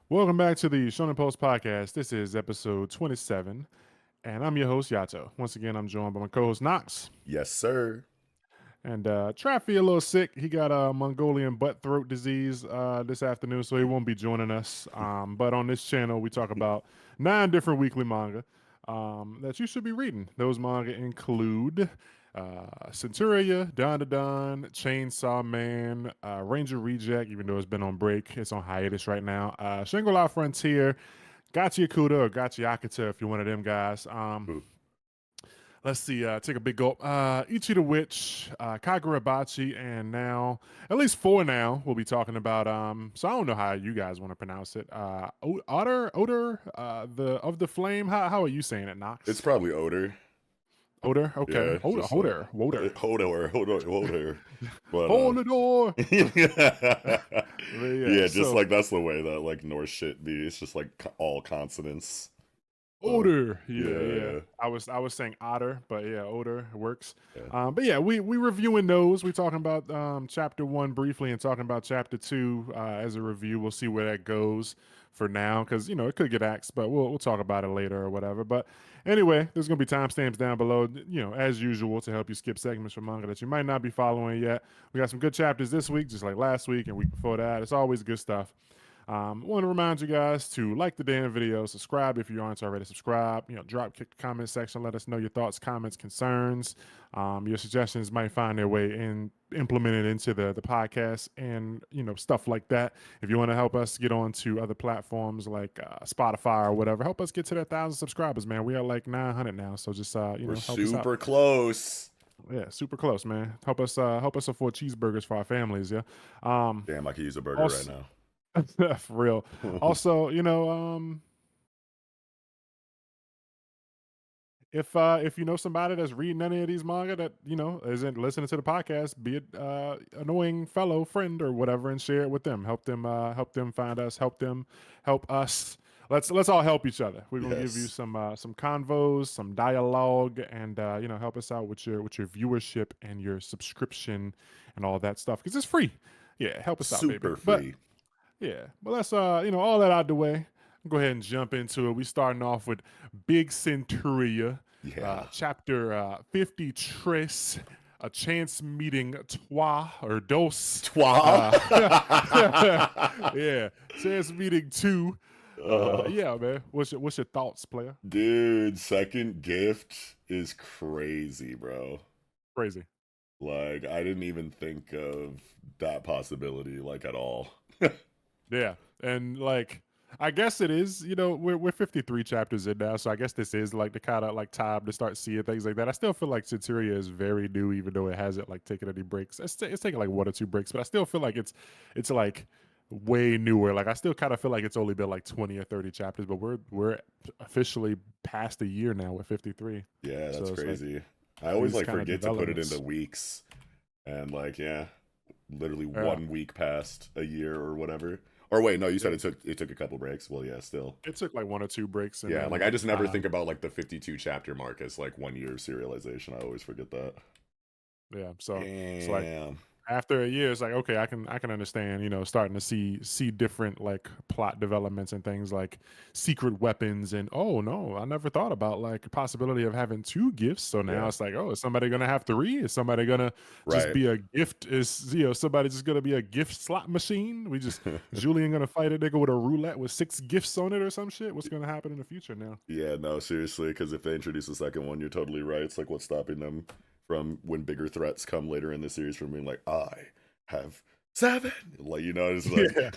Welcome back to the Shonen Post podcast. This is episode 27, and I'm your host, Yato. Once again, I'm joined by my co host, Knox. Yes, sir. And Traffy a little sick. He got a Mongolian butt throat disease this afternoon, so he won't be joining us. But on this channel, we talk about 9 different weekly manga that you should be reading. Those manga include Centuria, Dandadan, Chainsaw Man, Ranger Reject, even though it's been on break. It's on hiatus right now. Shangri-La Frontier, Gachi Yakuta or Gachi Akata if you're one of them guys. Ooh. Let's see, take a big gulp. Ichi the Witch, Kagurabachi, and now, at least four now, we'll be talking about, so I don't know how you guys want to pronounce it. Odor, the of the flame. How are you saying it, It's Knox? probably odor. Odor, okay. Yeah, Odor, just Odor, Woder. odor. But Hold the door. yeah, But yeah, just so like that's the way that like Norse shit be. It's just like all consonants. So odor. Yeah, yeah. yeah, I was saying otter, but yeah, odor works. yeah. But yeah, we reviewing those. We talking about chapter one briefly and talking about chapter two as a review. We'll see where that goes for now, because it could get axed, but we'll talk about it later or whatever. But anyway, there's gonna be timestamps down below, as usual, to help you skip segments from manga that you might not be following yet. We got some good chapters this week, just like last week and week before that. It's always good stuff. Want to remind you guys to like the damn video, subscribe if you aren't already subscribed. Drop kick the comment section, let us know your thoughts, comments, concerns. Your suggestions might find their way in implemented into the podcast and stuff like that. If you want to help us get on to other platforms like Spotify or whatever, help us get to that 1,000 subscribers, man. We are like 900 now, so just We're help us out. super close. Yeah, super close, man. Help us afford cheeseburgers for our families. Yeah. Um, Damn, I could use a burger right also, now. for real. Also, if you know somebody that's reading any of these manga that isn't listening to the podcast, be it annoying fellow friend or whatever, and share it with them. Help them find us. Help them help us. Let's all help each other. We're gonna give you Yes, some convos, some dialogue, and help us out with your viewership and your subscription and all that stuff because it's free. Yeah, help us out, baby. super But free. yeah, but let's all that out the way. Go ahead and jump into it. We starting off with Big Centuria, Yeah. chapter 50 Tres, a chance meeting trois or dos. Twa. Yeah, chance meeting two. uh, Yeah, man. What's your thoughts, player? Dude, second gift is crazy, bro. Crazy. Like, I didn't even think of that possibility, like, at all. Yeah, and like I guess it is. We're 53 chapters in now, so I guess this is like the kind of like time to start seeing things like that. I still feel like Centuria is very new, even though it hasn't like taken any breaks. It's taken like one or two breaks, but I still feel like it's like way newer. Like I still kind of feel like it's only been like 20 or 30 chapters, but we're officially past a year now with 53. Yeah, So that's it's like crazy. I always these like kind of forget to put it into developments. weeks. And like, yeah, literally Yeah, 1 week past a year or whatever. Or wait, no, you said yeah. it took a couple breaks. Well, yeah, still. It took like one or two breaks, and Yeah, like I then just never think about like the 52 chapter mark as like 1 year of serialization. I always forget that. yeah. So it's like Damn. after a year, it's like okay, I can understand, starting to see different like plot developments and things like secret weapons and oh no, I never thought about like the possibility of having two gifts. So now Yeah. it's like, oh, is somebody gonna have three? Is somebody gonna just Right. be a gift? Is somebody just gonna be a gift slot machine? We just Julian gonna fight a nigga with a roulette with 6 gifts on it or some shit? What's gonna happen in the future now? Yeah, no, seriously, because if they introduce a second one, you're totally right. It's like what's stopping them from when bigger threats come later in the series from being like, I have seven. Like, it's like Yeah,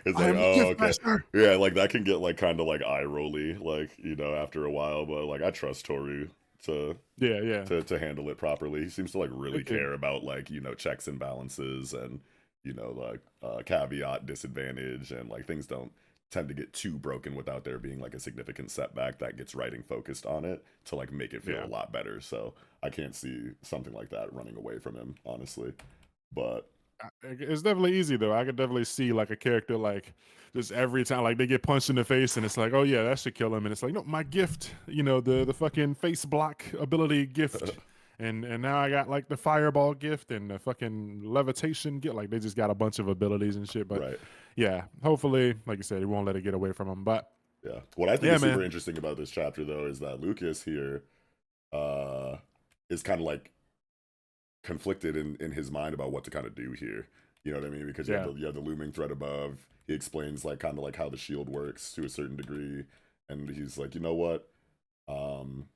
it's I like, am the oh, gift okay. master. Yeah, like that can get like kind of like eye rolly, like, after a while, but like I trust Toru to Yeah, yeah. to handle it properly. He seems to like really It could. care about like, checks and balances and like caveat disadvantage and like things don't tend to get too broken without there being like a significant setback that gets writing focused on it to like make it feel Yeah. a lot better. So I can't see something like that running away from him, honestly. But It's definitely easy though. I could definitely see like a character like just every time like they get punched in the face and it's like, oh yeah, that should kill him. And it's like, no, my gift, the fucking face block ability gift. and now I got like the fireball gift and the fucking levitation gift. Like they just got a bunch of abilities and shit. But Right. yeah, hopefully, like you said, he won't let it get away from him. But Yeah. What I think yeah, is super man. interesting about this chapter though is that Lucas here uh is kind of like conflicted in his mind about what to kind of do here. You know what I mean? Because Yeah, you have the looming threat above. He explains like kind of like how the shield works to a certain degree, and he's like, you know what? Um,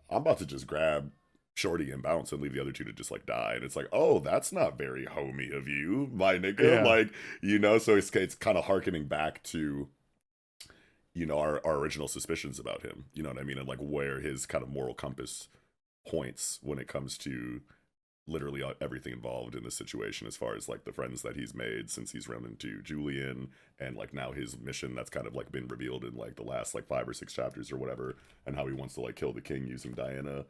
I'm about to just grab Shorty and bounce and leave the other two to just like die. And it's like, oh, that's not very homey of you, my nigga. yeah, Like, you know, so it's kind of harkening back to our original suspicions about him. You know what I mean? And like where his kind of moral compass points when it comes to literally everything involved in the situation, as far as like the friends that he's made since he's run into Julian, and like now his mission that's kind of like been revealed in like the last like 5 or 6 chapters or whatever, and how he wants to like kill the king using Diana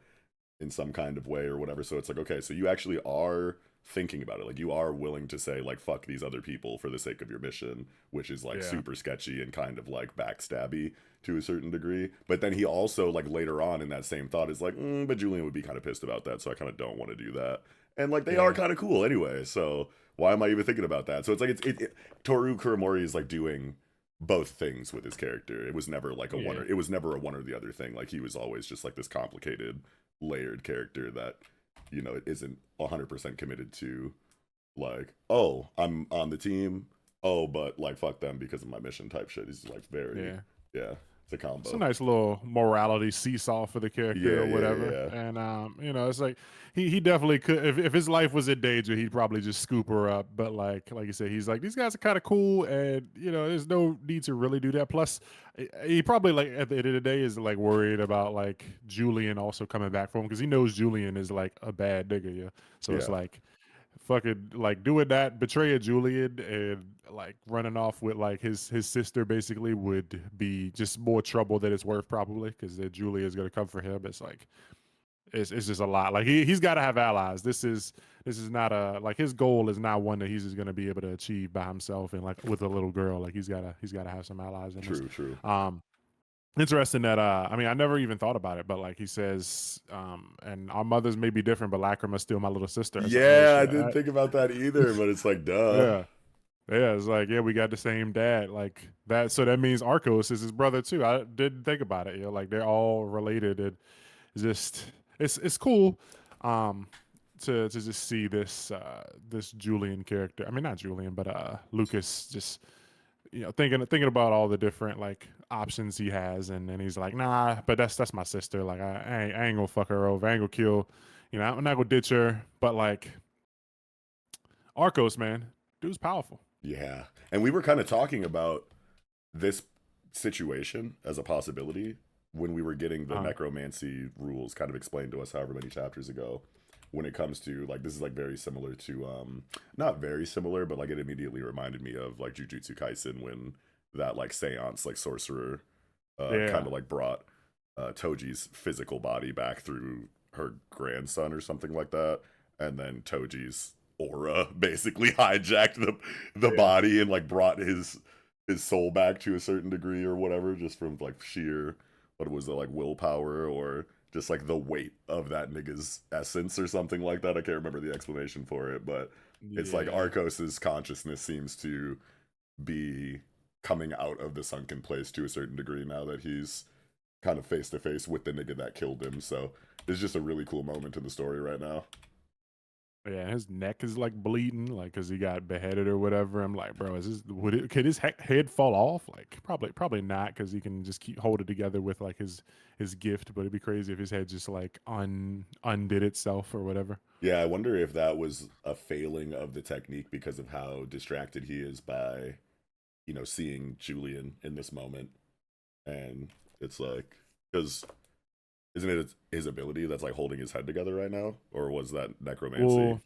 in some kind of way or whatever. So it's like, okay, so you actually are thinking about it. Like you are willing to say like fuck these other people for the sake of your mission, which is like yeah, super sketchy and kind of like backstabby to a certain degree. But then he also like later on in that same thought is like, but Julian would be kind of pissed about that, so I kind of don't want to do that. And like they are yeah, kind of cool anyway, so why am I even thinking about that? So it's like Toru Kuramori is like doing both things with his character. It was never like a one yeah. or it was never a one or the other thing. Like he was always just like this complicated, layered character that it isn't 100% committed to, like, oh, I'm on the team, oh, but like fuck them because of my mission type shit. He's like very, Yeah. yeah, it's a It's a combo. nice little morality seesaw for the character Yeah, or yeah, whatever. yeah, And it's like he definitely could if his life was in danger, he'd probably just scoop her up. But like you said, he's like, these guys are kind of cool, and there's no need to really do that. Plus, he probably like at the end of the day is like worried about like Julian also coming back for him because he knows Julian is like a bad nigga, yeah. So it's yeah, like fucking like doing that, betraying Julian and like running off with like his sister basically would be just more trouble than it's worth probably because Julia is gonna come for him. It's like it's just a lot. Like he's got to have allies. This is not a like his goal is not one that he's just gonna be able to achieve by himself and like with a little girl. Like he's gotta have some allies in this. true, true. Um, Interesting that I mean I never even thought about it, but like he says, and our mothers may be different, but Lacrima's still my little sister or some Yeah, I bullshit. didn't think about that either, but it's like, duh. Yeah. Yeah, it's like, yeah, we got the same dad. Like that so that means Arcos is his brother too. I didn't think about it. Like they're all related. It's just it's cool to just see this Julian character. I mean not Julian, but Lucas just thinking about all the different like options he has, and then he's like, nah, but that's my sister. Like I ain't gonna fuck her over. I ain't gonna kill. I'm not gonna ditch her. But like Arcos, man, dude's powerful. Yeah, and we were kind of talking about this situation as a possibility when we were getting the Uh, necromancy rules kind of explained to us however many chapters ago, when it comes to like this is like very similar to not very similar, but like it immediately reminded me of like Jujutsu Kaisen, when that like seance like sorcerer kind yeah, of like brought Toji's physical body back through her grandson or something like that, and then Toji's aura basically hijacked the yeah, body and like brought his soul back to a certain degree or whatever, just from like sheer, what was it, like willpower or just like the weight of that nigga's essence or something like that. I can't remember the explanation for it, but it's like yeah. Arcos's consciousness seems to be coming out of the sunken place to a certain degree now that he's kind of face to face with the nigga that killed him. So it's just a really cool moment in the story right now. Yeah, his neck is like bleeding, like because he got beheaded or whatever. I'm like, bro, could his head fall off? Like, probably not, because he can just keep hold it together with like his gift. But it'd be crazy if his head just like undid itself or whatever. Yeah, I wonder if that was a failing of the technique because of how distracted he is by, seeing Julian in this moment. And it's like, because isn't it his ability that's like holding his head together right now? Or was that necromancy? Well,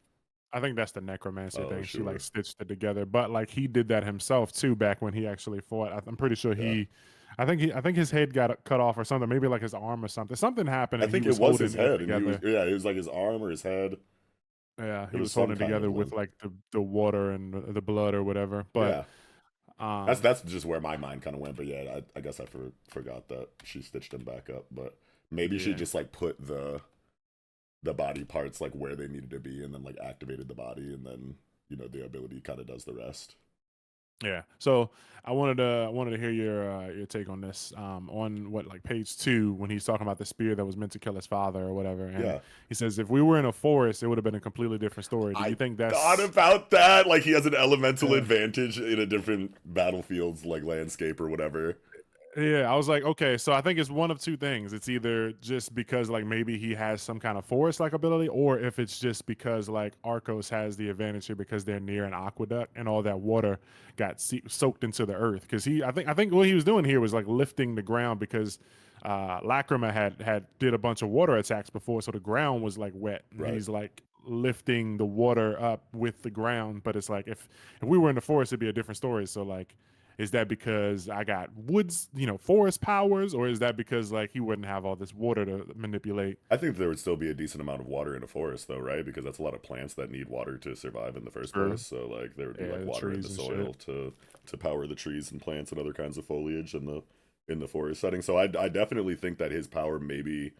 I think that's the necromancy Oh, thing. She like sure. stitched it together, but like he did that himself too back when he actually fought. I'm pretty sure Yeah. I think his head got cut off or something, maybe like his arm or something. Something happened I and he think it was was his holding it head, and together. it was like his arm or his head. Yeah, It he was was some holding kind together of with limp. like the water and the blood or whatever. But Yeah. um, That's just where my mind kind of went, but yeah, I guess I forgot that she stitched him back up. But maybe she yeah, just like put the body parts like where they needed to be, and then like activated the body, and then the ability kind of does the rest. Yeah. So I wanted to hear your take on this. On what, like, page 2, when he's talking about the spear that was meant to kill his father or whatever, and Yeah, he says if we were in a forest, it would have been a completely different story. Do you I think thought that's about that. Like he has an elemental yeah. advantage in a different battlefield's like landscape or whatever. Yeah, I was like, okay, so I think it's one of two things. It's either just because like maybe he has some kind of forest like ability, or if it's just because like Arcos has the advantage here because they're near an aqueduct and all that water got soaked into the earth. Because I think what he was doing here was like lifting the ground because Lacrima had did a bunch of water attacks before, so the ground was like wet, and Right. he's like lifting the water up with the ground. But it's like if we were in the forest, it'd be a different story. So like, is that because I got woods, forest powers, or is that because like he wouldn't have all this water to manipulate? I think there would still be a decent amount of water in a forest, though, right? Because that's a lot of plants that need water to survive in the first True. place. So, like, there would be Yeah, like the water in the trees and shit. soil to power the trees and plants and other kinds of foliage in the forest setting. So, I definitely think that his power maybe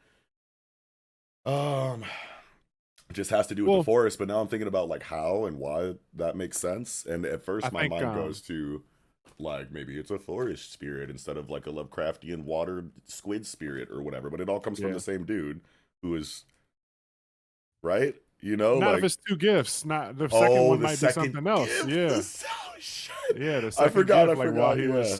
um just has to do with the Well, forest. But now I'm thinking about like how and why that makes sense. And at I first, my think mind goes to like maybe it's a forest spirit instead of like a Lovecraftian water squid spirit or whatever. But it all comes from yeah. the same dude who is right. You know, Not if like it's two gifts. Not the second oh, one the might be second something else. gift. Yeah. Oh shit! Yeah, the I second forgot. I gift, like while forgot. he Yeah,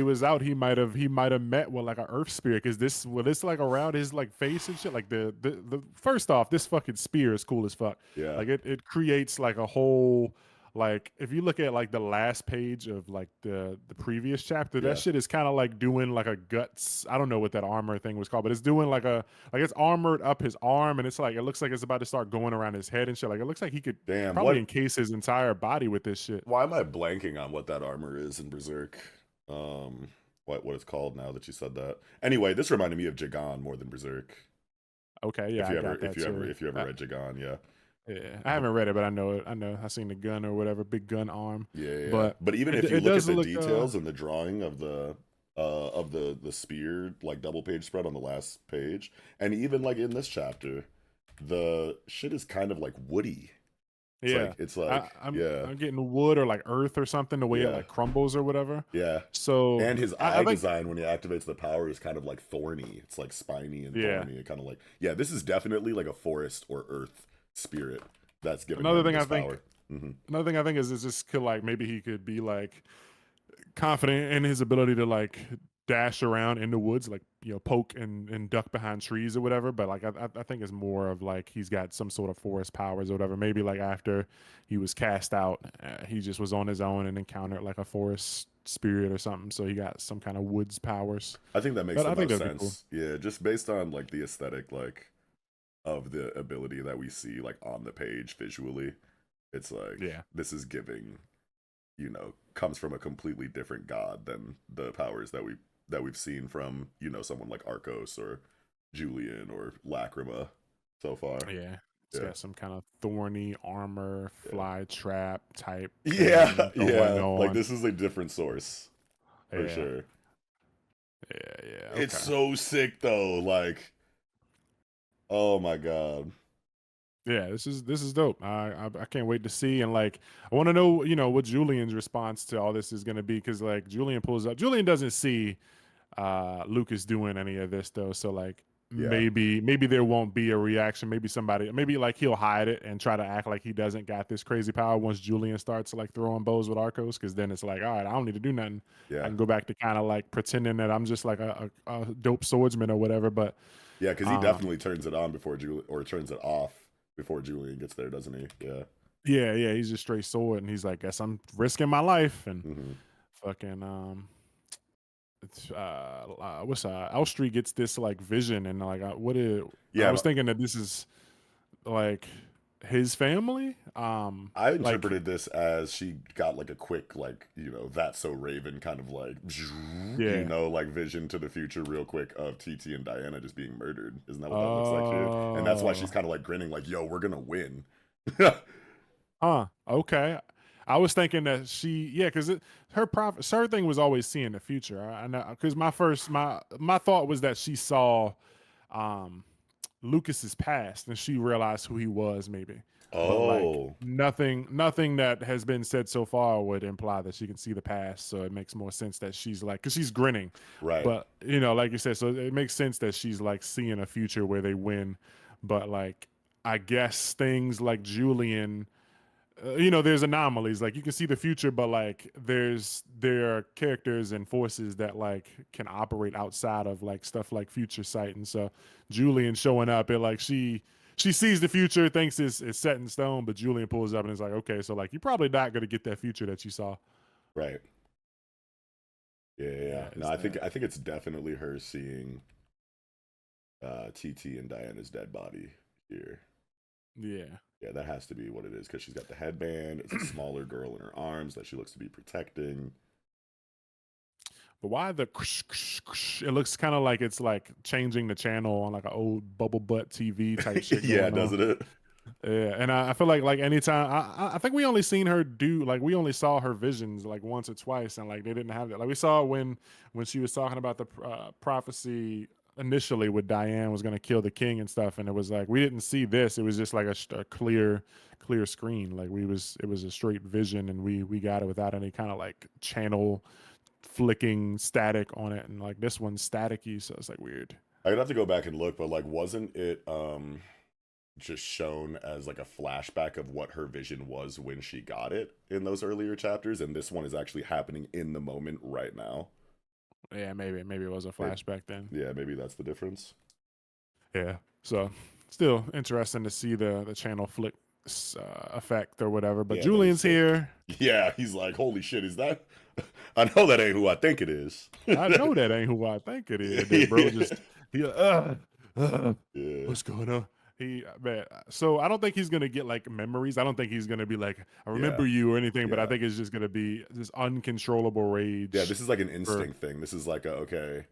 was out, he might have met with like an earth spirit. Because this like around his like face and shit. Like the first off, this fucking spear is cool as fuck. yeah, Like it creates like a whole, like if you look at like the last page of like the previous chapter, that yeah. shit is kind of like doing like a guts. I don't know what that armor thing was called, but it's doing like it's armored up his arm, and it's like it looks like it's about to start going around his head and shit. Like it looks like he could Damn. probably What? encase his entire body with this shit. Why am I blanking on what that armor is in Berserk? Um, what it's called now that you said that. Anyway, this reminded me of Jagan more than Berserk. Okay, If yeah, you I ever, got that too. if you ever read Jagan, yeah. Yeah, I haven't read it, but I know it. I know I seen the gun or whatever, big gun arm. Yeah, yeah, yeah. But But even it if you it look at does the look details and the drawing of the spear like double page spread on the last page, and even like in this chapter, the shit is kind of like woody. yeah. It's I, like I'm yeah, I'm getting wood or like earth or something, the way it yeah, like crumbles or whatever. yeah. So And his I eye think design when he activates the power is kind of like thorny. It's like spiny and yeah. thorny. It kind of like yeah, this is definitely like a forest or earth spirit that's giving Another him thing I this think power. Hmm. another thing I think is just could like maybe he could be like confident in his ability to like dash around in the woods, like poke and duck behind trees or whatever. But like I think it's more of like he's got some sort of forest powers or whatever. Maybe like after he was cast out, he just was on his own and encountered like a forest spirit or something. So he got some kind of woods powers. I think that makes But the I think most that'd be cool. sense. Yeah, just based on like the aesthetic like of the ability that we see like on the page visually. It's like Yeah. this is giving, comes from a completely different god than the powers that we've seen from, someone like Arcos or Julian or Lacrima so far. Yeah. It's Yeah. got some kind of thorny armor, Yeah. fly trap type Yeah, thing going yeah. Like on. this is a different source for Yeah. sure. Yeah. Yeah. It's Okay. so sick though. Like, oh my god. Yeah, this is dope. I can't wait to see, and like I want to know what Julian's response to all this is going to be, because like Julian pulls up. Julian doesn't see Lucas doing any of this though, so like Yeah. maybe there won't be a reaction. Maybe like he'll hide it and try to act like he doesn't got this crazy power once Julian starts like throwing bows with Arcos, because then it's like, all right, I don't need to do nothing. I Yeah. can go back to kind of like pretending that I'm just like a dope swordsman or whatever. But Yeah, because he um definitely turns it on before Julian, or turns it off before Julian gets there, doesn't he? Yeah. yeah, he's just straight sword, and he's like, guess I'm risking my life, and Hmm. fucking it's what's Elstree gets this like vision, and like I Yeah, was thinking that this is like his family, I like interpreted this as she got like a quick like that's so Raven kind of like yeah. like vision to the future real quick of TT and Diana just being murdered. Isn't that what that looks like here? And that's why she's Oh, kind of like grinning like, "Yo, we're gonna win." okay. I was thinking that yeah, because her thing was always seeing the future. I know, because my thought was that she saw, um Lucas's past, and she realized who he was, maybe. But like Oh, nothing that has been said so far would imply that she can see the past. So it makes more sense that she's like, because she's grinning. right. But like you said, so it makes sense that she's like seeing a future where they win. But like, I guess things like Julian, there's anomalies. Like you can see the future, but like there are characters and forces that like can operate outside of like stuff like future sight. And so Julian showing up, it like she sees the future, thinks it's set in stone, but Julian pulls up and is like, okay, so like you're probably not gonna get that future that you saw. Right. Yeah, yeah, yeah. Yeah, No, it's I think that. I think it's definitely her seeing TT and Diana's dead body here. Yeah. Yeah, that has to be what it is because she's got the headband. It's a smaller girl in her arms that she looks to be protecting. But why the it looks kind of like it's like changing the channel on like an old bubble butt TV type shit Yeah, going on. doesn't it? Yeah, and I feel like anytime I think we only seen her do like we only saw her visions like once or twice, and like they didn't have that. Like we saw when she was talking about the prophecy initially with Diane was going to kill the king and stuff, and it was like we didn't see this. It was just like a clear screen. Like it was a straight vision, and we got it without any kind of like channel flicking static on it, and like this one's staticky, so it's like weird. I'd have to go back and look, but like, wasn't it just shown as like a flashback of what her vision was when she got it in those earlier chapters, and this one is actually happening in the moment right now. Yeah, maybe it was a Maybe, flashback then. yeah, maybe that's the difference. Yeah. So still interesting to see the channel flick effect or whatever. But Yeah, but it's Julian's still, here. yeah, he's like, holy shit, is that? I know that ain't who I think it is. I know that ain't who I think it is. Then bro just he Yeah, what's going on? He man, so I don't think he's gonna get like memories. I don't think he's gonna be like I yeah, remember you or anything. But I yeah, think it's just gonna be this uncontrollable yeah. rage This is like an for instinct thing. This is like a okay.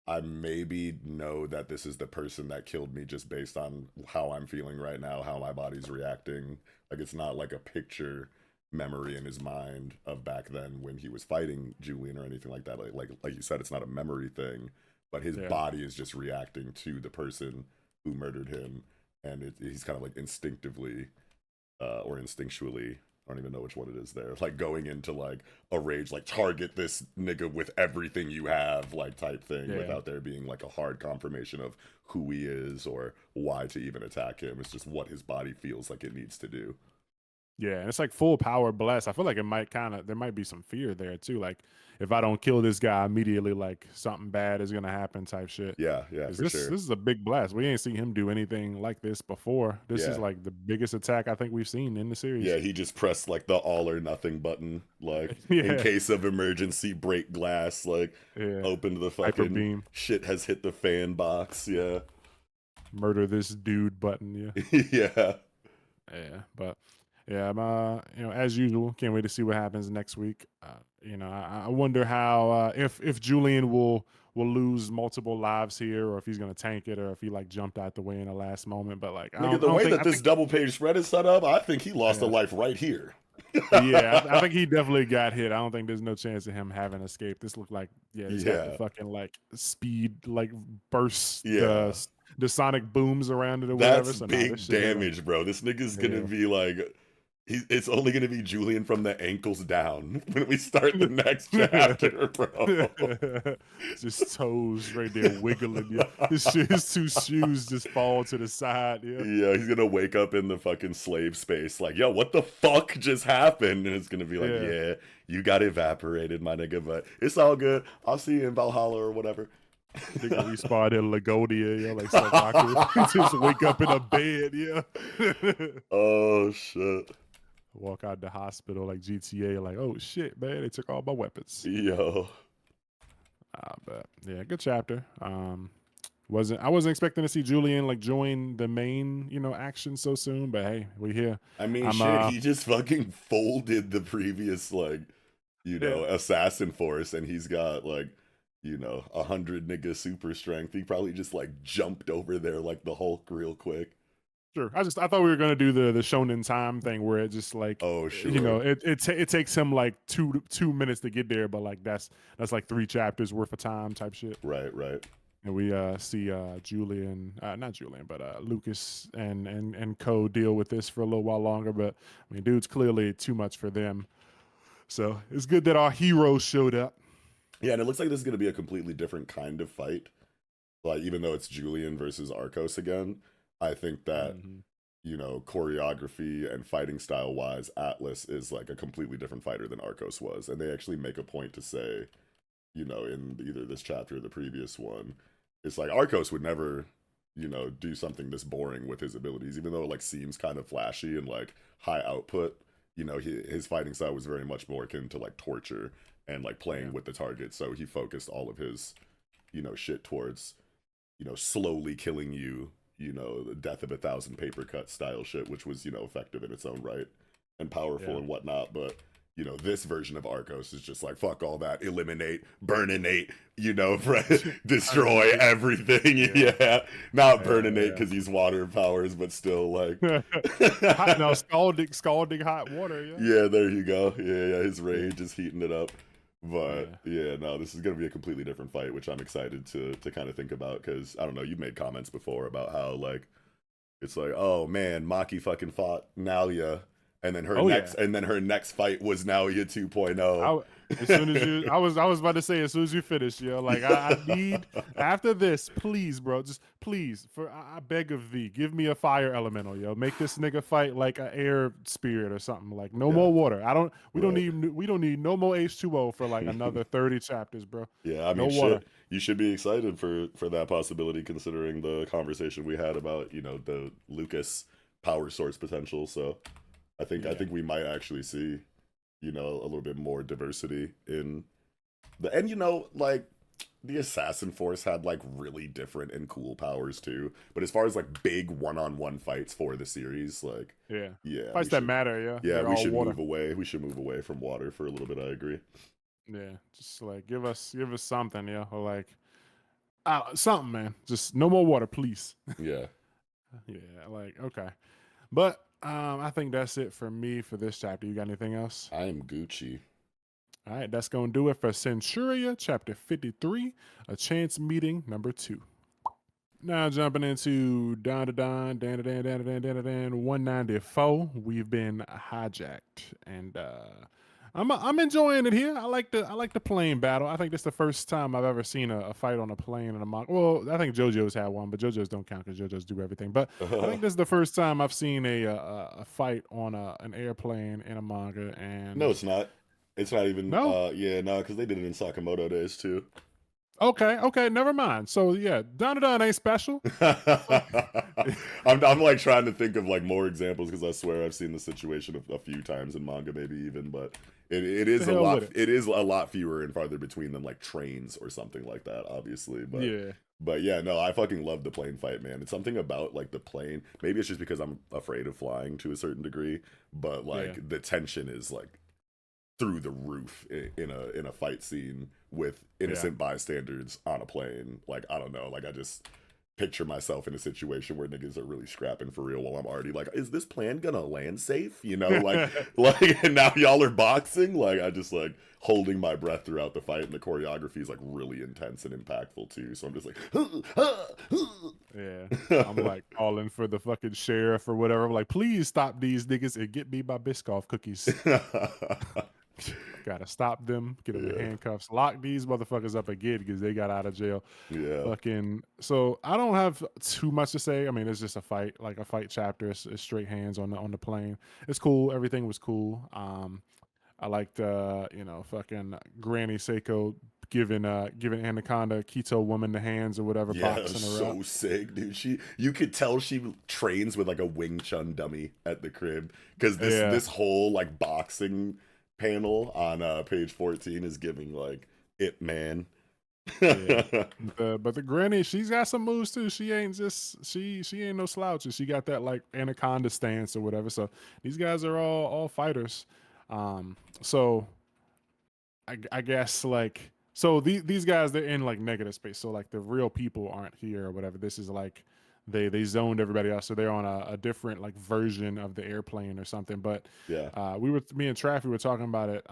I maybe know that this is the person that killed me just based on how I'm feeling right now, how my body's reacting. Like it's not like a picture memory in his mind of back then when he was fighting Julian or anything like that. Like you said, it's not a memory thing, but his yeah. body is just reacting to the person who murdered him, and he's kind of like instinctively or instinctually. I don't even know which one it is there. Like going into like a rage, like target this nigga with everything you have, like type thing, Yeah. without there being like a hard confirmation of who he is or why to even attack him. It's just what his body feels like it needs to do. Yeah, and it's like full power blast. I feel like it might there might be some fear there too. Like if I don't kill this guy immediately, like something bad is gonna happen type shit. Yeah, yeah, Cause for sure. this is a big blast. We ain't seen him do anything like this before. This is Yeah. like the biggest attack I think we've seen in the Yeah, series. he just pressed like the all or nothing button, like in Yeah, case of emergency, break glass, like yeah. opened the Hyper fucking beam, shit has hit the fan box. Yeah. murder this dude button. Yeah, Yeah. yeah. But yeah, I'm as usual, can't wait to see what happens next week. I wonder how if Julian will lose multiple lives here, or if he's gonna tank it, or if he like jumped out the way in the last moment. But like Nigga, I the don't way think that this double page spread is set up, I think he lost a yeah. life right here. Yeah, I think he definitely got hit. I don't think there's no chance of him having escaped. This looked like this got the Yeah. fucking like speed like bursts Yeah. the sonic booms around it or whatever. That's So nah, this big shit look like damage, bro. This nigga's gonna yeah. be like it's only gonna be Julian from the ankles down when we start the next chapter, bro. Just toes right there wiggling. Yeah, his two shoes just fall to the side. Yeah, Yeah, he's gonna wake up in the fucking slave space, like, yo, what the fuck just happened? And it's gonna be like, yeah. yeah, you got evaporated, my nigga, but it's all good. I'll see you in Valhalla or whatever. Nigga respawn in Lagonia, yeah, like Sakaku. Just wake up in a bed, yeah. Oh shit. Walk out the hospital like GTA, like, oh shit, man, they took all my weapons. Yo. But yeah, good chapter. I wasn't expecting to see Julian like join the main, action so soon, but hey, we here. I mean, I'm shit, he just fucking folded the previous, like, yeah, assassin force, and he's got, like, 100 nigga super strength. He probably just, like, jumped over there like the Hulk real quick. sure. I thought we were gonna do the Shonen time thing where it just like Oh, sure. it takes him like two minutes to get there, but like that's like 3 chapters worth of time type shit. Right, right. And we see Julian, not Julian, but Lucas and Co deal with this for a little while longer. But I mean, dude's clearly too much for them. So it's good that our heroes showed up. Yeah, and it looks like this is going to be a completely different kind of fight. Like, even though it's Julian versus Arcos again, I think that, Hmm. choreography and fighting style wise, Atlas is like a completely different fighter than Arcos was. And they actually make a point to say, in either this chapter or the previous one, it's like Arcos would never, do something this boring with his abilities, even though it like seems kind of flashy and like high output. His fighting style was very much more akin to like torture and like playing Yeah. with the target. So he focused all of his, shit towards, slowly killing you, the death of a thousand paper cut style shit, which was, effective in its own right and powerful Yeah. and whatnot. But this version of Arcos is just like fuck all that, eliminate, burninate, destroy Terminate. everything. Yeah. Yeah, not burninate Yeah. because he's water powers, but still like, Yeah. Hot now, scalding hot water. Yeah. yeah, there you go. Yeah, yeah, his Yeah. rage is heating it up. But Yeah. yeah, no, this is gonna be a completely different fight, which I'm excited to kind of think about because I don't know, you've made comments before about how like it's like, oh man, Maki fucking fought Nalia, Oh yeah. and then her next fight was Nalia 2.0. I as soon as you, I was about to say as soon as you finish, yo, like I need after this, please, bro, just please, for I beg of thee, give me a fire elemental, yo, make this nigga fight like an air spirit or something, like no Yeah, more water. I don't, right. we don't need no more H2O for like another 30 chapters, bro. Yeah, I No mean, water. shit. You should be excited for that possibility, considering the conversation we had about the Lucas power source potential. So I Yeah, think we might actually see a little bit more diversity in the and like the assassin force had like really different and cool powers too. But as far as like big one-on-one fights for the series, like yeah. yeah, Fights that matter, yeah, yeah, they're we all should water. move away. We should move away from water for a little bit. I agree. Yeah, just like give us something, yeah, or like something, man. Just no more water, please. Yeah, Yeah, like okay. But I think that's it for me for this chapter. You got anything else? I am Gucci. All right, that's gonna do it for Centuria, chapter 53, a chance meeting number 2. Now jumping into Dandadan 194. We've been hijacked, and I'm enjoying it here. I like the plane battle. I think this is the first time I've ever seen a fight on a plane in a manga. Well, I think JoJo's had one, but JoJo's don't count because JoJo's do everything. But I think this is the first time I've seen a fight on an airplane in a manga. No, And it's not. It's not even. no, Yeah, no, because they did it in Sakamoto days too. okay, never mind. So yeah, Dandadan ain't special. I'm like trying to think of like more examples because I swear I've seen the situation a few times in manga, maybe even, but it The is a hell with lot. it. It is a lot fewer and farther between than like trains or something like that, obviously. Yeah, But yeah, no, I fucking love the plane fight, man. It's something about like the plane. Maybe it's just because I'm afraid of flying to a certain degree, but yeah, like the tension is like through the roof in a fight scene with yeah. innocent bystanders on a plane. Like I don't know, like I just picture myself in a situation where niggas are really scrapping for real while I'm already like, is this plane gonna land safe? Like and now y'all are boxing. Like I just like holding my breath throughout the fight, and the choreography is like really intense and impactful too. So I'm just like, Yeah. I'm like calling for the fucking sheriff or whatever. I'm like, please stop these niggas and get me my Biscoff cookies. Gotta stop them, get them in yeah, handcuffs, lock these motherfuckers up again because they got out of jail. yeah, Fucking. So I don't have too much to say. I mean, it's just a fight, like a fight chapter. It's straight hands on the plane. It's cool. Everything was cool. I liked fucking Granny Seiko giving Anaconda Keto woman the hands or whatever, yeah. It boxing was her up. so sick, dude. You could tell she trains with like a Wing Chun dummy at the crib because Yeah. this whole like boxing panel on page 14 is giving like it man. Yeah. But the granny, she's got some moves too. She ain't just she ain't no slouches. She got that like anaconda stance or whatever. So these guys are all fighters. So I guess like so these guys they're in like negative space. So like the real people aren't here or whatever. This is like they zoned everybody else. So they're on a different like version of the airplane or something. But Yeah, me and Traffy were talking about it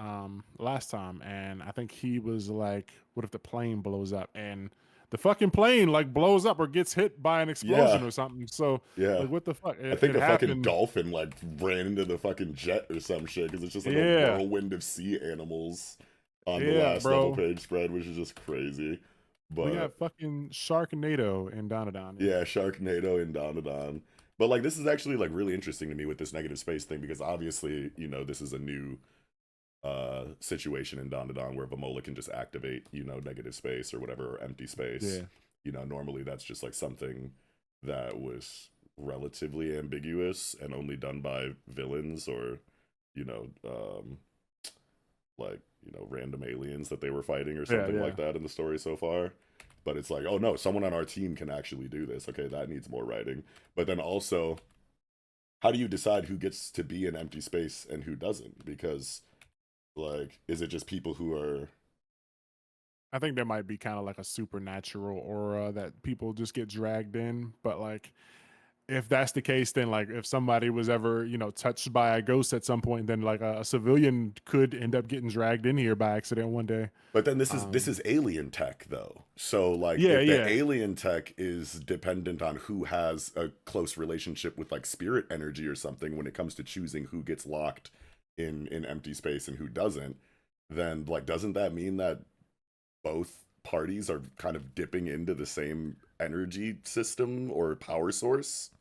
last time, and I think he was like, "What if the plane blows up?" And the fucking plane like blows up or gets hit by an explosion Yeah, or something. So yeah. like, what the fuck? I It, think it a fucking happened. dolphin like ran into the fucking jet or some shit because it's just like a Yeah, whirlwind of sea animals on the yeah, last double bro. page spread, which is just crazy. We got But fucking Sharknado in Dandadan. Yeah, yeah, Sharknado and Dandadan. But like this is actually like really interesting to me with this negative space thing because obviously, this is a new situation in Dandadan where Vamola can just activate, negative space or whatever, or empty space. yeah, Normally that's just like something that was relatively ambiguous and only done by villains or, you know, um, random aliens that they were fighting or yeah, something yeah. like that in the story so far. But it's like, oh no, someone on our team can actually do this. Okay, that needs more writing. But then also, how do you decide who gets to be in empty space and who doesn't? Because like, is it just people who are I think there might be kind of like a supernatural aura that people just get dragged in, but like if that's the case, then like if somebody was ever touched by a ghost at some point, then like a civilian could end up getting dragged in here by accident one day. but then this Um, is alien tech though. So like yeah, if the yeah, alien tech is dependent on who has a close relationship with like spirit energy or something when it comes to choosing who gets locked in empty space and who doesn't, then like doesn't that mean that both parties are kind of dipping into the same energy system or power source?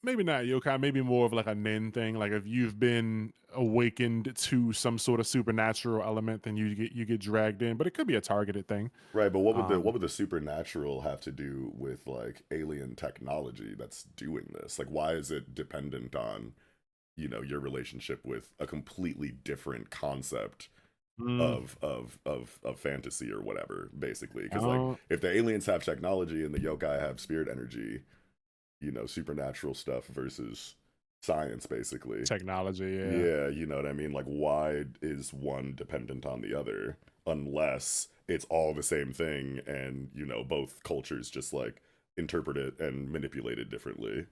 maybe not yokai, maybe more of like a nin thing. Like if you've been awakened to some sort of supernatural element, then you get dragged in. But it could be a targeted thing. Right, but what Um, would the supernatural have to do with like alien technology that's doing this? Like why is it dependent on, your relationship with a completely different concept mm, of fantasy or whatever, basically? I Because like don't if the aliens have technology and the yokai have spirit energy, supernatural stuff versus science basically. technology. Yeah, Yeah, you know what I mean? Like, why is one dependent on the other unless it's all the same thing and, both cultures just like interpret it and manipulate it differently?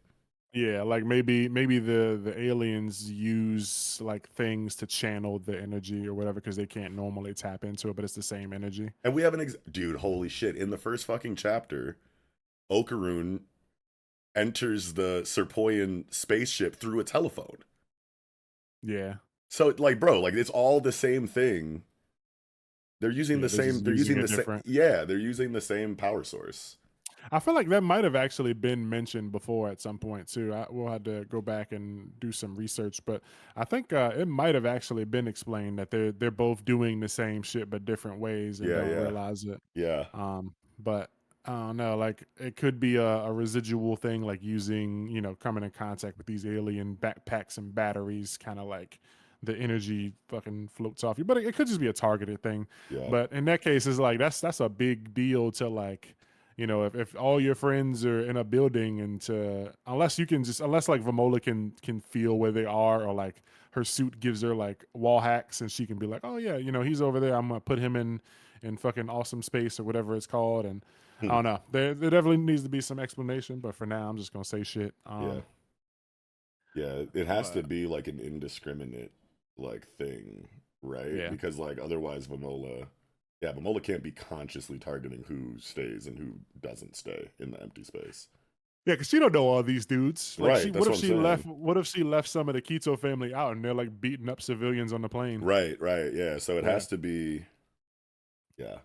yeah. Like maybe the aliens use like things to channel the energy or whatever because they can't normally tap into it, but it's the same energy. And we have dude, holy shit. In the first fucking chapter, Okaroon enters the Serpoian spaceship through a telephone. Yeah, So, like, bro, like, it's all the same thing. yeah. They're just They're using using the it same, different. yeah, they're using the same power source. I feel like that might have actually been mentioned before at some point too. We'll have to go back and do some research, but I think it might have actually been explained that they're both doing the same shit but different ways and Yeah, don't yeah, realize it. yeah. But I don't know. Like it could be a residual thing, like using coming in contact with these alien backpacks and batteries, kind of like the energy fucking floats off you. But it could just be a targeted thing. Yeah. But in that case, it's like that's a big deal to like if all your friends are in a building and to unless you can just unless like Vamola can feel where they are or like her suit gives her like wall hacks and she can be like, oh yeah, he's over there, I'm gonna put him in fucking awesome space or whatever it's called. And I Hmm. don't know, there definitely needs to be some explanation, but for now I'm just gonna say shit. Yeah. Yeah. It has to But be like an indiscriminate like thing, right? yeah, Because like otherwise Vamola can't be consciously targeting who stays and who doesn't stay in the empty space. yeah, because she don't know all these dudes. Like Right, that's what if what I'm she left? saying. What if she left some of the Keto family out and they're like beating up civilians on the plane? Right, right, yeah. So it Yeah. has to be, yeah,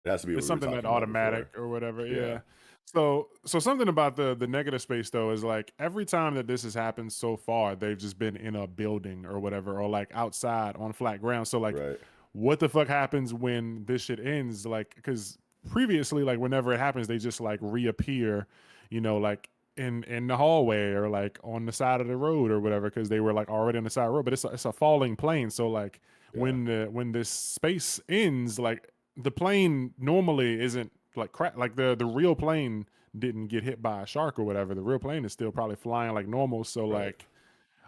it has to be what It's we were something that talking about automatic before. or whatever. Yeah, Yeah. So something about the negative space though is like every time that this has happened so far, they've just been in a building or whatever, or like outside on flat ground. So like, right. what the fuck happens when this shit ends? Like, because previously, like whenever it happens, they just like reappear, like in the hallway or like on the side of the road or whatever, because they were like already on the side of the road. But it's a falling plane, so like Yeah, when this space ends, like the plane normally isn't like crap. Like the real plane didn't get hit by a shark or whatever. The real plane is still probably flying like normal. So right. like,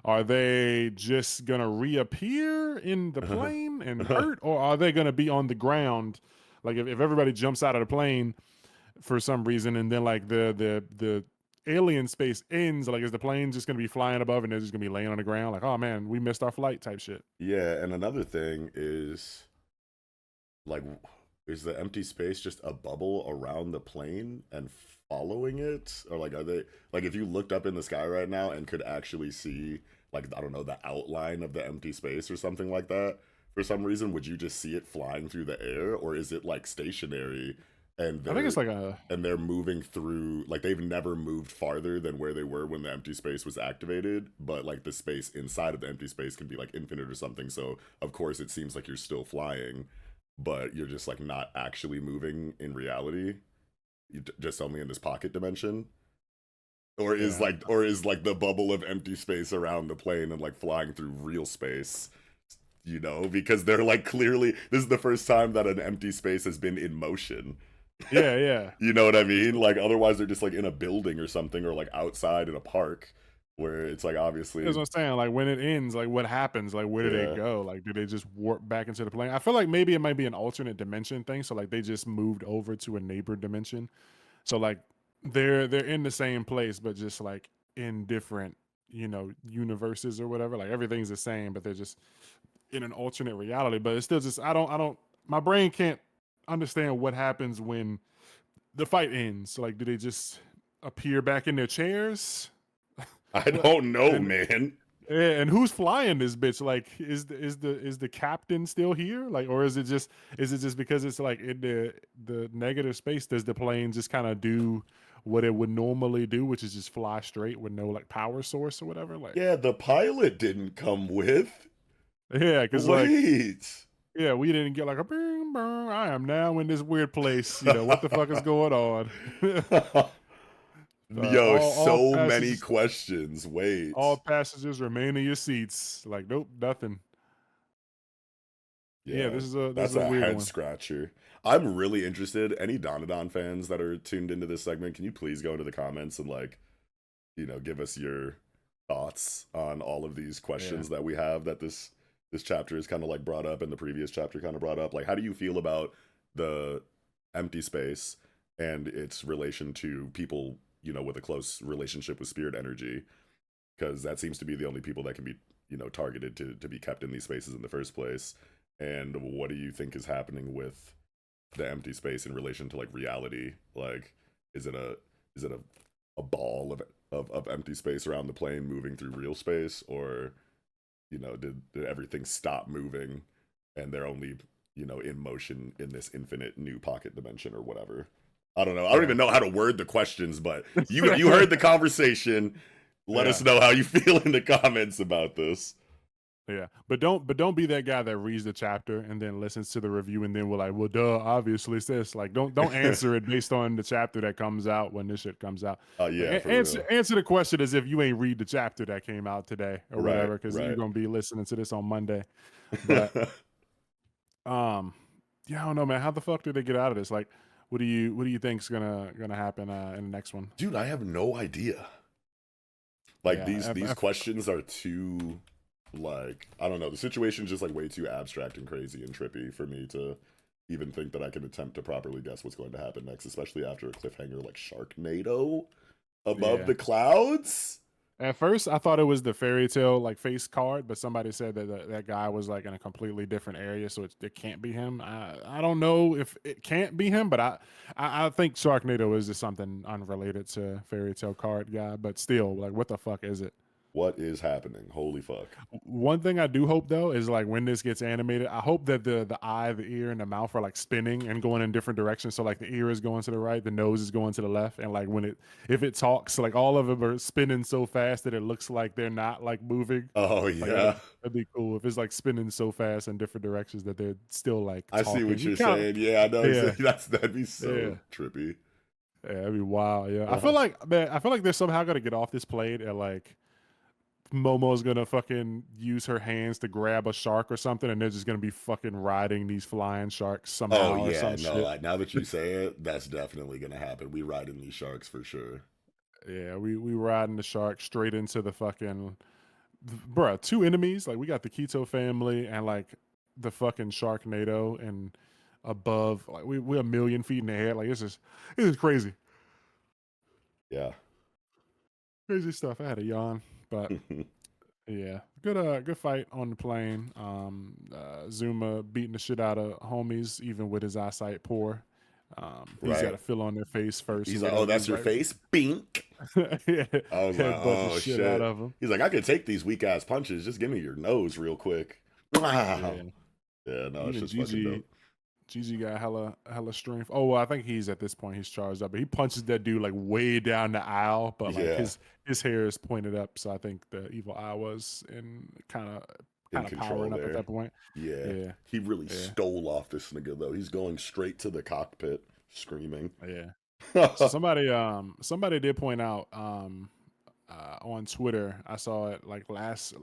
are they just gonna reappear in the plane and hurt, or are they gonna be on the ground? Like if everybody jumps out of the plane for some reason, and then like the alien space ends, like is the plane just gonna be flying above and they're just gonna be laying on the ground? Like, oh man, we missed our flight type shit. Yeah, and another thing is like is the empty space just a bubble around the plane and following it? Or like are they like if you looked up in the sky right now and could actually see like I don't know the outline of the empty space or something like that for some reason, would you just see it flying through the air or is it like stationary and I think it's they're like a moving through like they've never moved farther than where they were when the empty space was activated, but like the space inside of the empty space can be like infinite or something, so of course it seems like you're still flying but you're just like not actually moving in reality. You just only in this pocket dimension. yeah. Or is like the bubble of empty space around the plane and like flying through real space, you know, because they're like clearly this is the first time that an empty space has been in motion. Yeah, yeah. You know what I mean? Like otherwise they're just like in a building or something or like outside in a park where it's like That's obviously what I'm saying. Like when it ends, like what happens? Like where do they yeah. go? Like do they just warp back into the plane? I feel like maybe it might be an alternate dimension thing. So like they just moved over to a neighbor dimension. So like they're in the same place, but just like in different, universes or whatever. Like everything's the same, but they're just in an alternate reality. But it's still just I don't my brain can't understand what happens when the fight ends. So like do they just appear back in their chairs? I What don't know, and man. yeah, and who's flying this bitch? Like, is the captain still here? Like, or is it just because it's like in the negative space? Does the plane just kind of do what it would normally do, which is just fly straight with no like power source or whatever? Like, Yeah, the pilot didn't come with. yeah, because like, Wait. yeah, we didn't get like a bing, bing, I am now in this weird place. What the fuck is going on? Yo, All so many passengers, questions. all Wait. passengers remain in your seats. Like, nope, nothing. Yeah, Yeah, this is that's a a weird head one. scratcher. I'm really interested. Any Dandadan fans that are tuned into this segment, can you please go into the comments and like, give us your thoughts on all of these Yeah. questions that we have that this chapter is kind of like brought up and the previous chapter kind of brought up. Like, how do you feel about the empty space and its relation to people, with a close relationship with spirit energy? Because that seems to be the only people that can be targeted to be kept in these spaces in the first place. And what do you think is happening with the empty space in relation to like reality? Like is it a ball of empty space around the plane moving through real space, or did everything stop moving and they're only in motion in this infinite new pocket dimension or whatever? I don't know. I don't Yeah. even know how to word the questions, but you heard the conversation. Let us Yeah. know how you feel in the comments about this. Yeah. But don't be that guy that reads the chapter and then listens to the review and then we're like, well, duh, obviously it's this. Like, don't answer it based on the chapter that comes out when this shit comes out. Like, Yeah, for answer real. answer the question as if you ain't read the chapter that came out today or Right, whatever, because you're right. gonna be listening to this on Monday. But um, yeah, I don't know, man. How the fuck did they get out of this? Like, what do you think's gonna happen in the next one? Dude, I have no idea. Like Yeah. these questions are too like I don't know, the situation's just like way too abstract and crazy and trippy for me to even think that I can attempt to properly guess what's going to happen next, especially after a cliffhanger like Sharknado above Yeah. the clouds. At first, I thought it was the fairy tale like face card, but somebody said that guy was like in a completely different area, so it can't be him. I don't know if it can't be him, but I think Sharknado is just something unrelated to fairy tale card guy. But still, like, what the fuck is it? What is happening? Holy fuck. One thing I do hope though is like when this gets animated, I hope that the eye, the ear, and the mouth are like spinning and going in different directions. So like the ear is going to the right, the nose is going to the left, and like if it talks, like all of them are spinning so fast that it looks like they're not like moving. Oh Like yeah. that'd be cool if it's like spinning so fast in different directions that they're still like I see what talking. You you're kind of saying. Yeah, I know yeah, exactly. That'd be yeah. so trippy. Yeah, that'd be wild. Yeah, I feel Uh, like man, I feel like they're somehow gonna get off this plane and like Momo's gonna fucking use her hands to grab a shark or something, and they're just gonna be fucking riding these flying sharks oh somehow or yeah, some no, shit. like, now that you say it, that's definitely gonna happen. We ride in these sharks for sure. Yeah, we riding the shark straight into the fucking bruh. Two enemies, like we got the Keto family and like the fucking Sharknado and above, like we're a million feet in the air. Like this is crazy, Yeah. crazy stuff. I had a yawn, but Yeah, good fight on the plane. Zuma beating the shit out of homies, even with his eyesight poor. He's got Right. to fill on their face first or He's like, "Oh, whatever. that's He's your like, face, bink." yeah, I was like, headbutt the "Oh shit out shit." of him. He's like, "I could take these weak ass punches. Just give me your nose real quick." Wow. Yeah, Yeah, no, it's even just fucking Gigi, dope. Gigi got hella strength. Oh, well, I think he's at this point he's charged up, but he punches that dude like way down the aisle, but like Yeah, his hair is pointed up, so I think the evil eye was in in kind of control powering up at there. that point. Yeah, Yeah, he really yeah, stole off this nigga though. He's going straight to the cockpit, screaming. yeah. So somebody did point out on Twitter. I saw it like last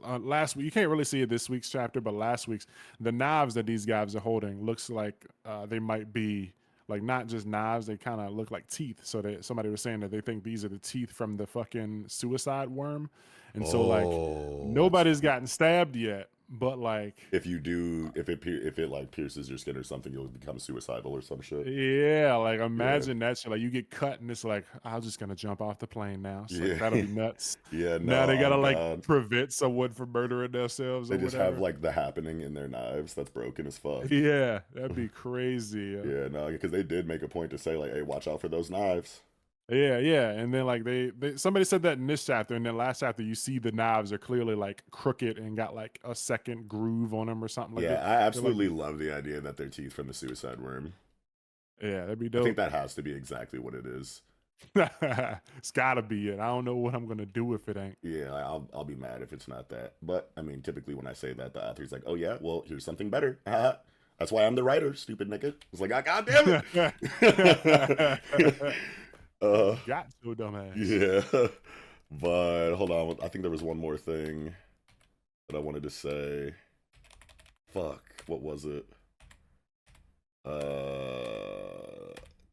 week. You can't really see it this week's chapter, but last week's the knives that these guys are holding looks like they might be like not just knives. They kind of look like teeth. So somebody was saying that they think these are the teeth from the fucking suicide worm, and so like Oh, that's nobody's gotten stabbed yet, but like if you do if it like pierces your skin or something, you'll become suicidal or some shit. yeah, like Yeah, imagine that shit. Like you get cut and it's like, I'm just gonna jump off the plane now. It's like yeah, that'll be nuts. yeah. Now No, they gotta on like God, prevent someone from murdering themselves they or just have whatever. like the happening in their knives. That's broken as fuck. Yeah, that'd be crazy. Yeah, no, because they did make a point to say like, "Hey, watch out for those knives." Yeah, yeah. And then like they somebody said that in this chapter, and then last chapter you see the knives are clearly like crooked and got like a second groove on them or something. Like Yeah, I they're like, absolutely love the idea that they're teeth from the suicide worm. yeah, that'd be I think dope. that has to be exactly what it is. It's gotta be it. I don't know what I'm gonna do if it ain't. Yeah, I'll be mad if it's not that. But I mean, typically when I say that, the author's like, "Oh yeah, well here's something better." That's why I'm the writer, stupid nigga. It's like, "Ah, God damn it." uh, Got to dumbass. yeah. But hold on, I think there was one more thing that I wanted to say. Fuck, what was it?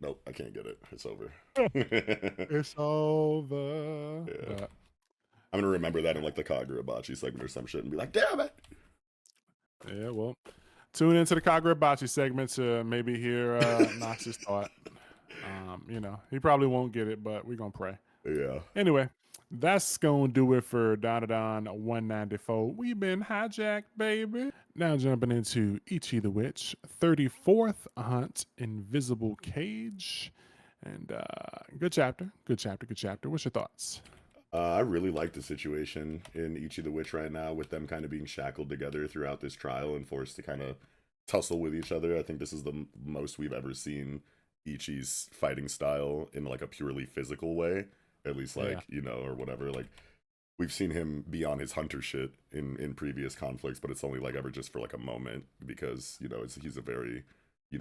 Nope, I can't get it. It's over. It's over. Yeah. But I'm gonna remember that in like the Kagurabachi segment or some shit and be like, damn it. yeah, well, tune into the Kagurabachi segment to maybe hear Knox's thought. He probably won't get it, but we're gonna pray. Yeah. Anyway, that's gonna do it for Dandadan 194. We've been hijacked, baby. Now jumping into Ichi the Witch, 34th Hunt, Invisible Cage. And good chapter, good chapter, good chapter. What's your thoughts? I really like the situation in Ichi the Witch right now with them kind of being shackled together throughout this trial and forced to kind of tussle with each other. I think this is the most we've ever seen Ichi's fighting style in like a purely physical way, at least Yeah, like, or whatever. Like we've seen him be on his hunter shit in previous conflicts, but it's only like ever just for like a moment because, he's a very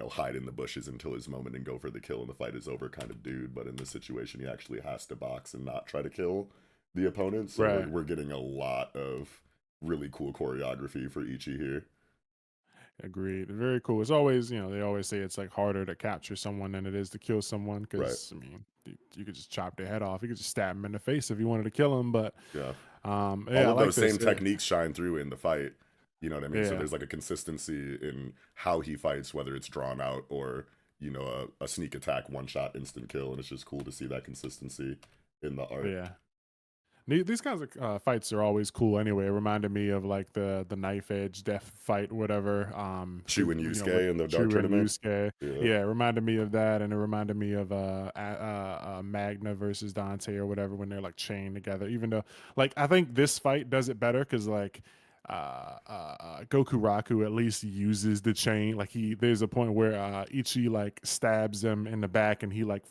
hide in the bushes until his moment and go for the kill and the fight is over kind of dude. But in this situation, he actually has to box and not try to kill the opponent. So we're, right. we're getting a lot of really cool choreography for Ichi here. Agreed. Very cool. It's always, they always say it's like harder to capture someone than it is to kill someone Right. because, I mean, you could just chop their head off. You could just stab them in the face if you wanted to kill them. But Yeah. All yeah, I of like those this. same techniques shine through in the fight. You know what I mean? So Yeah, there's like a consistency in how he fights, whether it's drawn out or, a sneak attack, one shot, instant kill. And it's just cool to see that consistency in the art. yeah. These kinds of fights are always cool. Anyway, it reminded me of like the knife edge death fight, whatever. Shu and With Yusuke in the Dark True and Tournament. Yusuke. Yeah. Yeah, it reminded me of that, and it reminded me of Magna versus Dante or whatever when they're like chained together. Even though, like, I think this fight does it better because like Goku Raku at least uses the chain. Like there's a point where Ichi like stabs him in the back and he like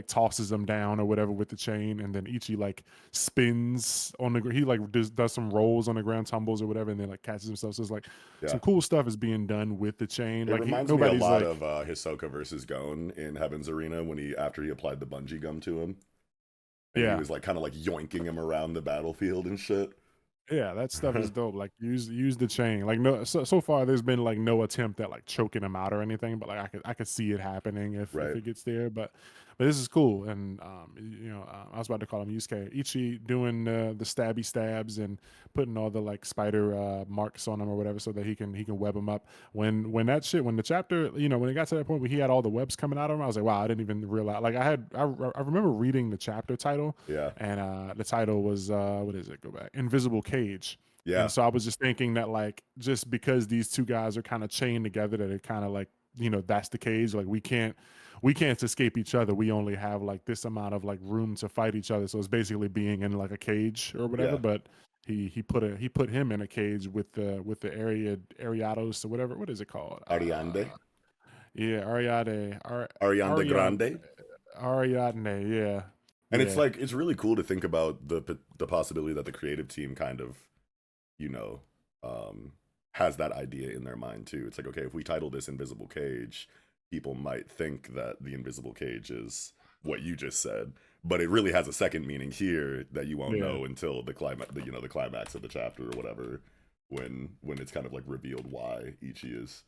tosses him down or whatever with the chain, and then Ichi like spins on the he like does some rolls on the ground, tumbles or whatever, and then like catches himself. So it's like Yeah. some cool stuff is being done with the chain. It Like reminds me a nobody's lot like of Hisoka versus Gon in Heaven's Arena when after he applied the bungee gum to him and he yeah. was like kind of like yoinking him around the battlefield and shit. Yeah, that stuff is dope. Like use the chain. Like no, so far there's been like no attempt at like choking him out or anything, but like I could see it happening if Right. it gets there. But but this is cool. And I was about to call him Yusuke. Ichi doing the stabby stabs and putting all the like spider marks on him or whatever, so that he can web him up. When the chapter, when it got to that point where he had all the webs coming out of him, I was like, wow, I didn't even realize. Like I remember reading the chapter title, Yeah. and the title was what is it? Go back, Invisible Cage. And Yeah. so I was just thinking that like just because these two guys are kind of chained together, that it kind of like that's the cage. Like we can't escape each other. We only have like this amount of like room to fight each other. So it's basically being in like a cage or whatever. Yeah. But he put him in a cage with the Ariados or whatever. What is it called? Ariande. Yeah, Ariande Ariad Grande. Ariadne. Yeah, And it's yeah, like it's really cool to think about the possibility that the creative team kind of, you know, has that idea in their mind too. It's like, okay, if we title this Invisible Cage, people might think that the invisible cage is what you just said, but it really has a second meaning here that you won't yeah, know until the climax, the climax of the chapter or whatever, when it's kind of like revealed why Ichi is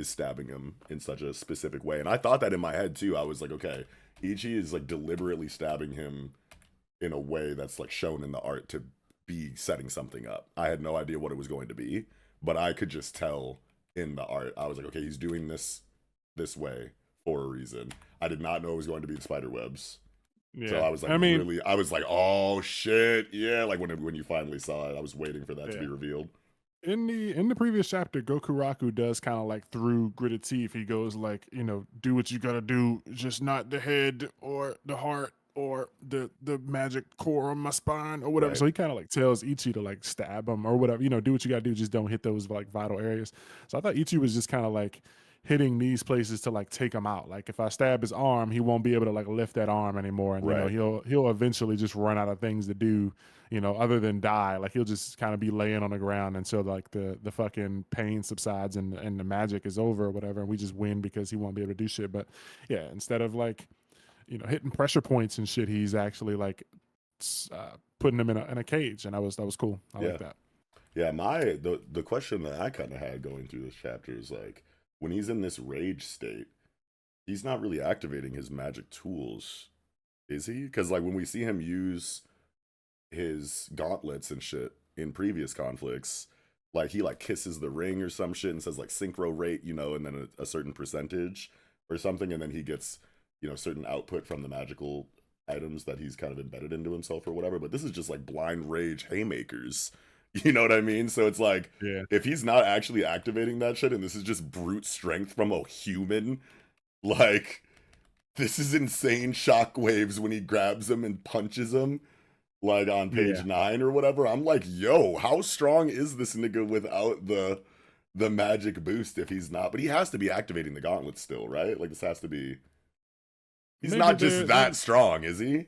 stabbing him in such a specific way. And I thought that in my head too. I was like, okay, Ichi is like deliberately stabbing him in a way that's like shown in the art to be setting something up. I had no idea what it was going to be, but I could just tell in the art. I was like, okay, he's doing this way for a reason. I did not know it was going to be the spider webs. So yeah. I was like I mean, really I was like, "Oh shit. Yeah." Like when you finally saw it, I was waiting for that to yeah. be revealed. In the previous chapter, Goku Raku does kind of like through gritted teeth. He goes like, do what you gotta do, just not the head or the heart or the magic core on my spine or whatever. Right. So he kind of like tells Ichi to like stab him or whatever. Do what you gotta do, just don't hit those like vital areas. So I thought Ichi was just kind of like hitting these places to like take him out. Like if I stab his arm, he won't be able to like lift that arm anymore, and Right. he'll eventually just run out of things to do, other than die. Like he'll just kind of be laying on the ground until like the fucking pain subsides and the magic is over or whatever, and we just win because he won't be able to do shit. But yeah, instead of like hitting pressure points and shit, he's actually like putting him in a cage, and that was cool. I like Yeah. that. Yeah, the question that I kind of had going through this chapter is like when he's in this rage state, he's not really activating his magic tools, is he? Cuz like when we see him use his gauntlets and shit in previous conflicts, like he like kisses the ring or some shit and says like synchro rate, and then a certain percentage or something, and then he gets certain output from the magical items that he's kind of embedded into himself or whatever. But this is just like blind rage haymakers. You know what I mean? So it's like Yeah, if he's not actually activating that shit and this is just brute strength from a human, like this is insane shockwaves when he grabs him and punches him like on yeah. page 9 or whatever. I'm like, yo, how strong is this nigga without the magic boost if he's not? But he has to be activating the gauntlet still, right? Like this has to be. He's Maybe not just that strong, is he?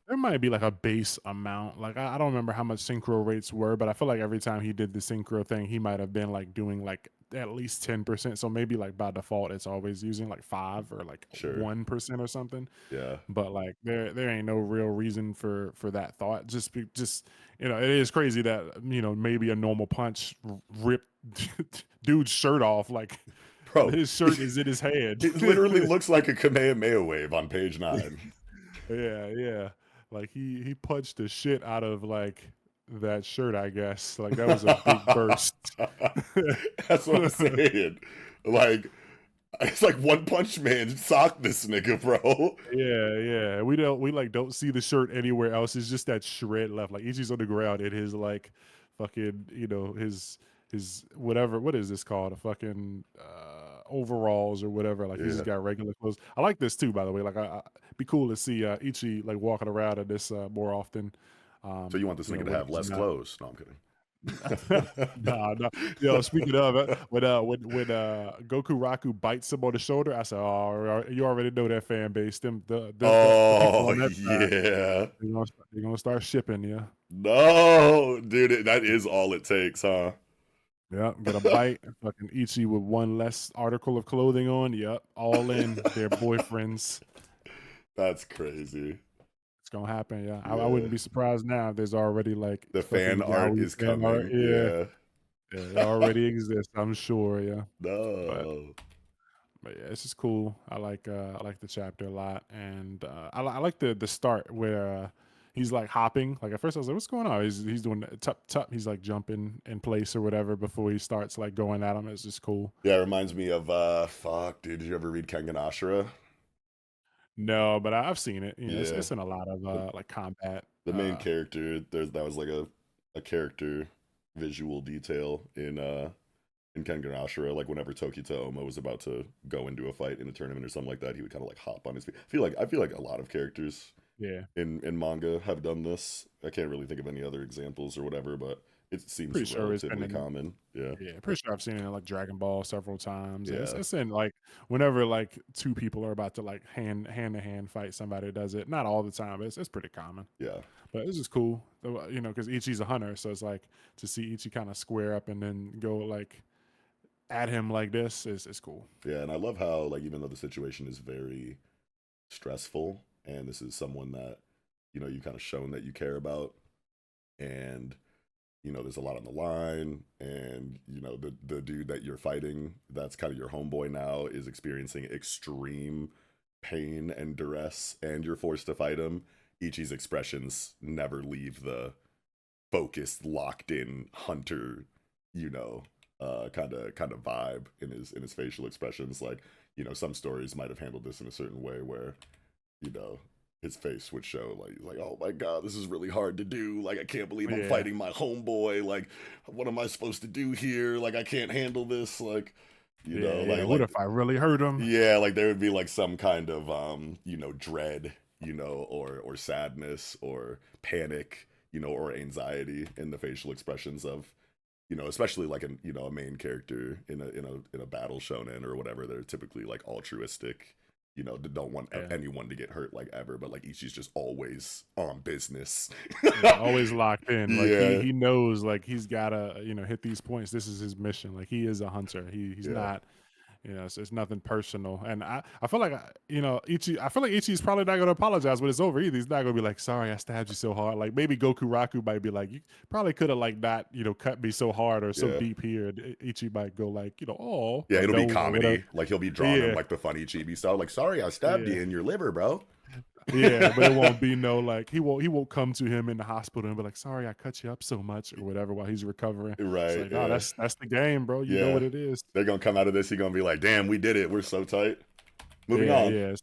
there might be like a base amount. Like I don't remember how much synchro rates were, but I feel like every time he did the synchro thing, he might have been like doing like at least 10%. So maybe like by default, it's always using like 5 or like Sure. 1% or something. Yeah. But like there ain't no real reason for that thought. Just it is crazy that maybe a normal punch ripped dude's shirt off. Like Bro, his shirt is in his hand. it literally looks like a Kamehameha wave on page 9. Yeah, yeah. Like he punched the shit out of like that shirt, I guess. Like that was a big burst. That's what I'm saying. Like, it's like One Punch Man socked this nigga, bro. Yeah, yeah. We like don't see the shirt anywhere else. It's just that shred left. Like Ichi's on the ground in his like fucking, his whatever, what is this called? A fucking overalls or whatever. Like he's Yeah. just got regular clothes. I like this too, by the way. Like be cool to see Ichi like walking around in this more often. So you want this nigga to When have he's less not. clothes? No, I'm kidding. Nah, nah. Speaking of it, when Goku Raku bites him on the shoulder, I said, "Oh, you already know that fan base. Them the people Oh on that side, yeah. they're gonna start shipping you. No, dude, that is all it takes, huh? Yep, get a bite, and fucking Ichi with one less article of clothing on. Yep, all in. Their boyfriends. That's crazy. It's gonna happen. Yeah, I Yeah. wouldn't be surprised now if there's already like The fan fucking art yaoi is fan art. coming. Yeah, Yeah. yeah, it already exists. I'm sure. Yeah, but No. But yeah, it's just cool. I like the chapter a lot, and I like the start where he's like hopping. Like at first I was like, "What's going on?" He's doing the tup tup. He's like jumping in place or whatever before he starts like going at him. It's just cool. Yeah, it reminds me of fuck, dude. Did you ever read Kengan Ashura? No, but I've seen it. You know, Yeah, it's in a lot of the like combat. the main character. That was like a character visual detail in Kengan Ashura. Like whenever Tokita Oma was about to go into a fight in a tournament or something like that, he would kind of like hop on his feet. I feel like a lot of characters Yeah, in manga have done this. I can't really think of any other examples or whatever, but it seems pretty sure it's been relatively in. common. Yeah, Yeah, pretty sure I've seen it in like Dragon Ball several times. And yeah, it's in like whenever like two people are about to like hand to hand fight somebody does it. Not all the time, but it's pretty common. yeah. But it's just cool, you know, because Ichi's a hunter, so it's like to see Ichi kind of square up and then go like at him like this is cool. Yeah, and I love how like even though the situation is very stressful and this is someone that you kind of shown that you care about and there's a lot on the line and the dude that you're fighting that's kind of your homeboy now is experiencing extreme pain and duress and you're forced to fight him. Ichi's expressions never leave the focused locked in hunter kind of vibe in his facial expressions. Like some stories might have handled this in a certain way where you know his face would show like oh my god, this is really hard to do, like I can't believe I'm Yeah, fighting my homeboy, like what am I supposed to do here, like I can't handle this, like yeah. What if I really hurt him? yeah, like there would be like some kind of dread, or sadness or panic, or anxiety in the facial expressions of especially like a main character in a battle shonen or whatever. They're typically like altruistic, don't want Yeah, anyone to get hurt like ever, but like Ichi's just always on business. yeah. Always locked in. Like Yeah, he knows like he's gotta hit these points. This is his mission. Like he is a hunter. He's yeah, not. You know, it's nothing personal, and I feel like Ichi. I feel like Ichi's probably not gonna apologize when it's over either. He's not gonna be like, "Sorry, I stabbed you so hard." Like maybe Goku Raku might be like, "You probably could have like not cut me so hard or so yeah. deep here." And Ichi might go like, "Oh, Yeah, or it'll be don't or whatever." comedy. Like he'll be drawn in Yeah, like the funny chibi style. Like, sorry, I stabbed yeah, you in your liver, bro. yeah. But it won't be no like he won't come to him in the hospital and be like, "Sorry, I cut you up so much" or whatever while he's recovering. It's Right, like, "No, yeah. that's the game, bro. You know Yeah. what it is." They're gonna come out of this, he's gonna be like, damn, we did it. We're so tight. Moving Yeah, on. yeah,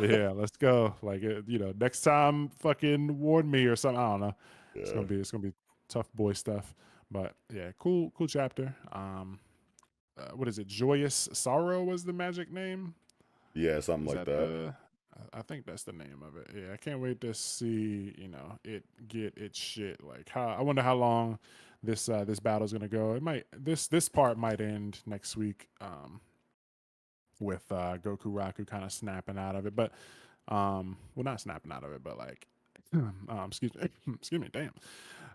yeah. Let's go. Like, next time, fucking warn me or something. I don't know. Yeah. It's gonna be tough boy stuff. But yeah, cool chapter. What is it? Joyous Sorrow was the magic name. Yeah, something Is like that that. the? I think that's the name of it. Yeah, I can't wait to see it get its shit. Like how I wonder how long this battle's gonna go. It might this part might end next week. With Goku Raku kind of snapping out of it, but well, not snapping out of it, but like, excuse me, excuse me, damn,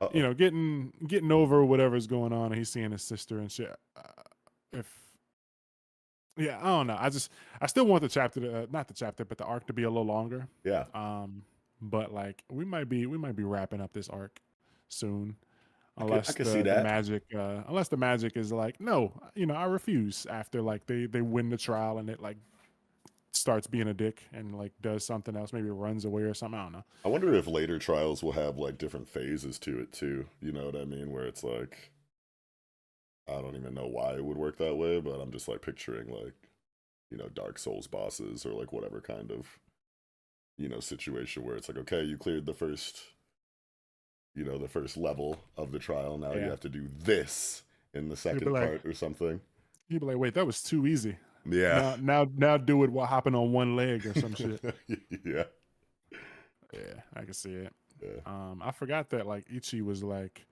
Uh-oh. getting over whatever's going on, and he's seeing his sister and shit. If yeah, I don't know. I still want the chapter to, not the chapter, but the arc to be a little longer. Yeah. Um, but like we might be wrapping up this arc soon I unless could see the that. magic is like no, I refuse after like they win the trial and it like starts being a dick and like does something else, maybe runs away or something. I don't know. I wonder if later trials will have like different phases to it too. You know what I mean? Where it's like I don't even know why it would work that way, but I'm just like picturing like, Dark Souls bosses or like whatever kind of, situation where it's like, okay, you cleared the first level of the trial. Now you Yeah, have to do this in the you'd be second like part or something. wait, that was too easy. Yeah. Now do it while hopping on one leg or some shit. Yeah. Yeah, I can see it. Yeah. I forgot that like Ichi was like,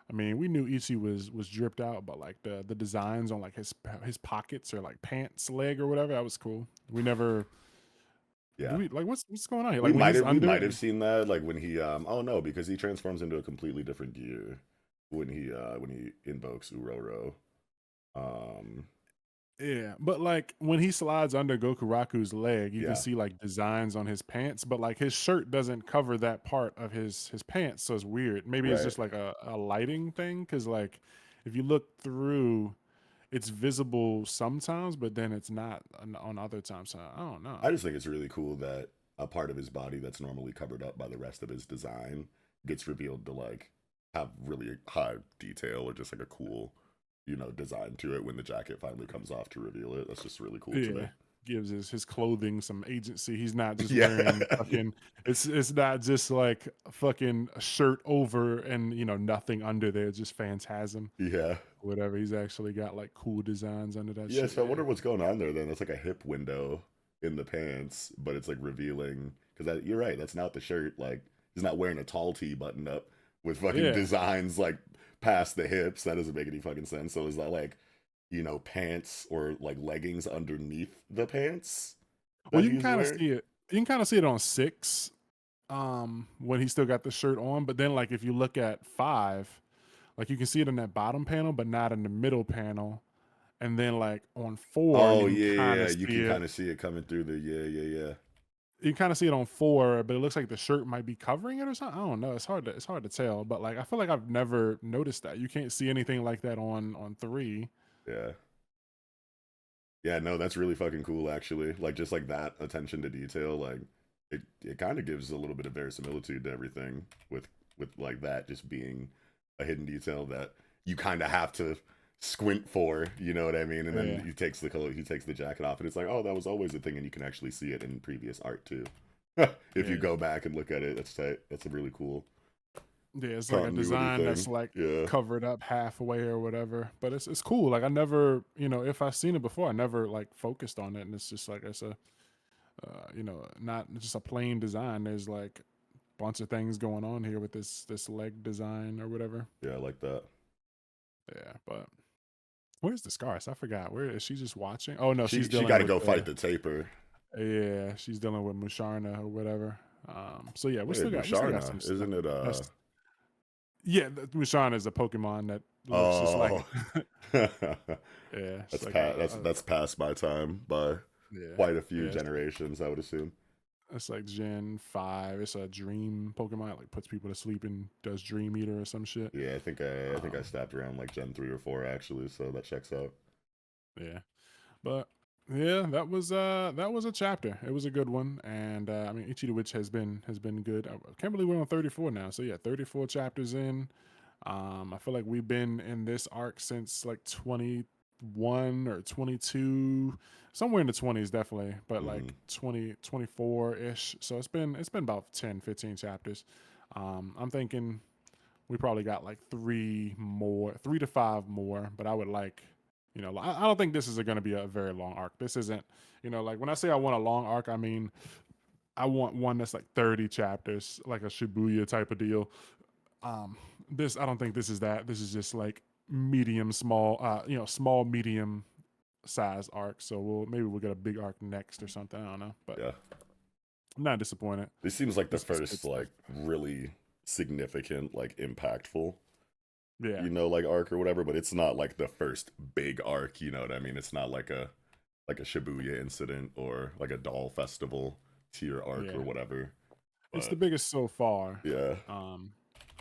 I mean, we knew Ichi was dripped out, but like the designs on like his pockets or like pants leg or whatever, that was cool. We never do Yeah. we like what's going on here? Like when he's We under might it. have seen that like when he oh no, because he transforms into a completely different gear when he invokes Uroro. Um Yeah, but like when he slides under Goku Raku's leg, you can yeah, see like designs on his pants, but like his shirt doesn't cover that part of his pants, so it's weird. Maybe it's right. just like a lighting thing, because like if you look through, it's visible sometimes, but then it's not on other times. So I don't know. I just think it's really cool that a part of his body that's normally covered up by the rest of his design gets revealed to like have really high detail or just like a cool, design to it when the jacket finally comes off to reveal it. That's just really cool to me. Yeah, gives his clothing some agency. He's not just Yeah. wearing fucking. It's not just like a fucking shirt over and nothing under there. Just phantasm, Yeah. whatever. He's actually got like cool designs under that Yeah, shit. so I Yeah, wonder what's going on there then. That's like a hip window in the pants, but it's like revealing because you're right, that's not the shirt. Like he's not wearing a tall tee button up with fucking yeah. designs like past the hips. That doesn't make any fucking sense. So is that like, pants or like leggings underneath the pants Well, that you can he's kind of wearing? see it. You can kind of see it on 6, when he still got the shirt on. But then, like, if you look at 5, like you can see it in that bottom panel, but not in the middle panel. And then, like on 4, you Oh can yeah, kind yeah, yeah. of You see can it. kind of see it coming through the yeah. You kind of see it on 4, but it looks like the shirt might be covering it or something. I don't know. It's hard to tell. But like, I feel like I've never noticed that. You can't see anything like that on 3. Yeah. Yeah, no, that's really fucking cool actually. Like just like that attention to detail, like it kind of gives a little bit of verisimilitude to everything with like that just being a hidden detail that you kind of have to squint for, you know what I mean? And then Yeah, he takes the jacket off and it's like, "Oh, that was always a thing," and you can actually see it in previous art too. If you yeah. go back and look at it, that's tight. That's a really cool Yeah, it's like a continuity design that's thing. like Yeah. covered up halfway or whatever. But it's cool. Like I never, if I've seen it before, I never like focused on it, and it's just like it's a, not just a plain design. There's like a bunch of things going on here with this leg design or whatever. Yeah, I like that. Yeah, but where's the scars? I forgot. Where is she? Just watching? Oh no, she's She dealing got to with go fight the. the taper. Yeah, she's dealing with Musharna or whatever. So yeah, Wait, we still got some Musharna, stuff. isn't it That's yeah, Musharna is a Pokemon that looks just like Oh, yeah, it's that's like that's past my time by yeah, quite a few yeah. generations, I would assume. It's like Gen 5. It's a dream Pokemon. It, like puts people to sleep and does Dream Eater or some shit. Yeah, I think I Um, stopped around like Gen 3 or 4 actually, so that checks out. yeah, but yeah, that was a chapter. It was a good one, and I mean, Ichi the Witch has been good. I can't believe we're on 34 now. So yeah, 34 chapters in. I feel like we've been in this arc since like 21 or 22, somewhere in the 20s definitely, but Hmm. like 2024-ish. So it's been about 10, 15 chapters. I'm thinking we probably got like 3 to 5 more, but I would like, I don't think this is going to be a very long arc. This isn't, like when I say I want a long arc, I mean I want one that's like 30 chapters, like a Shibuya type of deal. um, this I don't think this is that. This is just like medium, small, small, medium size arc. So maybe we'll get a big arc next or something. I don't know, but Yeah. I'm not disappointed. This seems like the This was good first stuff. like really significant, like impactful, Yeah, like arc or whatever, but it's not like the first big arc, you know what I mean? It's not like a Shibuya incident or like a doll festival tier arc or yeah. whatever. It's the But biggest so far. yeah, Um,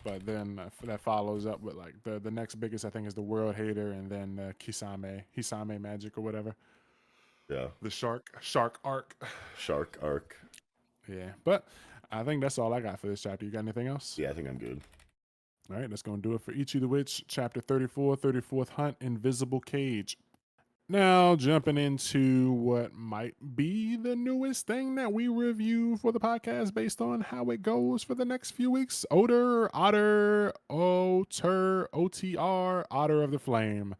but then that follows up with like the next biggest I think is the World Hater, and then Hisame Magic or whatever. yeah. The shark arc. Shark arc. Yeah, but I think that's all I got for this chapter. You got anything else? Yeah, I think I'm good. All right, that's going to do it for Ichi the Witch, chapter 34, 34th Hunt, Invisible Cage. Now, jumping into what might be the newest thing that we review for the podcast based on how it goes for the next few weeks. OTR, Otter of the Flame,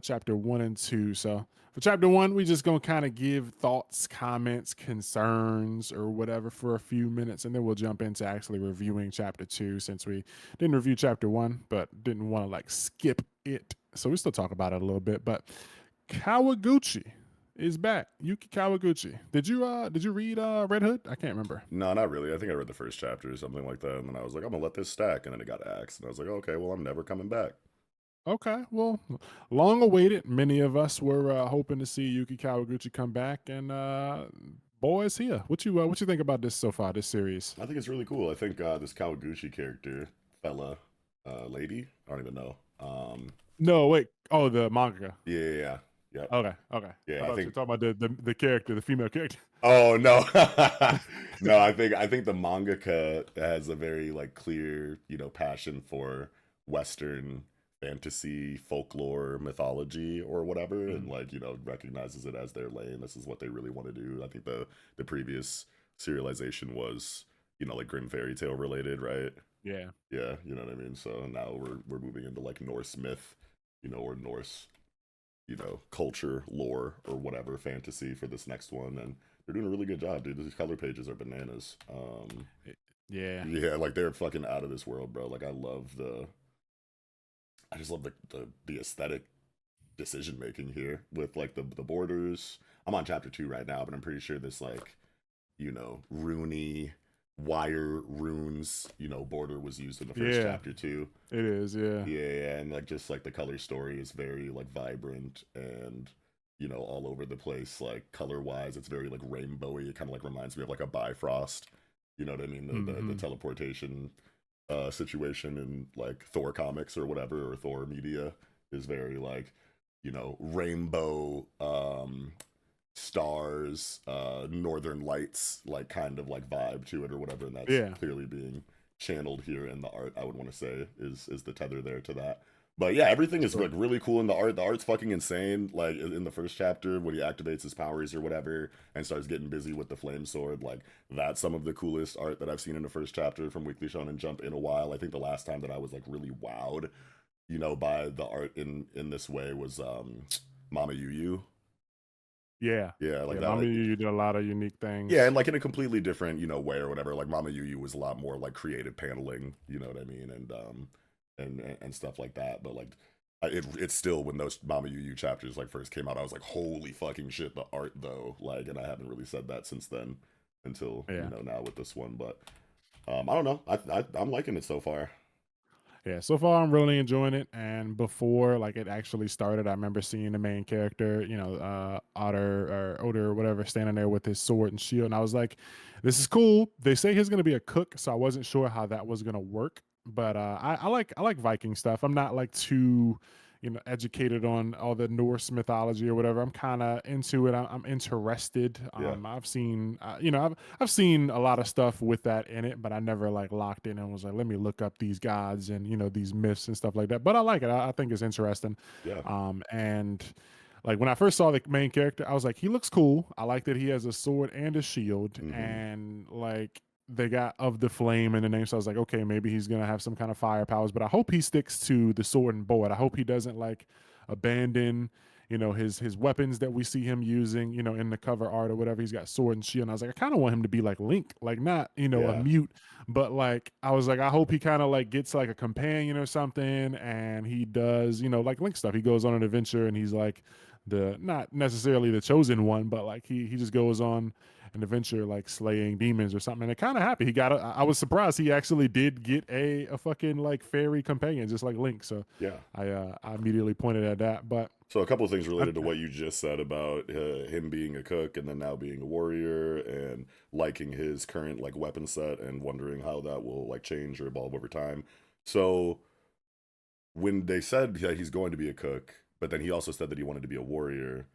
chapter 1 and 2. So, for chapter 1, we just going to kind of give thoughts, comments, concerns, or whatever for a few minutes, and then we'll jump into actually reviewing chapter 2 since we didn't review chapter 1, but didn't want to like skip it. So, we still talk about it a little bit, but Kawaguchi is back. Yuki Kawaguchi. Did you read Red Hood? I can't remember. No, not really. I think I read the first chapter or something like that, and then I was like, I'm gonna let this stack, and then it got axed, and I was like, okay, well, I'm never coming back. Okay, well, long awaited. Many of us were hoping to see Yuki Kawaguchi come back, and boy, is here. What you think about this so far? This series? I think it's really cool. I think this Kawaguchi character, fella, lady, I don't even know. No, wait. Oh, the manga. Yeah, yeah, yeah. Yep. Okay, okay. I Yeah, I thought you think. were talking about the character, the female character. Oh no, no. I think the mangaka has a very like clear, passion for Western fantasy, folklore, mythology, or whatever, and Mhm. like recognizes it as their lane. This is what they really want to do. I think the previous serialization was like grim fairy tale related, right? Yeah. Yeah, you know what I mean. So now we're moving into like Norse myth, or Norse culture, lore, or whatever fantasy for this next one, and they're doing a really good job, dude. These color pages are bananas. Yeah. Yeah, like they're fucking out of this world, bro. Like I just love the aesthetic decision making here with like the borders. I'm on chapter 2 right now, but I'm pretty sure this like runey wire runes border was used in the first Yeah. chapter too. It is. Yeah. Yeah, yeah, and like just like the color story is very like vibrant and all over the place. Like color wise, it's very like rainbowy. It kind of like reminds me of like a Bifrost. You know what I mean? The Hmm. teleportation situation in like Thor comics or whatever, or Thor media is very like rainbow stars, northern lights, like kind of like vibe to it or whatever, and that's Yeah. clearly being channeled here in the art. I would want to say is the tether there to that. But yeah, everything is Sure. like really cool in the art. The art's fucking insane. Like in the first chapter, when he activates his powers or whatever and starts getting busy with the flame sword, like that's some of the coolest art that I've seen in the first chapter from Weekly Shonen Jump in a while. I think the last time that I was like really wowed, by the art in this way was Mama Yu Yu. Yeah. Yeah, like Yeah. that. Mama, Like, you did a lot of unique yeah, things. and like in a completely different, way or whatever. Like Mama Yu Yu was a lot more like creative paneling, you know what I mean, and stuff like that. But like, it's still when those Mama Yu Yu chapters like first came out, I was like, holy fucking shit, the art though. Like, and I haven't really said that since then until Yeah. now with this one. But I don't know. I'm liking it so far. Yeah, so far I'm really enjoying it. And before like it actually started, I remember seeing the main character, Otter or whatever, standing there with his sword and shield, and I was like, "This is cool." They say he's going to be a cook, so I wasn't sure how that was going to work. But I like Viking stuff. I'm not like too educated on all the Norse mythology or whatever. I'm kind of into it. I'm interested. Yeah, I've seen I've seen a lot of stuff with that in it, but I never like locked in and was like, let me look up these gods and these myths and stuff like that. But I like it. I think it's interesting. yeah. And like when I first saw the main character, I was like, he looks cool. I like that he has a sword and a shield, Mm-hmm. and like they got of the flame in the name. So I was like, okay, maybe he's gonna have some kind of fire powers. But I hope he sticks to the sword and bow. I hope he doesn't like abandon his weapons that we see him using in the cover art or whatever. He's got sword and shield, and I was like, I kind of want him to be like Link, like not a Yeah, mute, but like I was like, I hope he kind of like gets like a companion or something, and he does like Link stuff. He goes on an adventure and he's like the not necessarily the chosen one, but like he just goes on an adventure like slaying demons or something. And it kind of happy. He got I was surprised he actually did get a fucking like fairy companion just like Link. So yeah. I immediately pointed at that. But So a couple of things I, related to what you just said about him being a cook and then now being a warrior and liking his current like weapon set and wondering how that will like change or evolve over time. So when they said that he's going to be a cook, but then he also said that he wanted to be a warrior.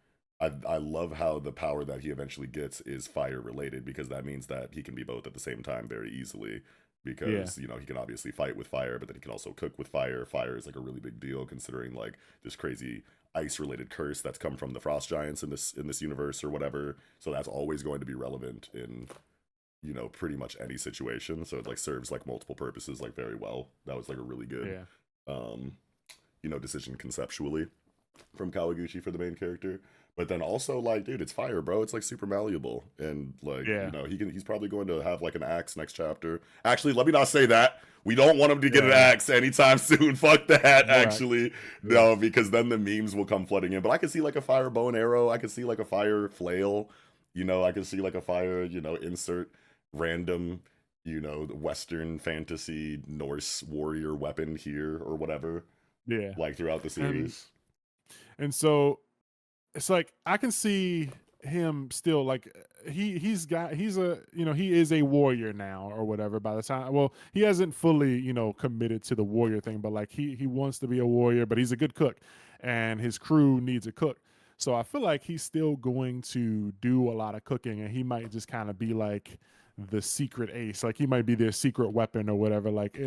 I love how the power that he eventually gets is fire related because that means that he can be both at the same time very easily. yeah, Because he can obviously fight with fire, but then he can also cook with fire. Fire is like a really big deal considering like this crazy ice related curse that's come from the frost giants in this universe or whatever. So that's always going to be relevant in pretty much any situation. So it like serves like multiple purposes like very well. That was like a really good yeah, um decision conceptually from Kawaguchi for the main character. But then also like, dude, it's fire, bro. It's like super malleable, and like, yeah, he's probably going to have like an axe next chapter. Actually, let me not say that. We don't want him to get an yeah. axe anytime soon. Fuck that. No act. Actually, Yeah, no, because then the memes will come flooding in. But I could see like a fire bow and arrow. I could see like a fire flail. I could see like a fire. Insert random. Western fantasy Norse warrior weapon here or whatever yeah. like throughout the And series. and so it's like I can see. him still like he's a he is a warrior now or whatever by the time well he hasn't fully committed to the warrior thing but like he wants to be a warrior but he's a good cook and his crew needs a cook so I feel like he's still going to do a lot of cooking and he might just kind of be like the secret ace like he might be their secret weapon or whatever like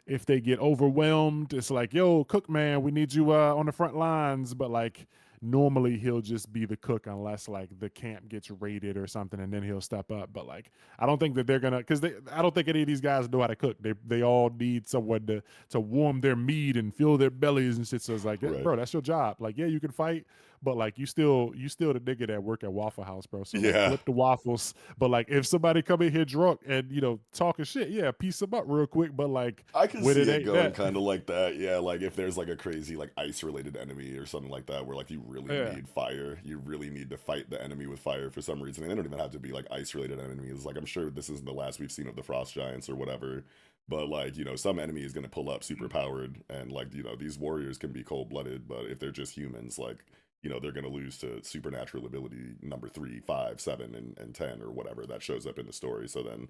if they get overwhelmed it's like yo cook man we need you on the front lines but like normally he'll just be the cook unless like the camp gets raided or something and then he'll step up but like I don't think that they're gonna because they I don't think any of these guys know how to cook they all need someone to warm their meat and fill their bellies and shit so it's like Right. bro that's your job like yeah you can fight but like you still the nigga that work at Waffle House bro so like Yeah. flip the waffles but like if somebody come in here drunk and talking shit yeah piece them up real quick but like I can when see it it ain't going that kind of like that. Yeah, like if there's like a crazy like ice related enemy or something like that where like you really yeah need fire. You really need to fight the enemy with fire for some reason. And they don't even have to be like ice related enemies. Like I'm sure this isn't the last we've seen of the frost giants or whatever. But like, some enemy is going to pull up super powered and like, these warriors can be cold blooded, but if they're just humans like they're going to lose to supernatural ability number 3, 5, 7, and 10 or whatever that shows up in the story. So then,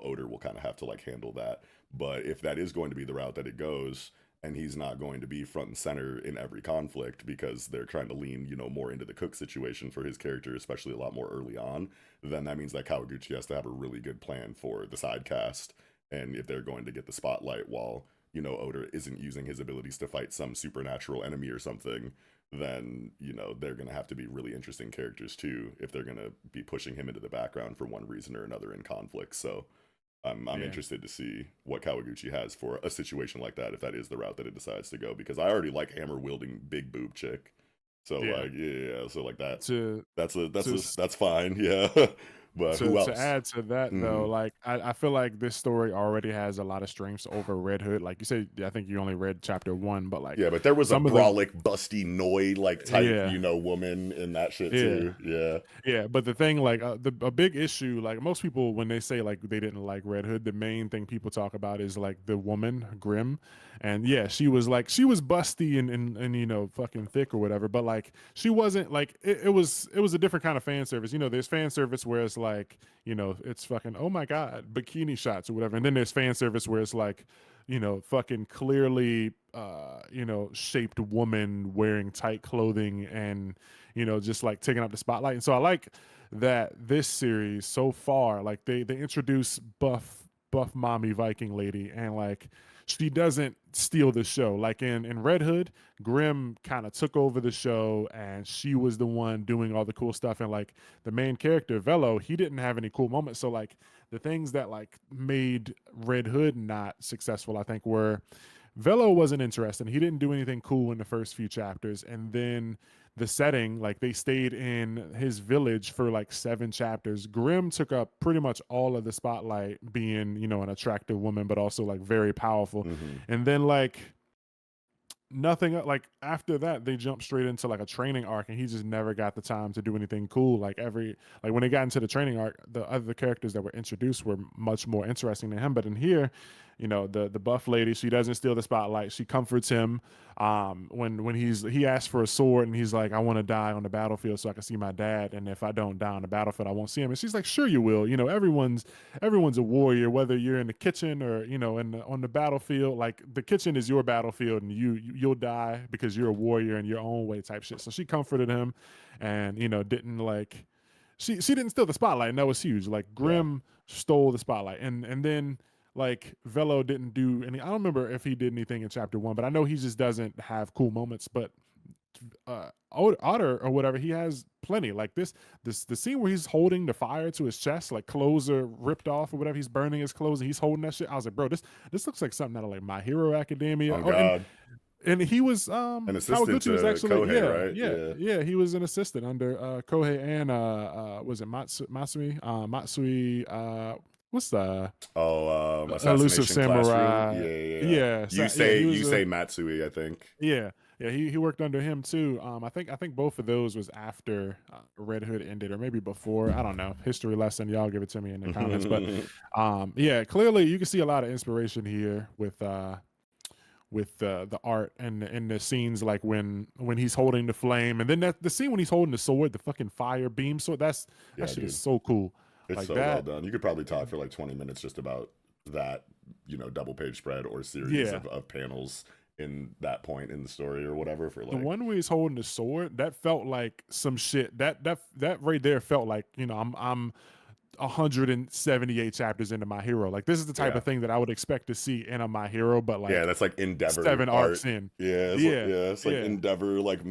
Oder will kind of have to like handle that. But if that is going to be the route that it goes, and he's not going to be front and center in every conflict because they're trying to lean, more into the cook situation for his character, especially a lot more early on, then that means that Kawaguchi has to have a really good plan for the side cast. And if they're going to get the spotlight while, Oder isn't using his abilities to fight some supernatural enemy or something, then they're going to have to be really interesting characters too if they're going to be pushing him into the background for one reason or another in conflict. So I'm yeah interested to see what Kawaguchi has for a situation like that if that is the route that it decides to go because I already like hammer wielding big boob chick. So yeah like yeah, so like that to to that's fine, yeah. But who to else? add to that Hmm. though, like I feel like this story already has a lot of strengths over Red Hood. Like you said, I think you only read chapter one, but like Yeah, but there was a some of the brolic, busty, Noi like type, yeah, woman in that shit yeah. too. Yeah. Yeah, but the thing, like, a big issue, like most people when they say like they didn't like Red Hood, the main thing people talk about is like the woman Grim, and yeah, she was busty and fucking thick or whatever, but like she wasn't like it was a different kind of fan service. There's fan service where it's like it's fucking oh my god bikini shots or whatever, and then there's fan service where it's like fucking clearly shaped woman wearing tight clothing and just like taking up the spotlight. And so I like that this series so far, like they introduce buff mommy Viking lady and like she doesn't steal the show. Like in Red Hood, Grim kind of took over the show and she was the one doing all the cool stuff. And like the main character, Velo, he didn't have any cool moments. So like the things that like made Red Hood not successful, I think, were Velo wasn't interested. He didn't do anything cool in the first few chapters. And then the setting, like they stayed in his village for like 7 chapters. Grim took up pretty much all of the spotlight, being, an attractive woman, but also like very powerful. Hmm. And then like nothing like after that they jumped straight into like a training arc and he just never got the time to do anything cool like when they got into the training arc the other characters that were introduced were much more interesting than him but in here the buff lady she doesn't steal the spotlight she comforts him when he asks for a sword and he's like I want to die on the battlefield so I can see my dad and if I don't die on the battlefield I won't see him and she's like sure you will everyone's a warrior whether you're in the kitchen or on the battlefield like the kitchen is your battlefield and you'll die because you're a warrior in your own way type shit so she comforted him and didn't like she didn't steal the spotlight and that was huge like Yeah. Grim stole the spotlight and then like Velo didn't do any I don't remember if he did anything in chapter one but I know he just doesn't have cool moments but Otter or whatever, he has plenty. Like this the scene where he's holding the fire to his chest, like clothes are ripped off or whatever. He's burning his clothes and he's holding that shit. I was like, bro, this looks like something out of like My Hero Academia. Oh Oh, God. and he was An assistant Kawaguchi was to actually Kohei, right? Yeah. he was an assistant under Kohei and was it Matsui Matsui what's the elusive Assassination Classroom. samurai Yeah, yeah, yeah. yeah You he you was say Matsui, I think. yeah, yeah, he worked under him too. I think both of those was after Red Hood ended, or maybe before. I don't know. History lesson, y'all give it to me in the comments. But yeah, clearly you can see a lot of inspiration here with the art and the scenes like when he's holding the flame, and then the scene when he's holding the sword, the fucking fire beam sword. That Yeah, shit is dude. so cool. It's Like so well that. done. You could probably talk for like 20 minutes just about that, double page spread or series Yeah. of panels in that point in the story or whatever for The like, one where he's holding the sword, that felt like some shit. That right there felt like, I'm 178 chapters into My Hero. Like this is the type yeah. of thing that I would expect to see in a My Hero, but Yeah, like that's like Endeavor 7 art. arcs in. Yeah, Yeah. it's like Yeah. Endeavor, like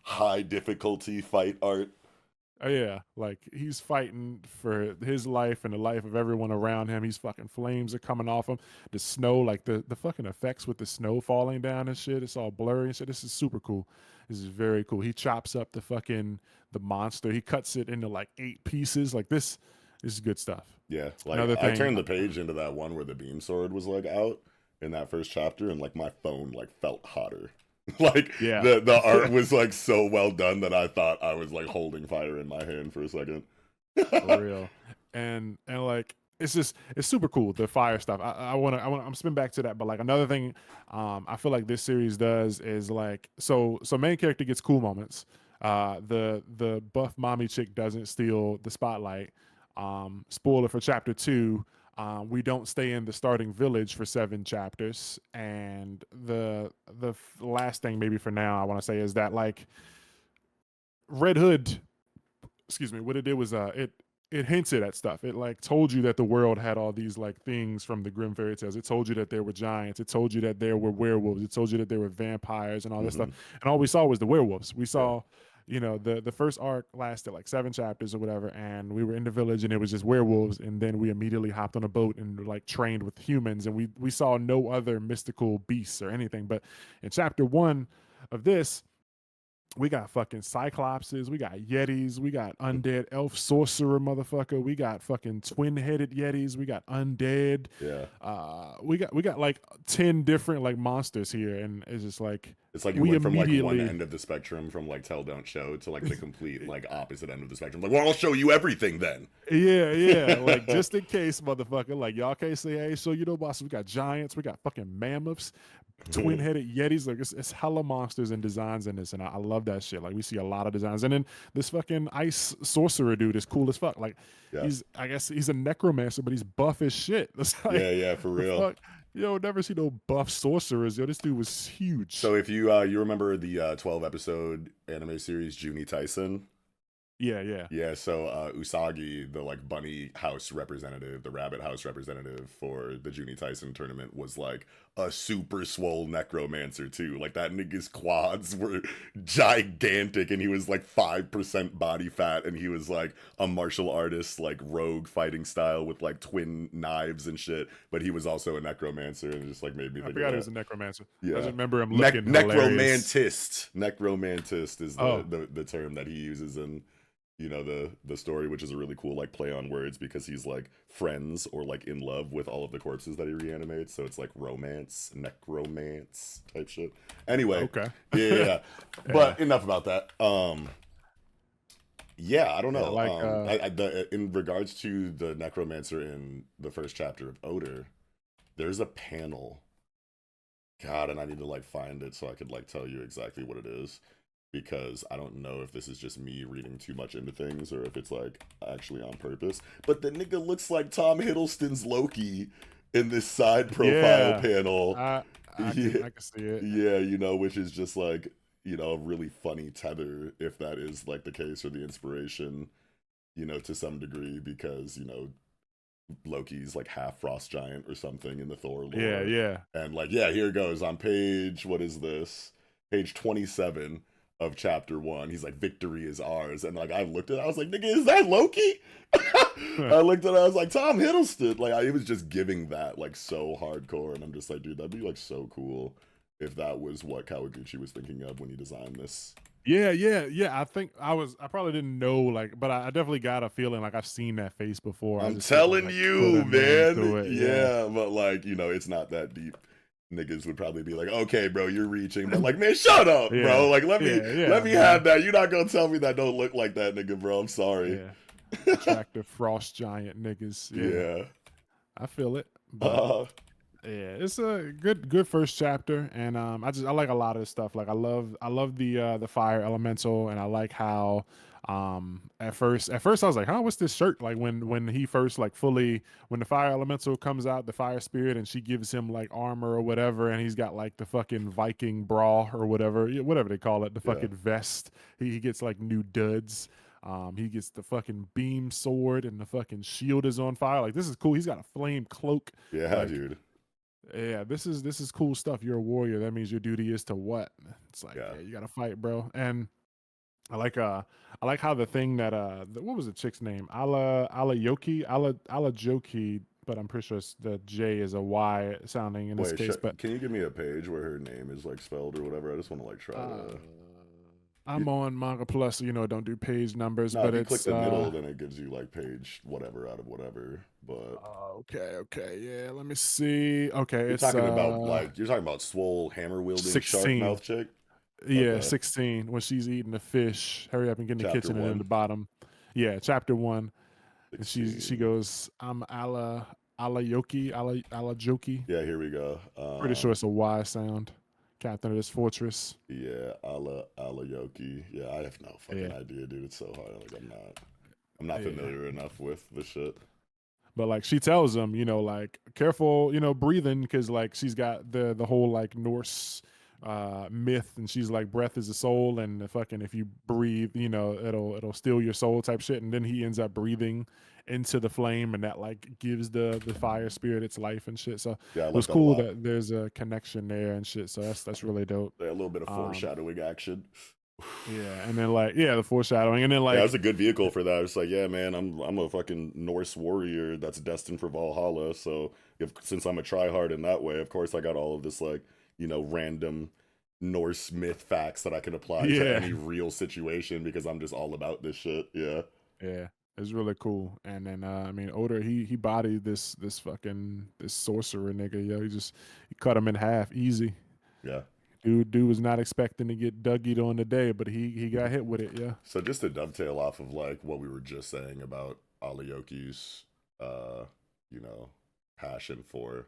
high difficulty fight art. Yeah, like he's fighting for his life and the life of everyone around him. He's fucking flames are coming off him. The snow, like the fucking effects with the snow falling down and shit. It's all blurry and shit. This is super cool. This is very cool. He chops up the monster. He cuts it into like 8 pieces. Like this is good stuff. Yeah, like Another I thing, turned the page into that one where the beam sword was like out in that first chapter, and like my phone like felt hotter. Like yeah, the art was like so well done that I thought I was like holding fire in my hand for a second. for real. And like it's super cool, the fire stuff. I'm spin back to that, but like another thing I feel like this series does is like so main character gets cool moments. The buff mommy chick doesn't steal the spotlight. Spoiler for chapter 2, we don't stay in the starting village for 7 chapters. And the last thing maybe for now I want to say is that like Red Hood, excuse me, what it did was it hinted at stuff. It like told you that the world had all these like things from the Grimm fairy tales. It told you that there were giants. It told you that there were werewolves. It told you that there were vampires and all this stuff. Hmm. And all we saw was the werewolves. We Yeah, saw, the first arc lasted like 7 chapters or whatever, and we were in the village and it was just werewolves. And then we immediately hopped on a boat and like trained with humans, and we saw no other mystical beasts or anything. But in chapter 1 of this, we got fucking cyclopses, we got yetis, we got undead elf sorcerer motherfucker, we got fucking twin-headed yetis, we got undead. yeah. We got like 10 different like monsters here, and it's just like It's like you we went from like one immediately end of the spectrum from like tell don't show to like the complete like opposite end of the spectrum. Like, well, I'll show you everything then. yeah, like just in case, motherfucker, like y'all can't say, hey, so boss, we got giants, we got fucking mammoths, twin-headed yetis. Like it's hella monsters and designs in this, and I love that shit. Like we see a lot of designs, and then this fucking ice sorcerer dude is cool as fuck. Like Yeah, I guess he's a necromancer, but he's buff as shit. It's like yeah, for the real. fuck. Yo, never see no buff sorcerers. Yo, this dude was huge. So if you remember the 12 episode anime series Junie Tyson. Yeah. Yeah, so Usagi, the like bunny house representative, the rabbit house representative for the Junie Tyson tournament, was like a super swole necromancer too. Like that nigga's quads were gigantic, and he was like 5% body fat, and he was like a martial artist, like rogue fighting style with like twin knives and shit. But he was also a necromancer, and it just like made me I think of forgot he was that. a necromancer. I just Yeah. remember him looking hilarious. Necromantist is Oh, the term that he uses in the story, which is a really cool like play on words because he's like friends or like in love with all of the corpses that he reanimates, so it's like romance, necromance type shit. Anyway, okay. yeah. Yeah. But enough about that. Yeah, I don't Yeah, know. like In regards to the necromancer in the first chapter of Oder, there's a panel. God, and I need to like find it so I could like tell you exactly what it is, because I don't know if this is just me reading too much into things or if it's like actually on purpose. But the nigga looks like Tom Hiddleston's Loki in this side profile yeah. panel. I Yeah, I can see it. yeah, which is just like, a really funny tether if that is like the case or the inspiration, to some degree, because, Loki's like half frost giant or something in the Thor lore. Yeah. And like, yeah, here it goes on page, what is this? Page 27 of chapter 1. He's like, victory is ours. And like, I looked at it, I was like, nigga, is that Loki? I looked at it, I was like, Tom Hiddleston. Like, it was just giving that like so hardcore. And I'm just like, dude, that'd be like so cool if that was what Kawaguchi was thinking of when he designed this. Yeah. I think I probably didn't know, like, but I definitely got a feeling like I've seen that face before. I I'm just couldn't telling like put you, a name to man. it. Yeah. Yeah, but like, it's not that deep. Niggas would probably be like, okay, bro, you're reaching. But like, man, shut up, bro. Like, let me Yeah, have that. You're not gonna tell me that don't look like that, nigga, bro. I'm sorry. yeah. Attractive frost giant niggas. Yeah. Yeah. I feel it. But Yeah, it's a good first chapter, and I like a lot of this stuff. Like I love the fire elemental, and I like how at first I was like, huh, what's this shirt? Like when he first like fully when the fire elemental comes out, the fire spirit, and she gives him like armor or whatever, and he's got like the fucking Viking bra or whatever, yeah, whatever they call it, the Yeah, fucking vest. He gets like new duds. He gets the fucking beam sword, and the fucking shield is on fire. Like this is cool. He's got a flame cloak. yeah, Like dude. yeah, this is cool stuff. You're a warrior. That means your duty is to what? It's like, Yeah. yeah, you gotta fight, bro. And I like I like how the thing that what was the chick's name? Ala Joki, but I'm pretty sure the J is a Y sounding in this Wait, case. But can you give me a page where her name is like spelled or whatever? I just want to like try uh to. I'm on Manga Plus, so don't do page numbers, No, but if you click it's the middle, then it gives you like page whatever out of whatever. But okay, okay, yeah, let me see. Okay, you're it's talking about swole hammer wielding shark 16. mouth chick. Yeah, Okay, 16 when she's eating the fish. Hurry up and get in the chapter kitchen and in one, the bottom. Yeah, chapter 1. And she 16. goes, I'm ala yoki, ala joki. Yeah, here we go. Pretty sure it's a Y sound. Captain of this fortress. Yeah, ala Yoki. Yeah, I have no fucking Yeah. idea, dude. It's so hard. Like I'm not Yeah. familiar enough with the shit. But like she tells him, like careful, breathing because like she's got the whole like Norse myth, and she's like breath is the soul, and the fucking if you breathe, it'll steal your soul type shit. And then he ends up breathing into the flame, and that like gives the fire spirit its life and shit. So Yeah, I it like was that a cool lot. that there's a connection there and shit. So that's really dope. Yeah, a little bit of Um, foreshadowing action. yeah, and then like yeah, the foreshadowing, and then Yeah, it was like a good vehicle for that. It's like, yeah, man, I'm a fucking Norse warrior that's destined for Valhalla. So if since I'm a tryhard in that way, of course I got all of this like, random Norse myth facts that I can apply to yeah, any real situation because I'm just all about this shit. Yeah. yeah, it's really cool. And then I mean, Oda he bodied this fucking this sorcerer nigga. Yo, he cut him in half easy. Yeah. Dude was not expecting to get Dougied on the day, but he got hit with it. Yeah. So just to dovetail off of like what we were just saying about Aliyoki's you know, passion for,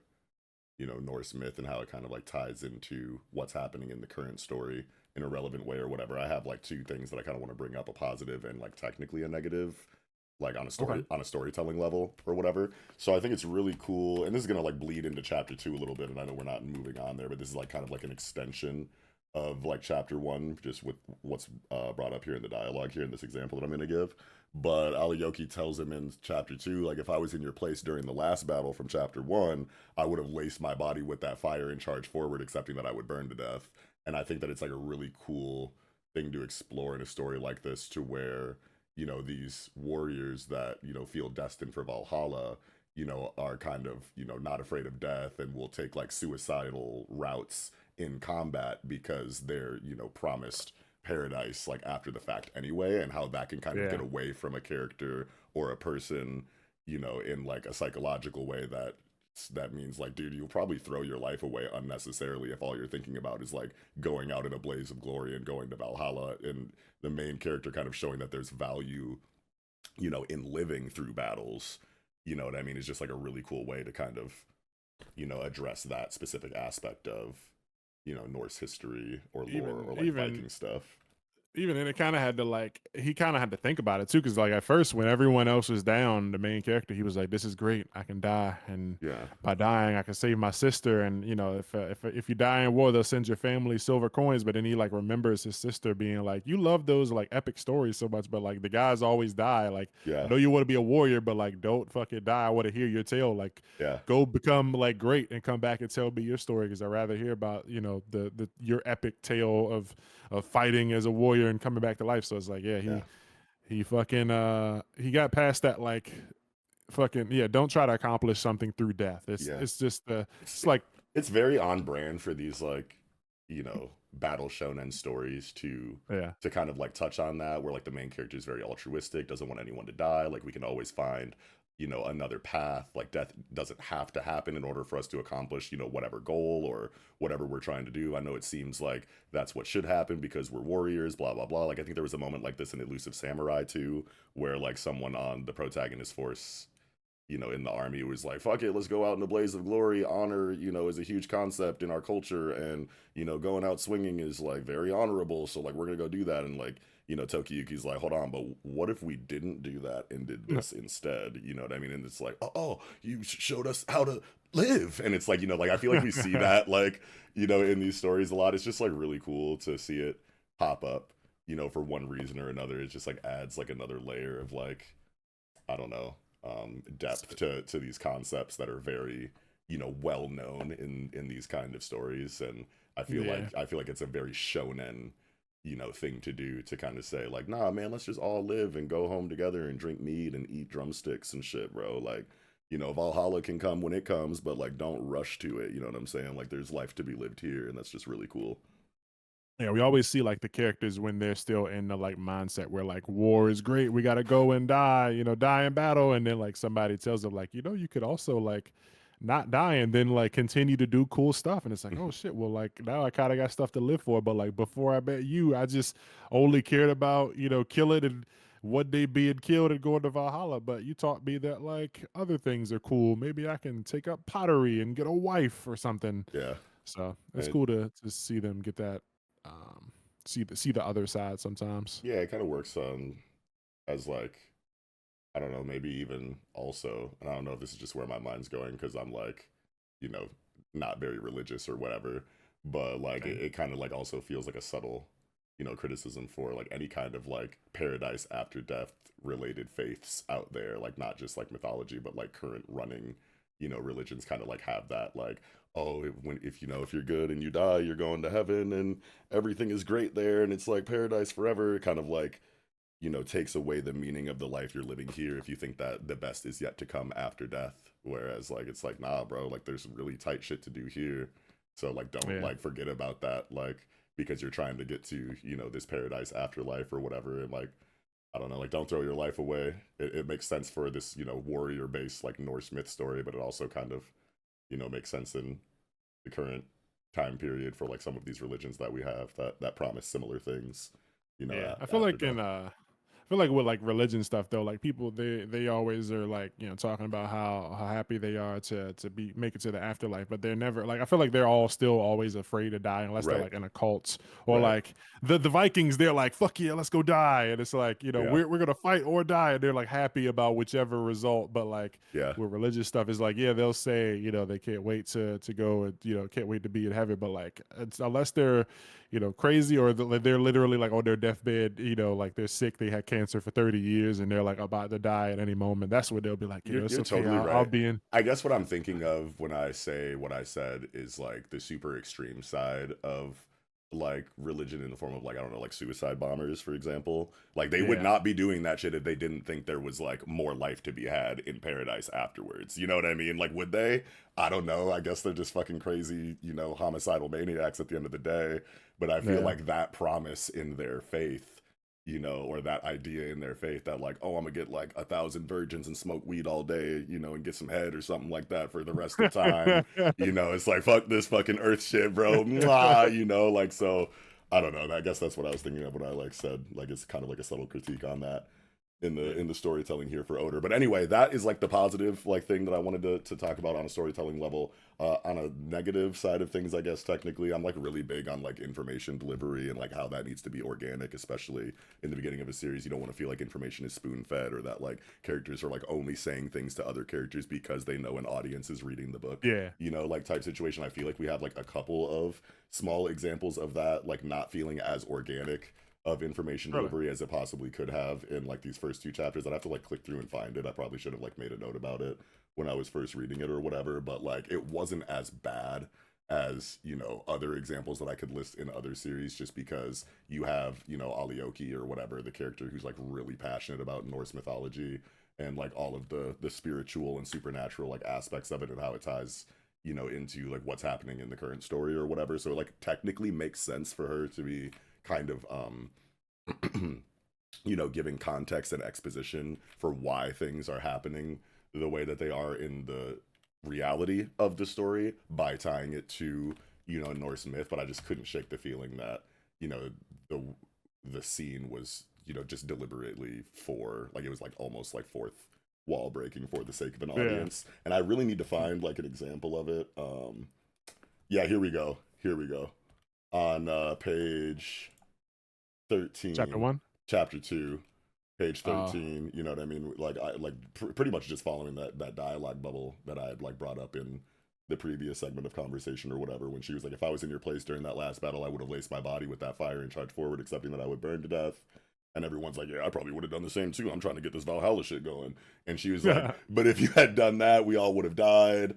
Norse myth and how it kind of like ties into what's happening in the current story in a relevant way or whatever. I have like two things that I kind of want to bring up, a positive and like technically a negative, like Okay. on a storytelling level or whatever. So I think it's really cool, and this is gonna like bleed into chapter two a little bit, and I know we're not moving on there, but this is like kind of like an extension of like chapter one, just with what's brought up here in the dialogue here in this example that I'm gonna give. But Aliyoki tells him in chapter two, like, if I was in your place during the last battle from chapter one, I would have laced my body with that fire and charged forward, accepting that I would burn to death. And I think that it's like a really cool thing to explore in a story like this, to where, these warriors that, feel destined for Valhalla, are kind of, not afraid of death and will take like suicidal routes in combat because they're, promised paradise like after the fact anyway, and how that can kind of get Yeah. away from a character or a person, in like a psychological way that means like, dude, you'll probably throw your life away unnecessarily if all you're thinking about is like going out in a blaze of glory and going to Valhalla, and the main character kind of showing that there's value, in living through battles. You know what I mean? It's just like a really cool way to kind of, address that specific aspect of, Norse history or lore Even or like even Viking stuff. even then it kind of had to like he kind of had to think about it too, because like at first when everyone else was down, the main character, he was like, this is great, I can die, and Yeah. by dying I can save my sister, and if you die in war they'll send your family silver coins. But then he like remembers his sister being like, you love those like epic stories so much, but like the guys always die. Like, I Yeah. know you want to be a warrior, but like don't fucking die. I want to hear your tale. Like, Yeah. go become like great and come back and tell me your story, because I rather hear about the your epic tale of fighting as a warrior and coming back to life. So it's like, yeah, Yeah. he fucking he got past that like fucking yeah, don't try to accomplish something through death. Yeah. It's just It's it's like it's very on brand for these like, battle shonen stories yeah, to kind of like touch on that, where like the main character is very altruistic, doesn't want anyone to die, like we can always find, another path, like death doesn't have to happen in order for us to accomplish, whatever goal or whatever we're trying to do. I know it seems like that's what should happen because we're warriors, blah blah blah. Like I think there was a moment like this in Elusive Samurai too, where like someone on the protagonist force, in the army, it was like, fuck it, let's go out in a blaze of glory. Honor, is a huge concept in our culture, and going out swinging is like very honorable. So like we're gonna go do that, and like Tokiyuki's like, hold on, but what if we didn't do that and did this instead? You know what I mean? And it's like, oh, you showed us how to live, and it's like like I feel like we see that like in these stories a lot. It's just like really cool to see it pop up. For one reason or another, it just like adds like another layer of like, I don't know, depth to these concepts that are very well known in these kind of stories. And Yeah. I feel like it's a very shonen thing to do, to kind of say like, nah man, let's just all live and go home together and drink mead and eat drumsticks and shit, bro. Like Valhalla can come when it comes, but like don't rush to it. You know what I'm saying? Like there's life to be lived here, and that's just really cool. Yeah, we always see like the characters when they're still in the like mindset where like war is great, we got to go and die, die in battle, and then like somebody tells them like, you could also like not die and then like continue to do cool stuff, and it's like, oh shit, well like now I kind of got stuff to live for, but like before I met you, I just only cared about killing and one day being killed and going to Valhalla, but you taught me that like other things are cool. Maybe I can take up pottery and get a wife or something. Yeah. So it's And cool to see them get that, um, see the other side sometimes. yeah, it kind of works as like, I don't know, maybe even also, and I don't know if this is just where my mind's going because I'm like, you know, not very religious or whatever, but like Okay. it kind of like also feels like a subtle, criticism for like any kind of like paradise after death related faiths out there, like not just like mythology, but like current running, religions kind of like have that like, oh, if you're good and you die, you're going to heaven and everything is great there and it's like paradise forever, kind of like takes away the meaning of the life you're living here if you think that the best is yet to come after death. Whereas like it's like, nah, bro, like there's some really tight shit to do here. So like don't Yeah. like forget about that, like because you're trying to get to, this paradise afterlife or whatever. And like, I don't know, like don't throw your life away. It makes sense for this, warrior based like Norse myth story, but it also kind of, makes sense in the current time period for like some of these religions that we have that promise similar things, Yeah. I feel after like death. I feel like with like religion stuff though, like people they always are like, talking about how happy they are to be make it to the afterlife, but they're never like, I feel like they're all still always afraid to die unless they're Right. like in a cult, or Right. like the Vikings, they're like, fuck yeah, let's go die. And it's like, Yeah. we're gonna fight or die, and they're like happy about whichever result. But like Yeah. with religious stuff, is like, yeah, they'll say, they can't wait to go and can't wait to be in heaven. But like it's, unless they're crazy, or they're literally like on their deathbed, like they're sick, they had cancer for 30 years and they're like about to die at any moment. That's where they'll be like, it's You're okay. totally I'll right. be in. I guess what I'm thinking of when I say what I said is like the super extreme side of like religion in the form of like, I don't know, like suicide bombers, for example. Like they would Yeah. not be doing that shit if they didn't think there was like more life to be had in paradise afterwards. You know what I mean? Like would they? I don't know. I guess they're just fucking crazy, homicidal maniacs at the end of the day. But I feel Yeah. like that promise in their faith, or that idea in their faith that like, oh, I'm gonna get like 1,000 virgins and smoke weed all day, and get some head or something like that for the rest of time. It's like fuck this fucking earth shit, bro. Mwah, like so. I don't know. I guess that's what I was thinking of when I like said like it's kind of like a subtle critique on that Yeah. in the storytelling here for Oder. But anyway, that is like the positive like thing that I wanted to talk about on a storytelling level. On a negative side of things, I guess technically, I'm like really big on like information delivery and like how that needs to be organic, especially in the beginning of a series. You don't want to feel like information is spoon fed or that like characters are like only saying things to other characters because they know an audience is reading the book. Yeah. Like type situation. I feel like we have like a couple of small examples of that, like not feeling as organic of information Really. delivery as it possibly could have in like these first two chapters. I'd have to like click through and find it. I probably should have like made a note about it when I was first reading it or whatever, but like it wasn't as bad as, other examples that I could list in other series just because you have, Alioki or whatever, the character who's like really passionate about Norse mythology and like all of the spiritual and supernatural like aspects of it and how it ties into like what's happening in the current story or whatever. So it like technically makes sense for her to be kind of giving context and exposition for why things are happening the way that they are in the reality of the story by tying it to Norse myth. But I just couldn't shake the feeling that the the scene was just deliberately for like it was like almost like fourth wall breaking for the sake of an Yeah. audience. And I really need to find like an example of it. Yeah, here we go. Here we go. On page Chapter 13, one. chapter 2, page Uh, 13, you know what I mean? Like I like pretty much just following that dialogue bubble that I had like brought up in the previous segment of conversation or whatever, when she was like, if I was in your place during that last battle, I would have laced my body with that fire and charged forward, accepting that I would burn to death. And everyone's like, yeah, I probably would have done the same too. I'm trying to get this Valhalla shit going. And she was like, but if you had done that, we all would have died.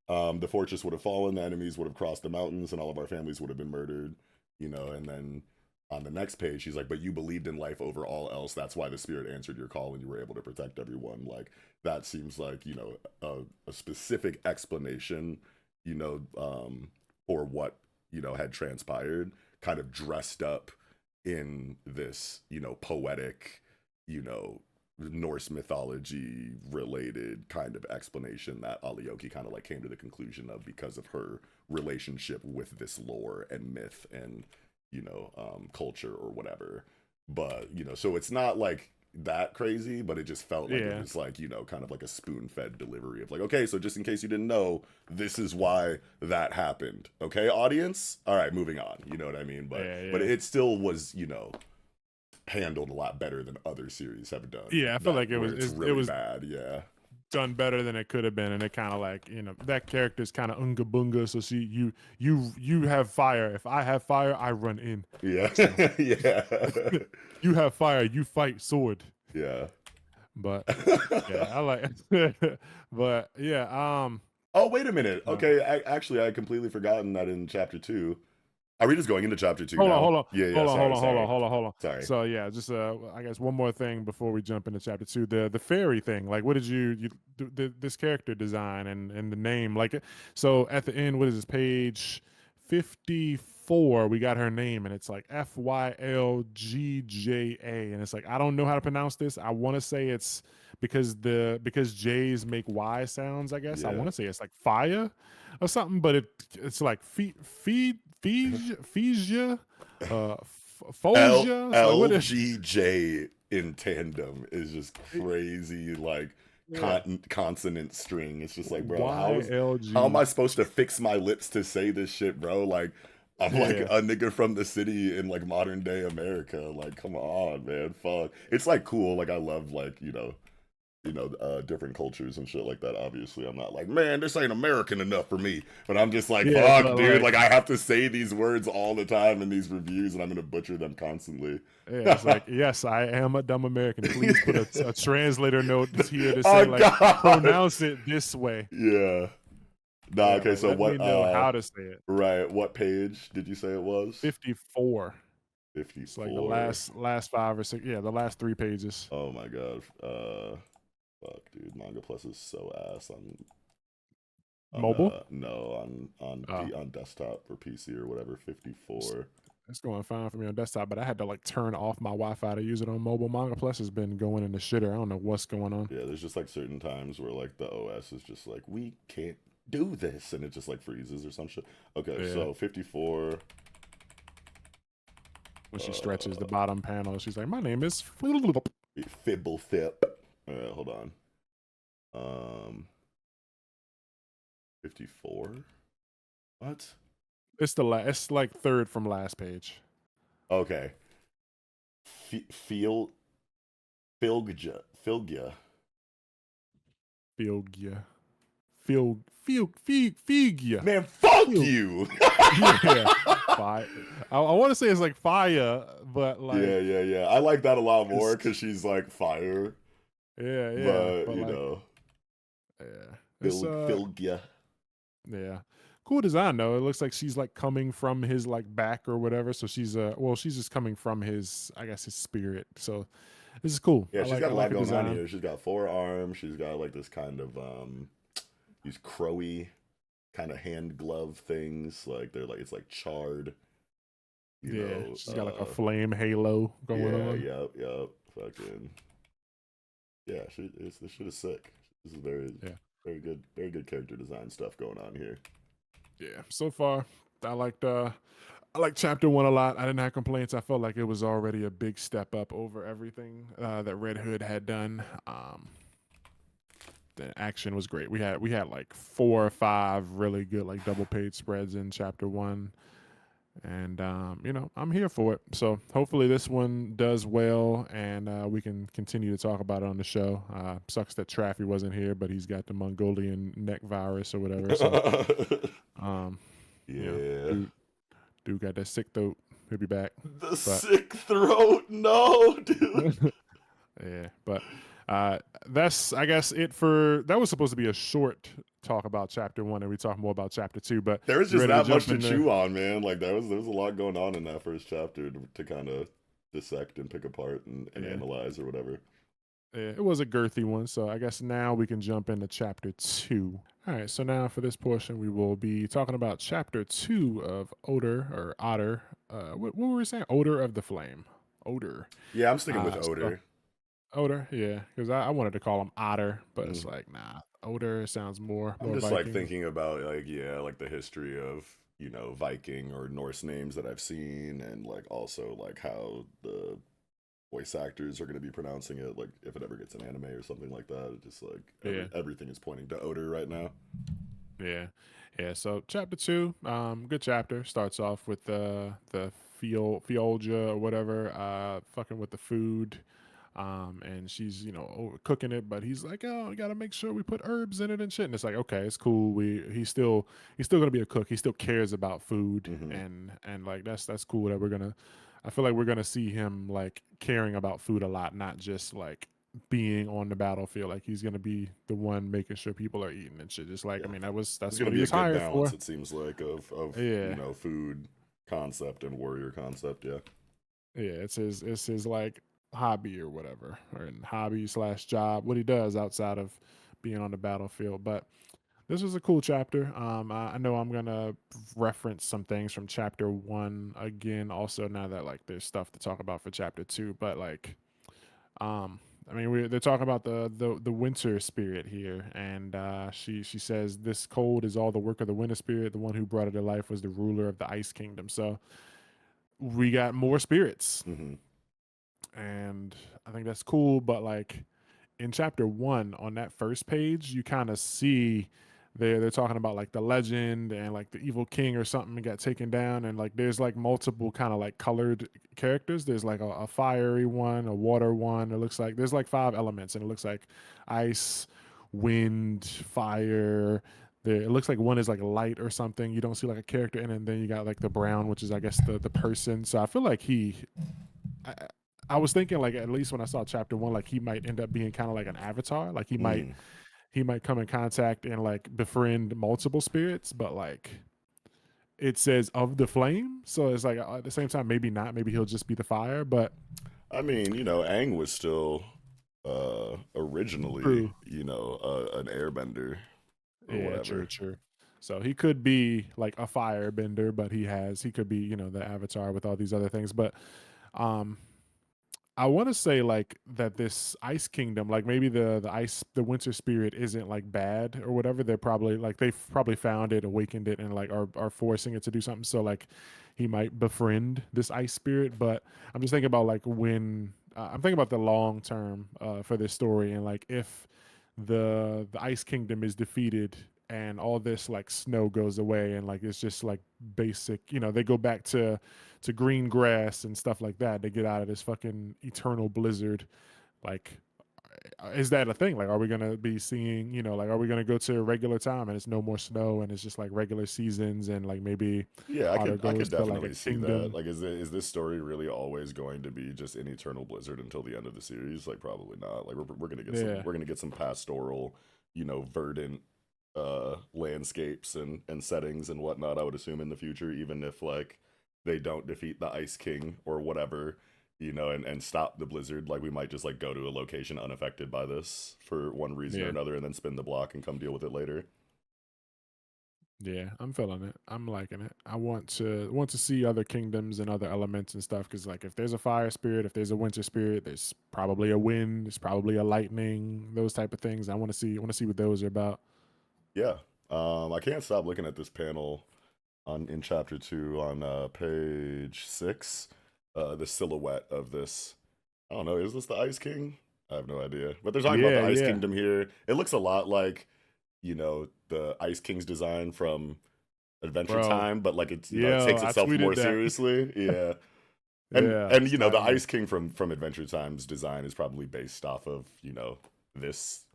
The fortress would have fallen, the enemies would have crossed the mountains, and all of our families would have been murdered, you know. And then on the next page, she's like, but you believed in life over all else. That's why the spirit answered your call and you were able to protect everyone. Like, that seems like, you know, a specific explanation, you know, for what, you know, had transpired, kind of dressed up in this, you know, poetic, you know, Norse mythology related kind of explanation that Alioki kind of like came to the conclusion of because of her relationship with this lore and myth and, you know, culture or whatever. But, you know, so it's not like that crazy, but it just felt like it yeah. was like, you know, kind of like a spoon fed delivery of like, okay, so just in case you didn't know, this is why that happened. Okay, audience? All right, moving on. You know what I mean? But Yeah. but Yeah. it still was, you know, handled a lot better than other series have done. Yeah. I feel That like it where was it's it really was bad. Yeah. done better than it could have been, and it kind of like, you know, that character's kind of unga bunga. So you have fire. If I have fire, I run in. Yeah. So Yeah. you have fire, you fight sword. Yeah. But yeah, I like. But yeah, Oh, wait a minute. uh, Okay, actually, I had completely forgotten that in chapter 2. Are we just going into chapter 2 hold on, now? hold on, Yeah, yeah, hold on, hold sorry, on, hold on, sorry. hold on, hold on. Sorry. So yeah, just I guess one more thing before we jump into chapter two. The fairy thing. Like, what did this character design and the name? Like, so at the end, what is this page 54? We got her name, and it's like Fylgja, and it's like, I don't know how to pronounce this. I want to say it's because J's make Y sounds. I guess I Yeah. want to say it's like fire or something, but it's like Fisia, Fosia. So like, what is LGJ in tandem is just it? crazy, like Yeah, consonant string. It's just like, bro, how am YLG. I supposed to fix my lips to say this shit, bro? Like, I'm like Yeah, a nigga from the city in like modern day America. Like, come on, man, fuck. It's like cool. Like, I love like, different cultures and shit like that. Obviously, I'm not like, man, this ain't American enough for me. But I'm just like, yeah, fuck, but dude. like, Like, I have to say these words all the time in these reviews, and I'm gonna butcher them constantly. yeah, it's like, yes, I am a dumb American. Please put a translator note here to say Oh like, god. pronounce it this way. Yeah. Nah. Yeah, Okay. like, So let me what? know how to say it. Right. What page did you say it was? 54. It's like the 54. last 5 or 6. Yeah, the last 3 pages. Oh my god. Fuck, dude. Manga Plus is so ass on Mobile. no Uh, on desktop or PC or whatever. it's, 54. it's going fine for me on desktop, but I had to like turn off my Wi-Fi to use it on mobile. Manga Plus has been going in the shitter. I don't know what's going on. Yeah, there's just like certain times where like the OS is just like, we can't do this, and it just like freezes or some shit. Okay, Yeah, so 54. when she stretches the Uh, bottom panel, she's like, "My name is." Fibble Fip. Hold on. 54. What? It's like third from last page. Okay. Feel Filgia. Filgia. Figia. Man, fuck Fil- you. Yeah. Fire. I want to say it's like fire, but like, Yeah. I like that a lot more it's, because she's like fire, yeah. but But you like, know, yeah. It's Filgia. yeah. Cool design though. It looks like she's like coming from his like back or whatever. So she's she's just coming from his, I guess, his spirit. So this is cool. Yeah, she's got I a like lot her going on design. here. She's got 4 arms. She's got like this kind of these crowy kind of hand glove things. Like they're like, it's like charred. You Yeah, know, she's got like a flame halo going yeah, on. yep. Fucking yeah, this shit is sick. This is Yeah. very good character design stuff going on here. Yeah. So far, I like chapter one a lot. I didn't have complaints. I felt like it was already a big step up over everything that Red Hood had done. the action was great. We had like 4 or 5 really good like double page spreads in chapter one, and I'm here for it. So hopefully this one does well, and we can continue to talk about it on the show. Sucks that Traffy wasn't here, but he's got the Mongolian neck virus or whatever. So um, Yeah. dude got that sick throat. He'll be back, The but sick throat. No, dude. yeah, but that's I guess it for that was supposed to be a short talk about chapter one, and we talk more about chapter two. But There was you just ready to that much jump to in there? chew on, man. Like there was a lot going on in that first chapter to kind of dissect and pick apart and Yeah. analyze or whatever. Yeah, it was a girthy one, so I guess now we can jump into chapter two. All right, so now for this portion, we will be talking about chapter two of Odor or Otter. What were we saying? Odor of the Flame. Odor. Yeah, I'm sticking with So odor. Odor, yeah, because I wanted to call him Otter, but it's Mm. like nah, Odor sounds more I'm just like Viking. thinking about like yeah, like the history of Viking or Norse names that I've seen, and like also like how the voice actors are going to be pronouncing it. Like if it ever gets an anime or something like that, it's just like Yeah, everything is pointing to odor right now. yeah, yeah. So chapter two, good chapter. Starts off with the Fiolja or whatever, fucking with the food. And she's cooking it, but he's like, oh, we gotta make sure we put herbs in it and shit. And it's like, okay, it's cool. He's still gonna be a cook. He still cares about food, Hmm. and like that's cool that we're gonna. I feel like we're gonna see him like caring about food a lot, not just like being on the battlefield. Like he's gonna be the one making sure people are eating and shit. Just like I Yeah, mean, there's that's going what to he be a was good hired balance. for. It seems like of Yeah, food concept and warrior concept. Yeah. yeah. It's his like hobby or whatever, or hobby slash job. What he does outside of being on the battlefield, but this was a cool chapter. I know I'm gonna reference some things from chapter one again. Also, now that like there's stuff to talk about for chapter two, but like, um, I mean, they're talking about the winter spirit here, and she says this cold is all the work of the winter spirit. The one who brought it to life was the ruler of the ice kingdom. So we got more spirits, Hmm. and I think that's cool. But like in chapter one on that first page, you kind of see they're talking about like the legend and like the evil king or something got taken down, and like there's like multiple kind of like colored characters. There's like a fiery one, a water one. It looks like there's like 5 elements, and it looks like ice, wind, fire. There, it looks like one is like light or something. You don't see like a character in it, and then you got like the brown, which is I guess the person. So I feel like I, I was thinking like at least when I saw chapter one, like he might end up being kind of like an avatar. Like Mm. he might come in contact and like befriend multiple spirits, but like it says of the flame, so it's like at the same time maybe not. Maybe he'll just be the fire. But I mean, Aang was still originally, true, an airbender or yeah, true, whatever. true. So he could be like a firebender, but he could be the avatar with all these other things. But um I want to say like that this ice kingdom, like maybe the winter spirit isn't like bad or whatever. They're probably like they've probably found it, awakened it, and like are forcing it to do something. So like he might befriend this ice spirit. But I'm just thinking about like when I'm thinking about the long term for this story, and like if the ice kingdom is defeated and all this like snow goes away and like it's just like basic, they go back to green grass and stuff like that. They get out of this fucking eternal blizzard. Like, is that a thing? Like, are we gonna be seeing, like, are we gonna go to a regular time and it's no more snow and it's just like regular seasons and like maybe Yeah, Otter I goes could to like a definitely see that. kingdom? Like, is this story really always going to be just an eternal blizzard until the end of the series? Like, probably not. Like, we're gonna get Yeah, some pastoral, verdant landscapes and settings and whatnot. I would assume in the future, even if like they don't defeat the Ice King or whatever, and stop the blizzard. Like, we might just like go to a location unaffected by this for one reason or yeah, another, and then spin the block and come deal with it later. yeah. I'm feeling it. I'm liking it. I want to see other kingdoms and other elements and stuff because like if there's a fire spirit, if there's a winter spirit, there's probably a wind, there's probably a lightning, those type of things. I want to see what those are about. Yeah. I can't stop looking at this panel on in chapter two on page 6. The silhouette of this. I don't know. Is this the Ice King? I have no idea. But they're talking about the Yeah, Ice yeah, Kingdom here. It looks a lot like, the Ice King's design from Adventure bro. Time, but like it's it Yo, takes I itself more tweeted that. seriously. Yeah. And Yeah, and the finally. Ice King from Adventure Time's design is probably based off of, this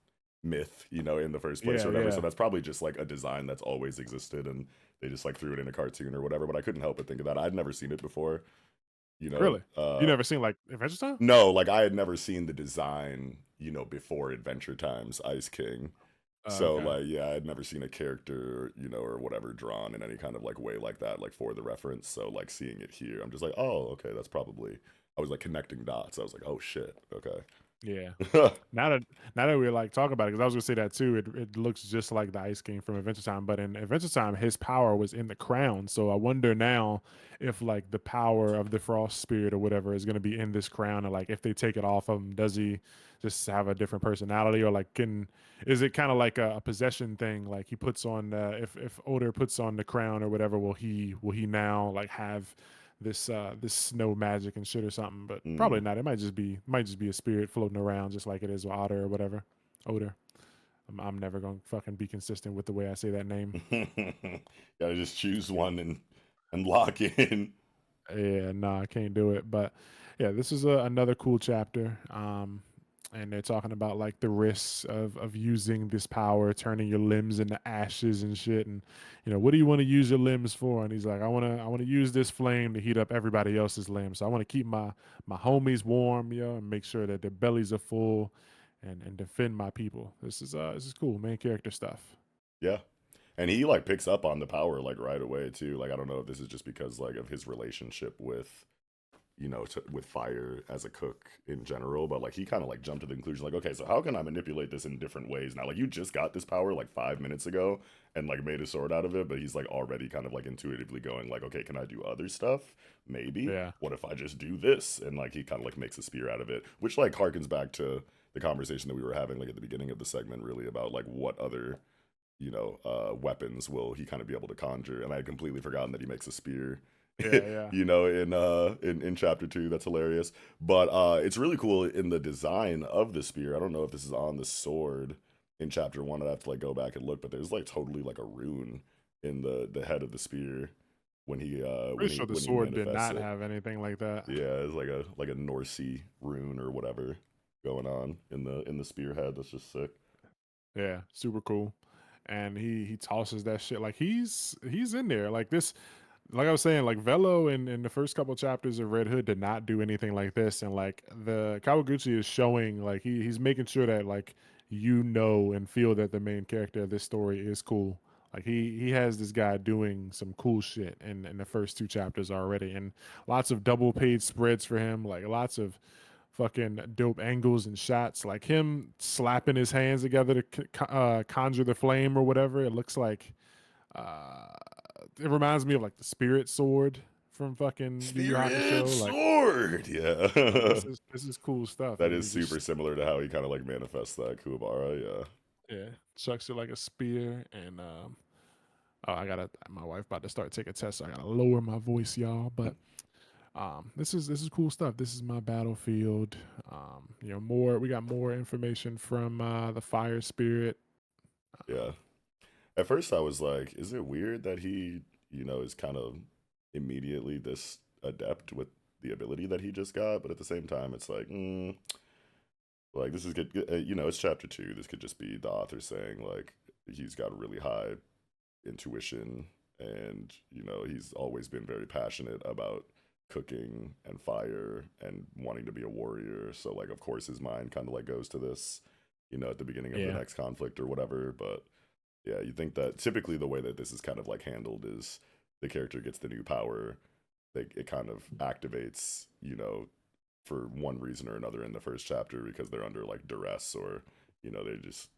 myth, in the first place or Yeah, whatever. So yeah. that's probably just like a design that's always existed and they just like threw it in a cartoon or whatever. But I couldn't help but think of that. I'd never seen it before, you know. Really? You never seen like Adventure Time? No, like I had never seen the design, before Adventure Time's Ice King. So Okay. like yeah, I had never seen a character, or whatever drawn in any kind of like way like that, like for the reference. So like seeing it here, I'm just like, oh, okay, that's probably I was like connecting dots. I was like, oh shit, okay. Yeah. Now that we're like talking about it, because I was gonna say that too. It looks just like the Ice King from Adventure Time, but in Adventure Time, his power was in the crown. So I wonder now if like the power of the Frost Spirit or whatever is gonna be in this crown, and like if they take it off of him, does he just have a different personality, or like is it kind of like a possession thing? Like he puts on if Oder puts on the crown or whatever, will he now like have this snow magic and shit or something, but probably Mm. not. It might just be a spirit floating around just like it is with Otter or whatever. Oder. I'm never gonna fucking be consistent with the way I say that name. Gotta just choose one and lock in. Yeah, nah, I can't do it. But yeah, this is another cool chapter. And they're talking about like the risks of using this power, turning your limbs into ashes and shit. And what do you want to use your limbs for? And he's like, I wanna use this flame to heat up everybody else's limbs. So I want to keep my homies warm, and make sure that their bellies are full, and defend my people. This is cool, main character stuff. Yeah. And he like picks up on the power like right away too. Like I don't know if this is just because like of his relationship with with fire as a cook in general, but like he kind of like jumped to the conclusion like, okay, so how can I manipulate this in different ways now? Like you just got this power like 5 minutes ago and like made a sword out of it, but he's like already kind of like intuitively going like, okay, can I do other stuff? Maybe. Yeah, What if I just do this? And like he kind of like makes a spear out of it, which like harkens back to the conversation that we were having like at the beginning of the segment, really about like what other weapons will he kind of be able to conjure. And I had completely forgotten that he makes a spear yeah, yeah. in chapter 2. That's hilarious. But it's really cool in the design of the spear. I don't know if this is on the sword in chapter 1. I'd have to like go back and look, but there's like totally like a rune in the head of the spear when he Pretty sure the when he sword did manifests not it. have anything like that. Yeah, it's like a Norsey rune or whatever going on in the spearhead. That's just sick. Yeah, super cool. And he tosses that shit like he's in there. Like this, like I was saying, like Velo in the first couple chapters of Red Hood did not do anything like this. And like the Kawaguchi is showing like he's making sure that like and feel that the main character of this story is cool. Like he has this guy doing some cool shit in the first 2 chapters already, and lots of double page spreads for him, like lots of fucking dope angles and shots, like him slapping his hands together to conjure the flame or whatever. It looks like uh, it reminds me of like the spirit sword from fucking Yu Yu Spirit Hakusho. Like sword. this Yeah. is this is cool stuff, That and is he super just similar to how he kind of like manifests that Kuwabara. Yeah. yeah chucks it like a spear. And oh, my wife about to start taking tests, so I gotta lower my voice, y'all. But this is cool stuff. This is my battlefield. More we got more information from the fire spirit. Yeah. At first, I was like, is it weird that he, is kind of immediately this adept with the ability that he just got? But at the same time, it's like this is good. It's chapter 2. This could just be the author saying like he's got really high intuition, and he's always been very passionate about cooking and fire and wanting to be a warrior. So like, of course, his mind kind of like goes to this, at the beginning of the Yeah, next conflict or whatever. But yeah, you think that typically the way that this is kind of like handled is the character gets the new power, it kind of activates, for one reason or another in the first chapter because they're under like duress or, they're just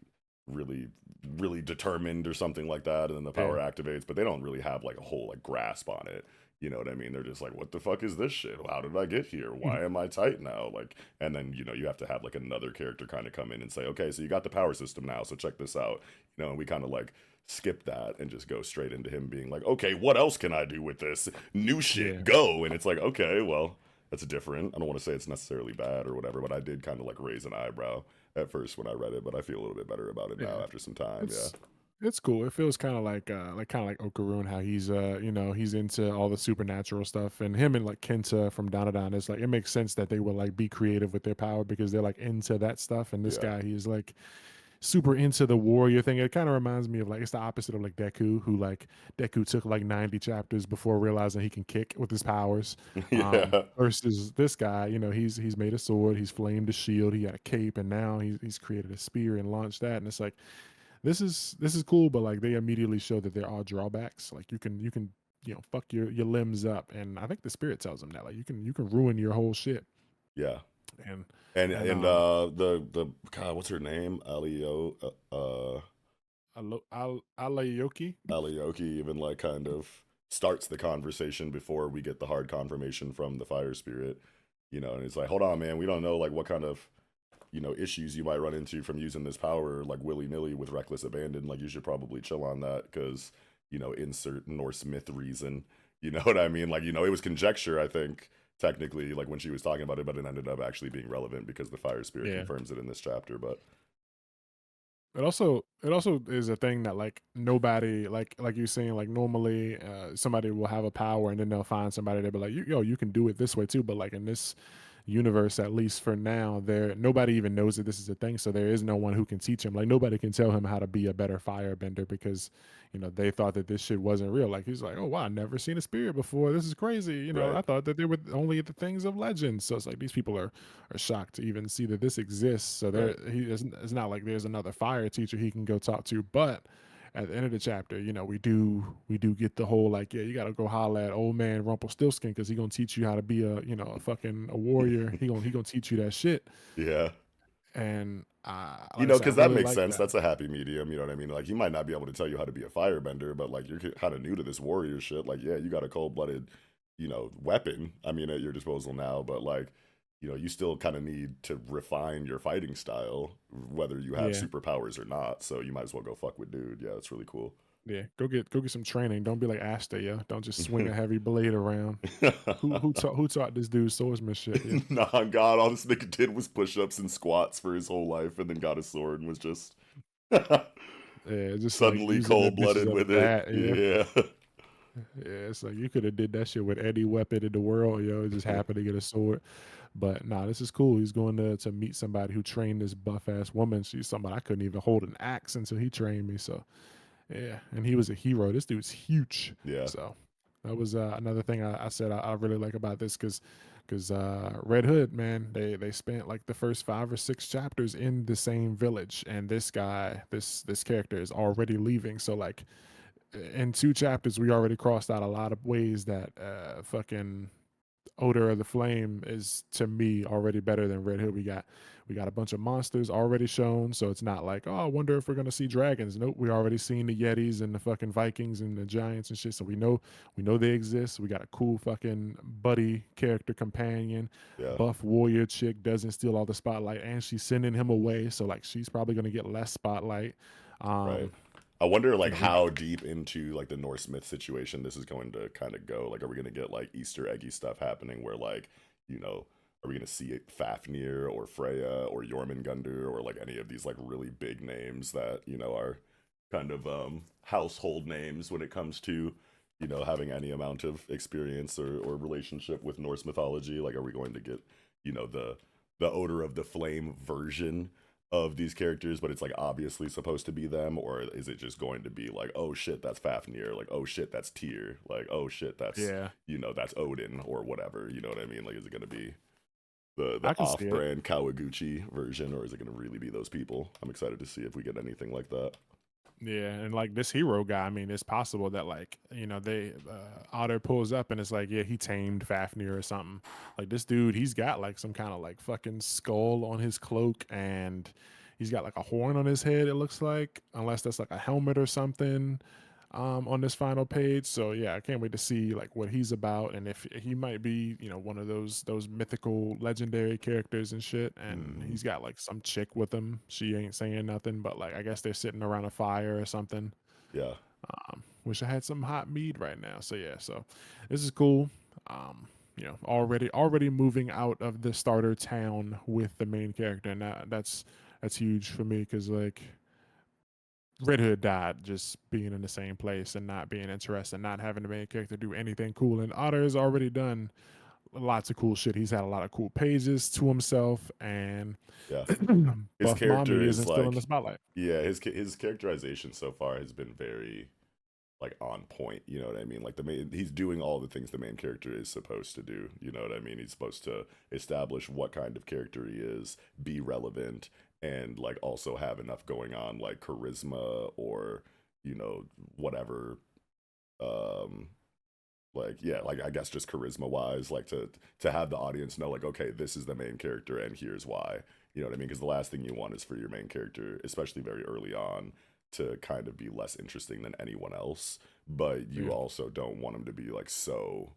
really, really determined or something like that, and then the power yeah, activates, but they don't really have like a whole like grasp on it. You know what I mean? They're just like, what the fuck is this shit? How did I get here? Why am I tight now? Like, and then, you have to have like another character kind of come in and say, okay, so you got the power system now, so check this out. And we kind of like skip that and just go straight into him being like, okay, what else can I do with this? New shit, yeah, go. And it's like, okay, well, that's different. I don't want to say it's necessarily bad or whatever, but I did kind of like raise an eyebrow at first when I read it, but I feel a little bit better about it now Yeah, after some time. Yeah. it's it's cool. It feels kind of like Okaroon, how he's he's into all the supernatural stuff, and him and like Kenta from Dandadan. It's like it makes sense that they would like be creative with their power because they're like into that stuff. And this Yeah. guy, he's like super into the warrior thing. It kind of reminds me of like it's the opposite of like Deku, who like Deku took like 90 chapters before realizing he can kick with his powers. Yeah. Versus this guy, he's made a sword, he's flamed a shield, he got a cape, and now he's created a spear and launched that. And it's like this is cool, but like they immediately show that there are drawbacks. Like you can fuck your limbs up, and I think the spirit tells him that like you can ruin your whole shit. Yeah. And and The God, what's her name? Alayoki. Alioki even like kind of starts the conversation before we get the hard confirmation from the fire spirit, and it's like, hold on, man, we don't know like what kind of issues you might run into from using this power like willy nilly with reckless abandon. Like you should probably chill on that because insert Norse myth reason. You know what I mean? Like it was conjecture, I think technically, like when she was talking about it, but it ended up actually being relevant because the fire spirit Yeah. confirms it in this chapter. But It also is a thing that like nobody like you're saying like normally somebody will have a power and then they'll find somebody they'll be like you can do it this way too, but like in this universe, at least for now, there nobody even knows that this is a thing, so there is no one who can teach him. Like nobody can tell him how to be a better firebender because they thought that this shit wasn't real. Like he's like, oh wow, I never seen a spirit before, this is crazy. right. I thought that they were only the things of legend. So it's like these people are shocked to even see that this exists. So Right. it's not like there's another fire teacher he can go talk to. But at the end of the chapter, we do get the whole like, yeah, you gotta go holler at old man Rumpelstiltskin because he gonna teach you how to be a warrior. He gonna teach you that shit. Yeah. And like I said, I Because that really makes like sense. that. That's a happy medium. You know what I mean? Like, he might not be able to tell you how to be a firebender, but like, you're kind of new to this warrior shit. Like, yeah, you got a cold blooded, weapon, I mean, at your disposal now, but like, you still kind of need to refine your fighting style, whether you have Yeah, superpowers or not. So you might as well go fuck with dude. Yeah, that's really cool. yeah. Go get some training. Don't be like Asta, yeah. Don't just swing a heavy blade around. Who taught this dude swordsmanship? Yeah. Nah, God, all this nigga did was push ups and squats for his whole life and then got a sword and was just Yeah, just like suddenly using the cold bitches blooded of with it. that. Yeah. Yeah. Yeah, it's like you could have did that shit with any weapon in the world, it just happened to get a sword. But nah, this is cool. He's going to meet somebody who trained this buff ass woman. She's somebody I couldn't even hold an axe until he trained me. So yeah, and he was a hero. This dude's huge. Yeah. So that was another thing I said I really like about this because Red Hood, man, they spent like the first 5 or 6 chapters in the same village, and this guy, this character is already leaving. So like in 2 chapters, we already crossed out a lot of ways that fucking Odor of the Flame is to me already better than Red Hood. We got a bunch of monsters already shown, so it's not like, oh, I wonder if we're gonna see dragons. Nope, we already seen the Yetis and the fucking Vikings and the giants and shit. So we know they exist. We got a cool fucking buddy character companion, Yeah. buff warrior chick doesn't steal all the spotlight, and she's sending him away. So like she's probably gonna get less spotlight. Right. Um, I wonder like we how deep into like the Norse myth situation this is going to kind of go. Like, are we going to get like Easter eggy stuff happening where like, are we going to see Fafnir or Freya or Jormungandr or like any of these like really big names that, are kind of household names when it comes to, having any amount of experience or relationship with Norse mythology? Like, are we going to get, the odor of the flame version of these characters, but it's like obviously supposed to be them, or is it just going to be like, oh shit, that's Fafnir, like oh shit, that's Tyr, like oh shit, that's Yeah, that's Odin or whatever, you know what I mean? Like, is it going to be the I can see it. off-brand Kawaguchi version, or is it going to really be those people? I'm excited to see if we get anything like that. Yeah, and like this hero guy, I mean, it's possible that like they Otter pulls up and it's like, yeah, he tamed Fafnir or something. Like this dude, he's got like some kind of like fucking skull on his cloak, and he's got like a horn on his head. It looks like, unless that's like a helmet or something. On this final page. So yeah, I can't wait to see like what he's about and if he might be, one of those mythical legendary characters and shit. And Hmm. he's got like some chick with him. She ain't saying nothing, but like I guess they're sitting around a fire or something. Yeah. Wish I had some hot mead right now. So yeah, so this is cool. Um, already moving out of the starter town with the main character, and that's huge for me because like Red Hood died just being in the same place and not being interested, not having the main character do anything cool. And Otter has already done lots of cool shit. He's had a lot of cool pages to himself, and Yeah. His Buff character Mommy is isn't still in the like, spotlight. yeah, his characterization so far has been very like on point. You know what I mean? Like he's doing all the things the main character is supposed to do. You know what I mean? He's supposed to establish what kind of character he is, be relevant, and like also have enough going on, like charisma or whatever. Um, like yeah, like I guess just charisma wise, like to have the audience know like okay, this is the main character and here's why. You know what I mean? Because the last thing you want is for your main character, especially very early on, to kind of be less interesting than anyone else. But you Yeah. also don't want him to be like so,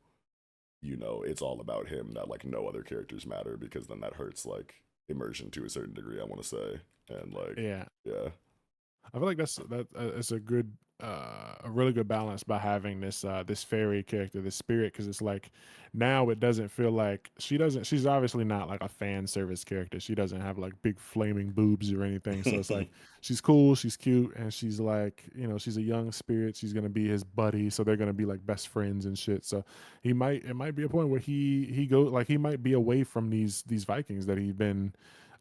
it's all about him that like no other characters matter because then that hurts like immersion to a certain degree. I want to say and like Yeah. yeah, I feel like it's a good a really good balance by having this fairy character, this spirit, because it's like now it doesn't feel like she's obviously not like a fan service character. She doesn't have like big flaming boobs or anything. So it's like she's cool, she's cute, and she's like, she's a young spirit. She's gonna be his buddy, so they're gonna be like best friends and shit. So it might be a point where he might be away from these Vikings that he's been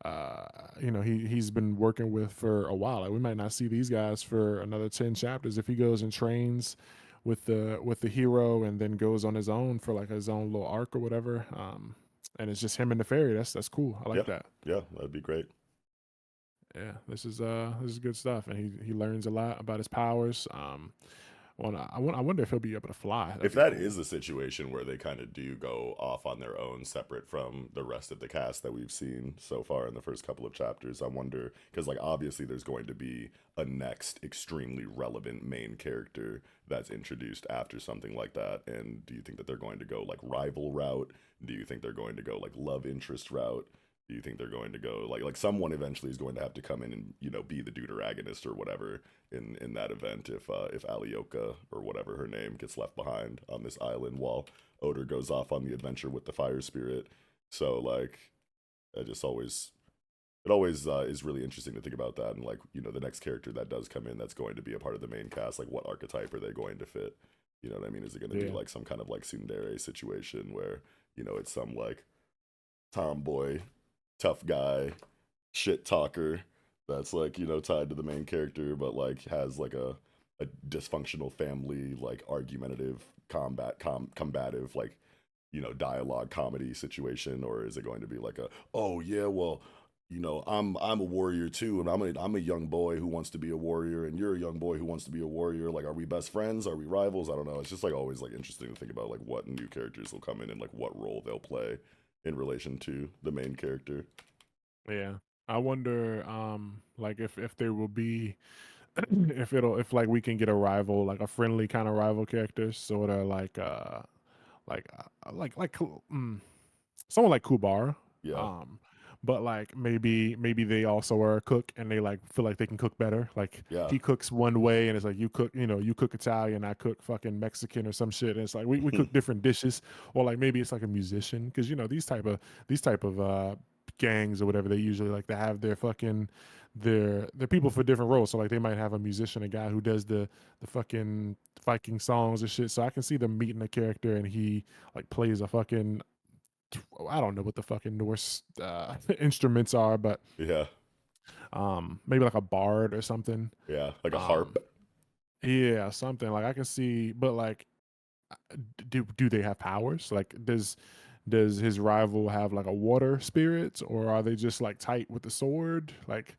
uh he's been working with for a while. Like we might not see these guys for another 10 chapters if he goes and trains with the hero and then goes on his own for like his own little arc or whatever. And it's just him and the fairy. That's cool. I like yeah, that. yeah, that'd be great. Yeah, this is good stuff, and he learns a lot about his powers. I wonder if he'll be able to fly. That'd If be that cool. is a situation where they kind of do go off on their own, separate from the rest of the cast that we've seen so far in the first couple of chapters, I wonder because, like, obviously there's going to be a next extremely relevant main character that's introduced after something like that. And do you think that they're going to go like rival route? Do you think they're going to go like love interest route? Do you think they're going to go like someone eventually is going to have to come in and be the deuteragonist or whatever in that event if Alioka or whatever her name gets left behind on this island while Oda goes off on the adventure with the fire spirit. So like, I just always it always is really interesting to think about that and like the next character that does come in that's going to be a part of the main cast. Like, what archetype are they going to fit? You know what I mean? Is it going to be Yeah, like some kind of like tsundere situation where it's some like tomboy, tough guy, shit talker that's like tied to the main character but like has like a dysfunctional family, like argumentative combative, like dialogue comedy situation? Or is it going to be like a, oh yeah, well, I'm a warrior too, and I'm a young boy who wants to be a warrior, and you're a young boy who wants to be a warrior. Like, are we best friends? Are we rivals? I don't know. It's just like always like interesting to think about like what new characters will come in and like what role they'll play in relation to the main character. yeah. I wonder, like if there will be if like we can get a rival, like a friendly kind of rival character, sort of like someone like Kubar. Yeah. Um, but like maybe they also are a cook and they like feel like they can cook better. Like Yeah. he cooks one way and it's like you cook Italian, I cook fucking Mexican or some shit. And it's like we cook different dishes. Or like maybe it's like a musician because these type of gangs or whatever, they usually like to have their fucking their people for different roles. So like they might have a musician, a guy who does the fucking Viking songs and shit. So I can see them meeting a character and he like plays a fucking, I don't know what the fucking Norse instruments are, but Yeah. maybe like a bard or something. Yeah. Like a Um, harp. yeah, something like I can see, but like, do they have powers? Like, does his rival have like a water spirit, or are they just like tight with the sword? Like,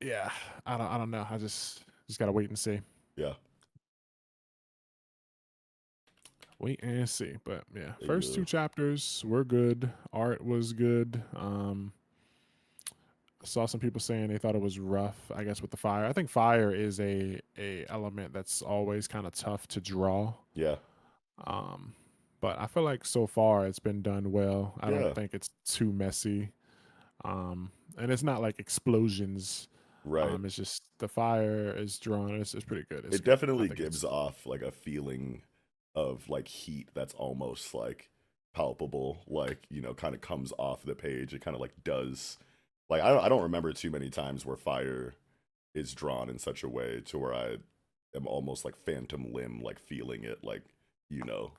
yeah, I don't know. I just gotta wait and see. Yeah. Wait and see. But yeah, first Yeah. two chapters were good. Art was good. Saw some people saying they thought it was rough, I guess, with the fire. I think fire is a element that's always kind of tough to draw. Yeah. Um, but I feel like so far it's been done well. I don't Yeah. think it's too messy. And it's not like explosions. Right. It's just the fire is drawn. It's pretty good. It's It good. I definitely think it's gives off like a feeling of like heat that's almost like palpable, like, kind of comes off the page. It kind of like does, like, I don't remember too many times where fire is drawn in such a way to where I am almost like phantom limb, like feeling it, like, you know,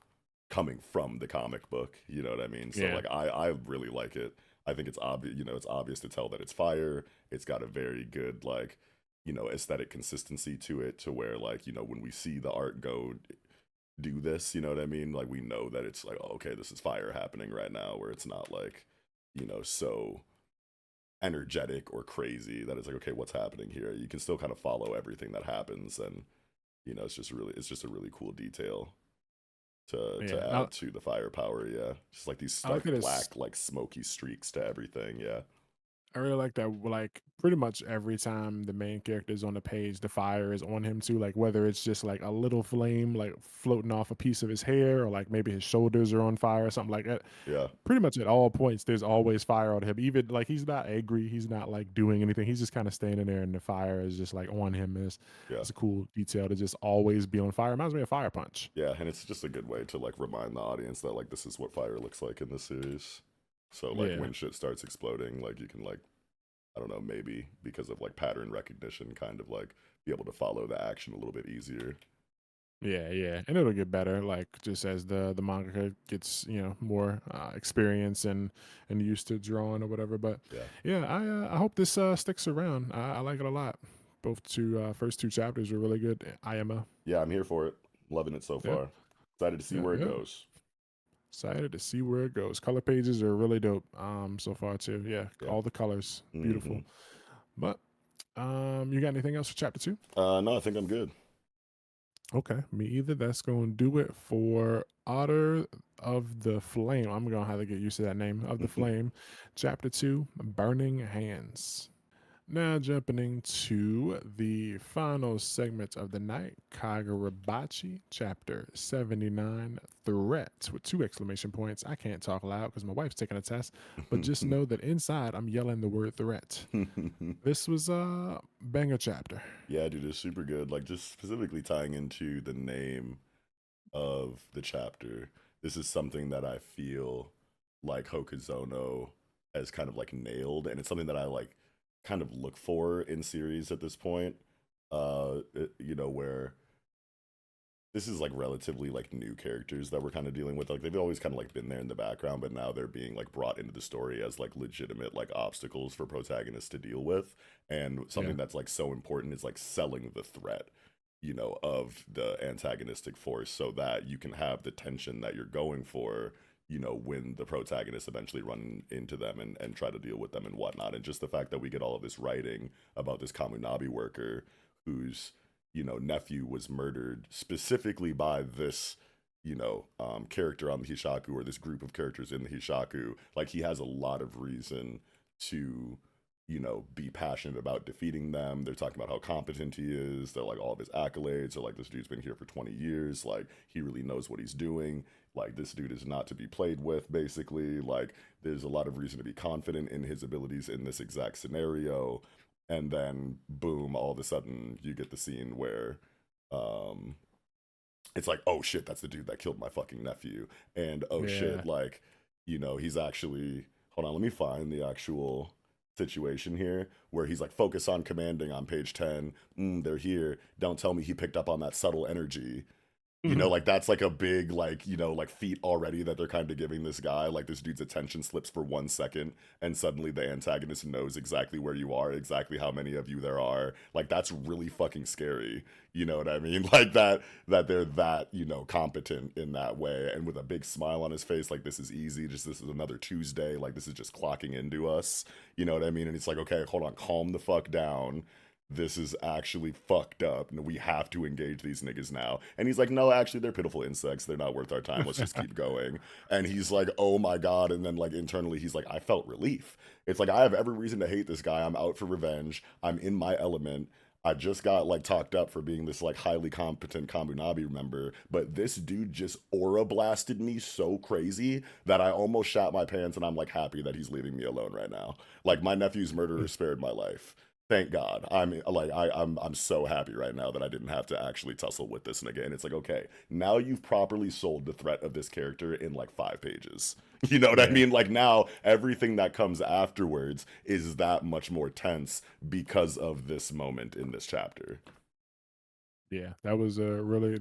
coming from the comic book. You know what I mean? So Yeah, like I really like it. I think it's obvious, it's obvious to tell that it's fire. It's got a very good like, aesthetic consistency to it, to where like, when we see the art go do this, you know what I mean? Like we know that it's like, oh, okay, this is fire happening right now, where it's not like, so energetic or crazy that it's like, okay, what's happening here? You can still kind of follow everything that happens, and it's just a really cool detail to yeah. add to the firepower. Yeah, just like these I like stark that it's black, like smoky streaks to everything. Yeah, I really like that. Like pretty much every time the main character is on the page, the fire is on him too. Like whether it's just like a little flame, like floating off a piece of his hair, or like maybe his shoulders are on fire or something like that. yeah, Pretty much at all points, there's always fire on him. Even like he's not angry, he's not like doing anything. He's just kind of standing there, and the fire is just like on him. And yeah. it's a cool detail to just always be on fire. Reminds me of Fire Punch. Yeah, and it's just a good way to like remind the audience that like this is what fire looks like in this series. So like Yeah, when shit starts exploding, like you can like, I don't know, maybe because of like pattern recognition, kind of like be able to follow the action a little bit easier. yeah, yeah, and it'll get better. Like just as the manga gets more experience and used to drawing or whatever. But Yeah. yeah, I hope this sticks around. I like it a lot. Both two first two chapters were really good. IMO. Yeah, I'm here for it. Loving it so Yep, far. Excited to see yep, where it yep. goes. Excited to see where it goes. Color pages are really dope. So far too. Yeah, Yeah. all the colors, Hmm. beautiful. But you got anything else for chapter two? No, I think I'm good. Okay, me either. That's going to do it for Otter of the Flame. I'm going to have to get used to that name of the Flame. Chapter 2, Burning Hands. Now, jumping into the final segment of the night, Kagurabachi, chapter 79, Threat, with two exclamation points. I can't talk loud because my wife's taking a test, but just know that inside I'm yelling the word threat. This was a banger chapter. Yeah, dude, it's super good. Like just specifically tying into the name of the chapter. This is something that I feel like Hokuzono has kind of like nailed, and it's something that I like kind of look for in series at this point. Where this is like relatively like new characters that we're kind of dealing with. Like they've always kind of like been there in the background, but now they're being like brought into the story as like legitimate like obstacles for protagonists to deal with. And Yeah. something that's like so important is like selling the threat, of the antagonistic force, so that you can have the tension that you're going for, when the protagonists eventually run into them and try to deal with them and whatnot. And just the fact that we get all of this writing about this Kamunabi worker whose, nephew was murdered specifically by this, character on the Hishaku, or this group of characters in the Hishaku. Like he has a lot of reason to, be passionate about defeating them. They're talking about how competent he is. They're like all of his accolades. They're like, this dude's been here for 20 years. Like he really knows what he's doing. Like this dude is not to be played with, basically. Like there's a lot of reason to be confident in his abilities in this exact scenario. And then boom, all of a sudden you get the scene where um it's like, oh shit, that's the dude that killed my fucking nephew. And oh Yeah. shit, like, he's actually, hold on, let me find the actual situation here where he's like, focus on commanding on page 10. They're here. Don't tell me he picked up on that subtle energy. Mhm. Like that's like a big like, like feat already that they're kind of giving this guy. Like this dude's attention slips for 1 second and suddenly the antagonist knows exactly where you are, exactly how many of you there are. Like that's really fucking scary. You know what I mean? Like that they're that, competent in that way, and with a big smile on his face, like this is easy, just this is another Tuesday, like this is just clocking into us. You know what I mean? And it's like, okay, hold on, calm the fuck down, this is actually fucked up and we have to engage these niggas now. And he's like, no, actually they're pitiful insects, they're not worth our time, let's just keep going. And he's like, oh my god. And then like internally he's like, I felt relief. It's like, I have every reason to hate this guy, I'm out for revenge, I'm in my element, I just got like talked up for being this like highly competent Kamunabi member, but this dude just aura blasted me so crazy that I almost shot my pants, and I'm like happy that he's leaving me alone right now. Like my nephew's murderer spared my life. Thank God. I'm so happy right now that I didn't have to actually tussle with this. And again, it's like, okay, now you've properly sold the threat of this character in like 5 pages. You know what I Yeah. mean? Like now everything that comes afterwards is that much more tense because of this moment in this chapter. Yeah, that was a really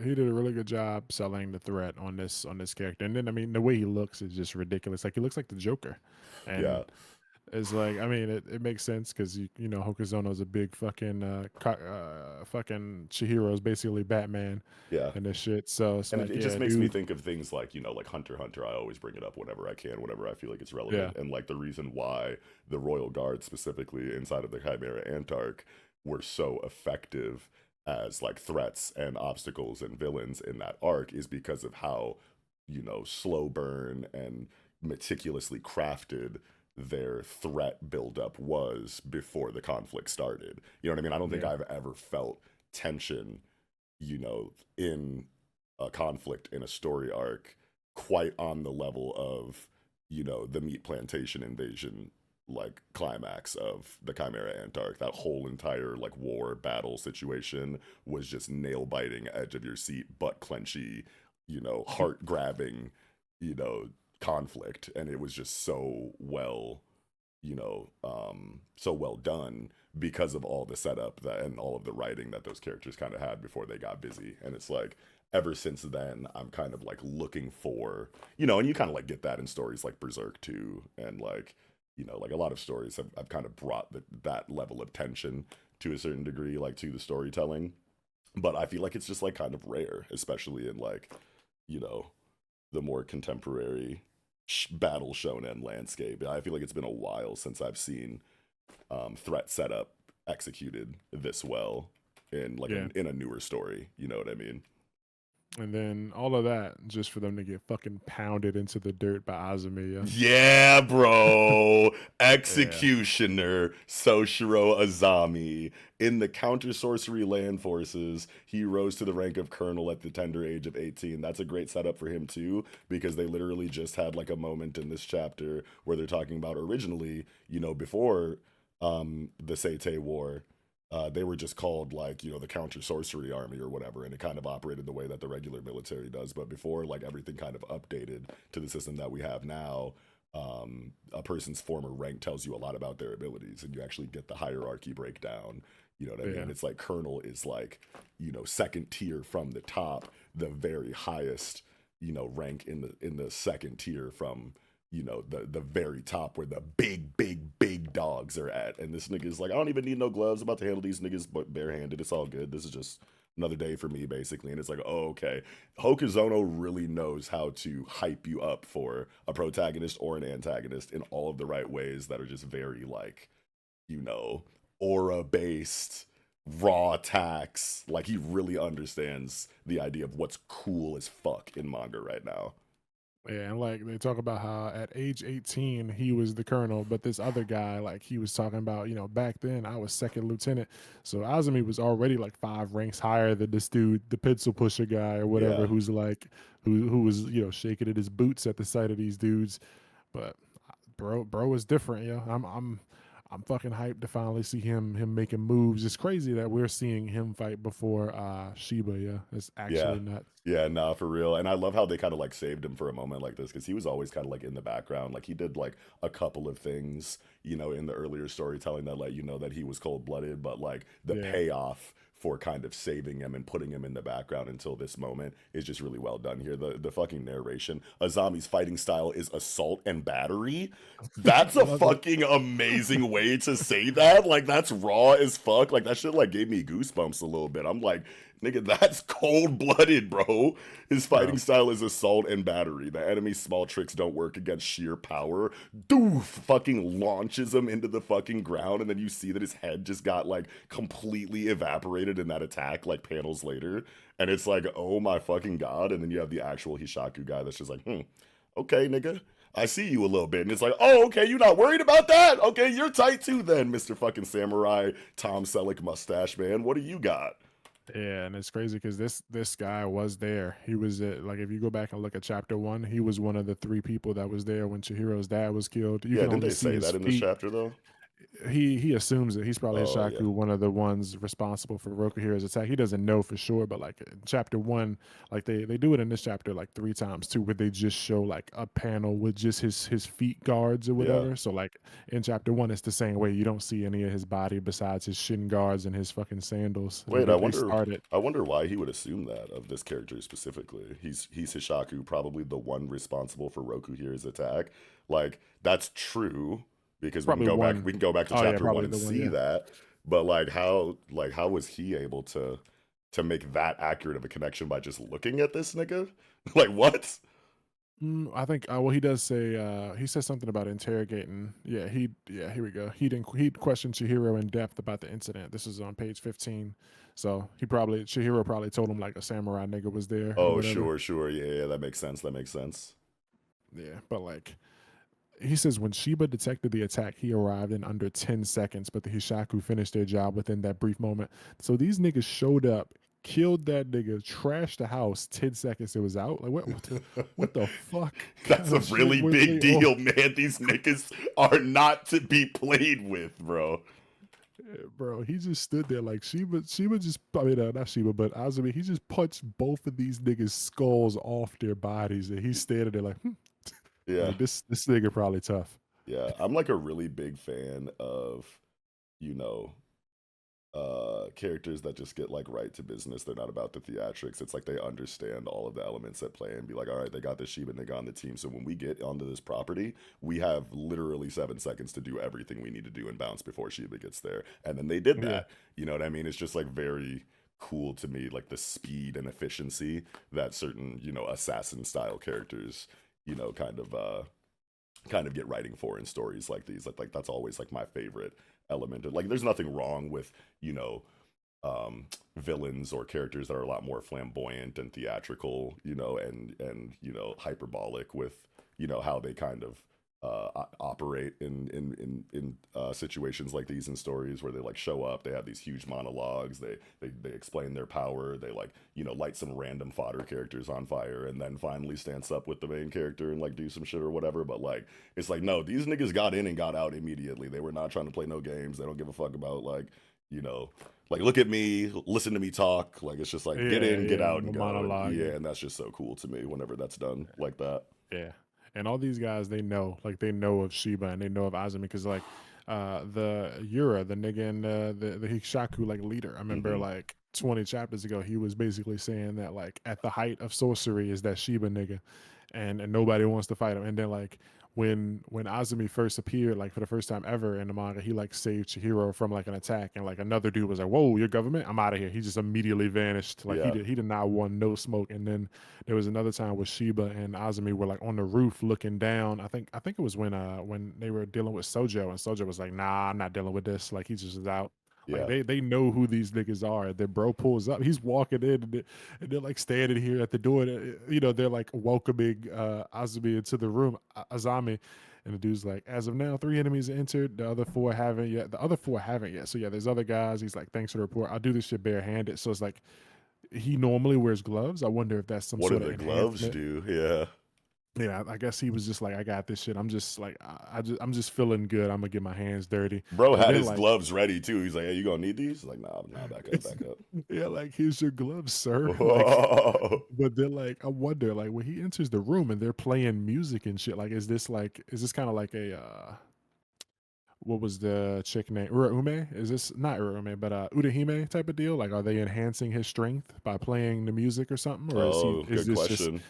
he did a really good job selling the threat on this character. And then I mean the way he looks is just ridiculous. Like he looks like the Joker. Yeah. And it's like I mean it makes sense because you know Hokuzono is a big fucking fucking Chihiro is basically Batman Yeah. and this shit. So it's And it, like it just yeah, makes me dude. think of things like, like Hunter x Hunter. I always bring it up whenever I can, whenever I feel like it's Yeah. relevant. And like the reason why the Royal Guard, specifically inside of the Chimera Antarch, were so effective as like threats and obstacles and villains in that arc is because of how, slow burn and meticulously crafted their threat buildup was before the conflict started. You know what I mean? I don't think Yeah. I've ever felt tension in a conflict in a story arc quite on the level of, the meat plantation invasion like climax of the Chimera Antarch. That whole entire like war battle situation was just nail biting, edge of your seat, butt clenchy, heart grabbing, you know, conflict. And it was just so well done because of all the setup that and all of the writing that those characters kind of had before they got busy. And it's like ever since then, I'm kind of like looking for, and you kind of like get that in stories like Berserk too, and like, like a lot of stories have kind of brought that level of tension to a certain degree, like to the storytelling. But I feel like it's just like kind of rare, especially in like, you know, the more contemporary battle shonen landscape. I feel like it's been a while since I've seen threat setup executed this well in like Yeah. in a newer story. You know what I mean? And then all of that just for them to get fucking pounded into the dirt by Azumi. Yeah, bro. Yeah. Executioner Soshiro Azami. In the counter sorcery land forces, he rose to the rank of colonel at the tender age of 18. That's a great setup for him, too, because they literally just had like a moment in this chapter where they're talking about originally, before the Seitei War. They were just called like the counter sorcery army or whatever, and it kind of operated the way that the regular military does. But before like everything kind of updated to the system that we have now, a person's former rank tells you a lot about their abilities, and you actually get the hierarchy breakdown. You know what I Yeah. mean? It's like colonel is like second tier from the top, the very highest rank in the second tier from the very top where the big dogs are at. And this nigga's like, I don't even need no gloves. I'm about to handle these niggas but barehanded. It's all good. This is just another day for me, basically. And it's like, oh, okay. Hokuzono really knows how to hype you up for a protagonist or an antagonist in all of the right ways that are just very like, you know, aura based, raw attacks. Like he really understands the idea of what's cool as fuck in manga right now. Yeah, and like they talk about how at age 18 he was the colonel, but this other guy, like he was talking about, back then I was second lieutenant. So Azumi was already like 5 ranks higher than this dude, the pencil pusher guy or whatever, Yeah. who's like who was, shaking at his boots at the sight of these dudes. But bro is different, yeah. I'm fucking hyped to finally see him making moves. It's crazy that we're seeing him fight before Shiba, yeah. It's Yeah. actually nuts. Yeah, nah, for real. And I love how they kind of like saved him for a moment like this because he was always kind of like in the background. Like he did like a couple of things, in the earlier storytelling that let you know that he was cold blooded, but like the Yeah. payoff for kind of saving him and putting him in the background until this moment is just really well done here. The fucking narration. Azami's fighting style is assault and battery. That's I a love it. fucking amazing way to say that. Like that's raw as fuck. Like that shit like gave me goosebumps a little bit. I'm like, nigga, that's cold blooded, bro. His fighting Bro. style is assault and battery. The enemy's small tricks don't work against sheer power. Doof fucking launches him into the fucking ground, and then you see that his head just got like completely evaporated in that attack, like panels later. And it's like, oh my fucking god. And then you have the actual Hishaku guy that's just like, okay, nigga. I see you a little bit. And it's like, oh, okay, you're not worried about that? Okay, you're tight too then, Mr. fucking Samurai Tom Selleck mustache man. What do you got? Yeah, and it's crazy because this guy was there. He was like, if you go back and look at chapter 1, he was one of the 3 people that was there when Chihiro's dad was killed. You Yeah, can didn't only they see say his that in this feet. chapter though? he assumes it. He's probably Oh yeah. Hishaku, one of the ones responsible for Rokuhira's attack. He doesn't know for sure, but like in chapter one, like they do it in this chapter like three times too, where they just show like a panel with just his feet guards or Yeah. whatever. So like in chapter one, it's the same way. You don't see any of his body besides his shin guards and his fucking sandals. And Wait, they started. I wonder why he would assume that of this character specifically. He's Hishaku, probably the one responsible for Rokuhira's attack. Like, that's true because Probably one. we can go back to Oh yeah, chapter one probably and the one. see Yeah. that. But like how was he able to make that accurate of a connection by just looking at this nigga? Like what? I think. Well, he does say. He says something about interrogating. Yeah, he. Yeah, here we go. He questioned Chihiro in depth about the incident. This is on page 15. So Chihiro probably told him like a samurai nigga was there or Oh, whatever. sure. Yeah, that makes sense. That makes sense. Yeah, but like he says when Shiba detected the attack, he arrived in under 10 seconds, but the Hishaku finished their job within that brief moment. So these niggas showed up, killed that nigga, trashed the house. 10 seconds it was out. Like what the fuck That's kind a of shit really was big they on? deal, man. These niggas are not to be played with, bro. Bro, he just stood there like Sheba just, I mean, not Sheba, but Azumi, he just punched both of these niggas' skulls off their bodies, and he's standing there like, Yeah. like this nigga probably tough. Yeah, I'm like a really big fan of, you know, characters that just get like right to business. They're not about the theatrics. It's like they understand all of the elements at play and be like, all right, they got this Shiba nigga on the team. So when we get onto this property, we have literally 7 seconds to do everything we need to do and bounce before Shiba gets there. And then they did Yeah, that. You know what I mean? It's just like very cool to me, like the speed and efficiency that certain, assassin style characters, you know, kind of get writing for in stories like these. Like that's always like my favorite element. Like there's nothing wrong with, you know, villains or characters that are a lot more flamboyant and theatrical, and hyperbolic with, how they kind of operate in situations like these in stories where they like show up, they have these huge monologues, they explain their power, they like light some random fodder characters on fire, and then finally stands up with the main character and like do some shit or whatever. But like it's like no, these niggas got in and got out immediately. They were not trying to play no games. They don't give a fuck about you know like look at me, listen to me talk. Like it's just like get in, get yeah, out, no and go. And monologue. yeah, and that's just so cool to me whenever that's done like that. Yeah. And all these guys, they know of Shiba and they know of Azumi because, like, the Yura, the nigga in the Hishaku, like, leader, I remember, Hmm. like, 20 chapters ago, he was basically saying that, like, at the height of sorcery is that Shiba nigga, and nobody wants to fight him. And then, like, when Azumi first appeared, like, for the first time ever in the manga, he, like, saved Chihiro from, like, an attack. And, like, another dude was like, whoa, your government? I'm out of here. He just immediately vanished. Like, Yeah. he did not want no smoke. And then there was another time where Shiba and Azumi were like on the roof looking down. I think it was when they were dealing with Sojo, and Sojo was like, "Nah, I'm not dealing with this." Like he just is out. Like Yeah. they know who these niggas are. Their bro pulls up. He's walking in, and they're like standing here at the door. And, they're like welcoming Azumi into the room. Azami. And the dude's like, as of now, 3 enemies entered. The other four haven't yet. The other four haven't yet. So yeah, there's other guys. He's like, thanks for the report. I'll do this shit barehanded. So it's like he normally wears gloves. I wonder if that's some What do sort of the gloves enhancement. do? Yeah. Yeah, I guess he was just like, I got this shit. I'm just like, I'm just feeling good. I'm gonna get my hands dirty. Bro But had then his like, gloves ready too. He's like, "Hey, you gonna need these?" Like, nah, back up, it's, back up. yeah, like here's your gloves, sir. Like, Whoa. but then like, I wonder, like, when he enters the room and they're playing music and shit. Like, is this kind of like a what was the chick name? Uraume? Is this not Uraume, but Udahime type of deal? Like, are they enhancing his strength by playing the music or something, or Oh, is good this just question.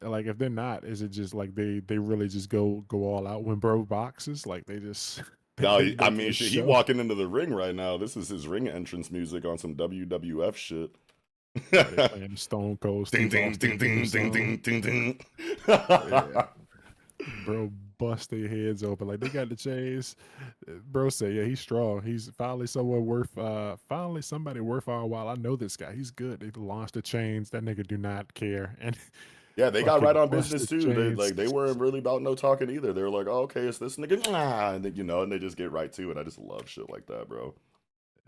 like if they're not, is it just like they really just go all out when bro boxes? Like they just No, they I make it mean, a shit, he show. walking into the ring right now. This is his ring entrance music on some WWF shit. Oh, they playing the Stone Cold Ding Steve ding Austin ding theme ding ding song. ding ding ding. Yeah, bro, bust their heads open. Like they got the chains. Bro say, yeah, he's strong. He's finally someone worth. Finally somebody worth our while. I know this guy. He's good. They launched the chains. That nigga do not care and Yeah, they got right fucking on bust business the too. chains. They weren't really about no talking either. They were like, oh, okay, it's this nigga, and then, and they just get right to it. I just love shit like that, bro.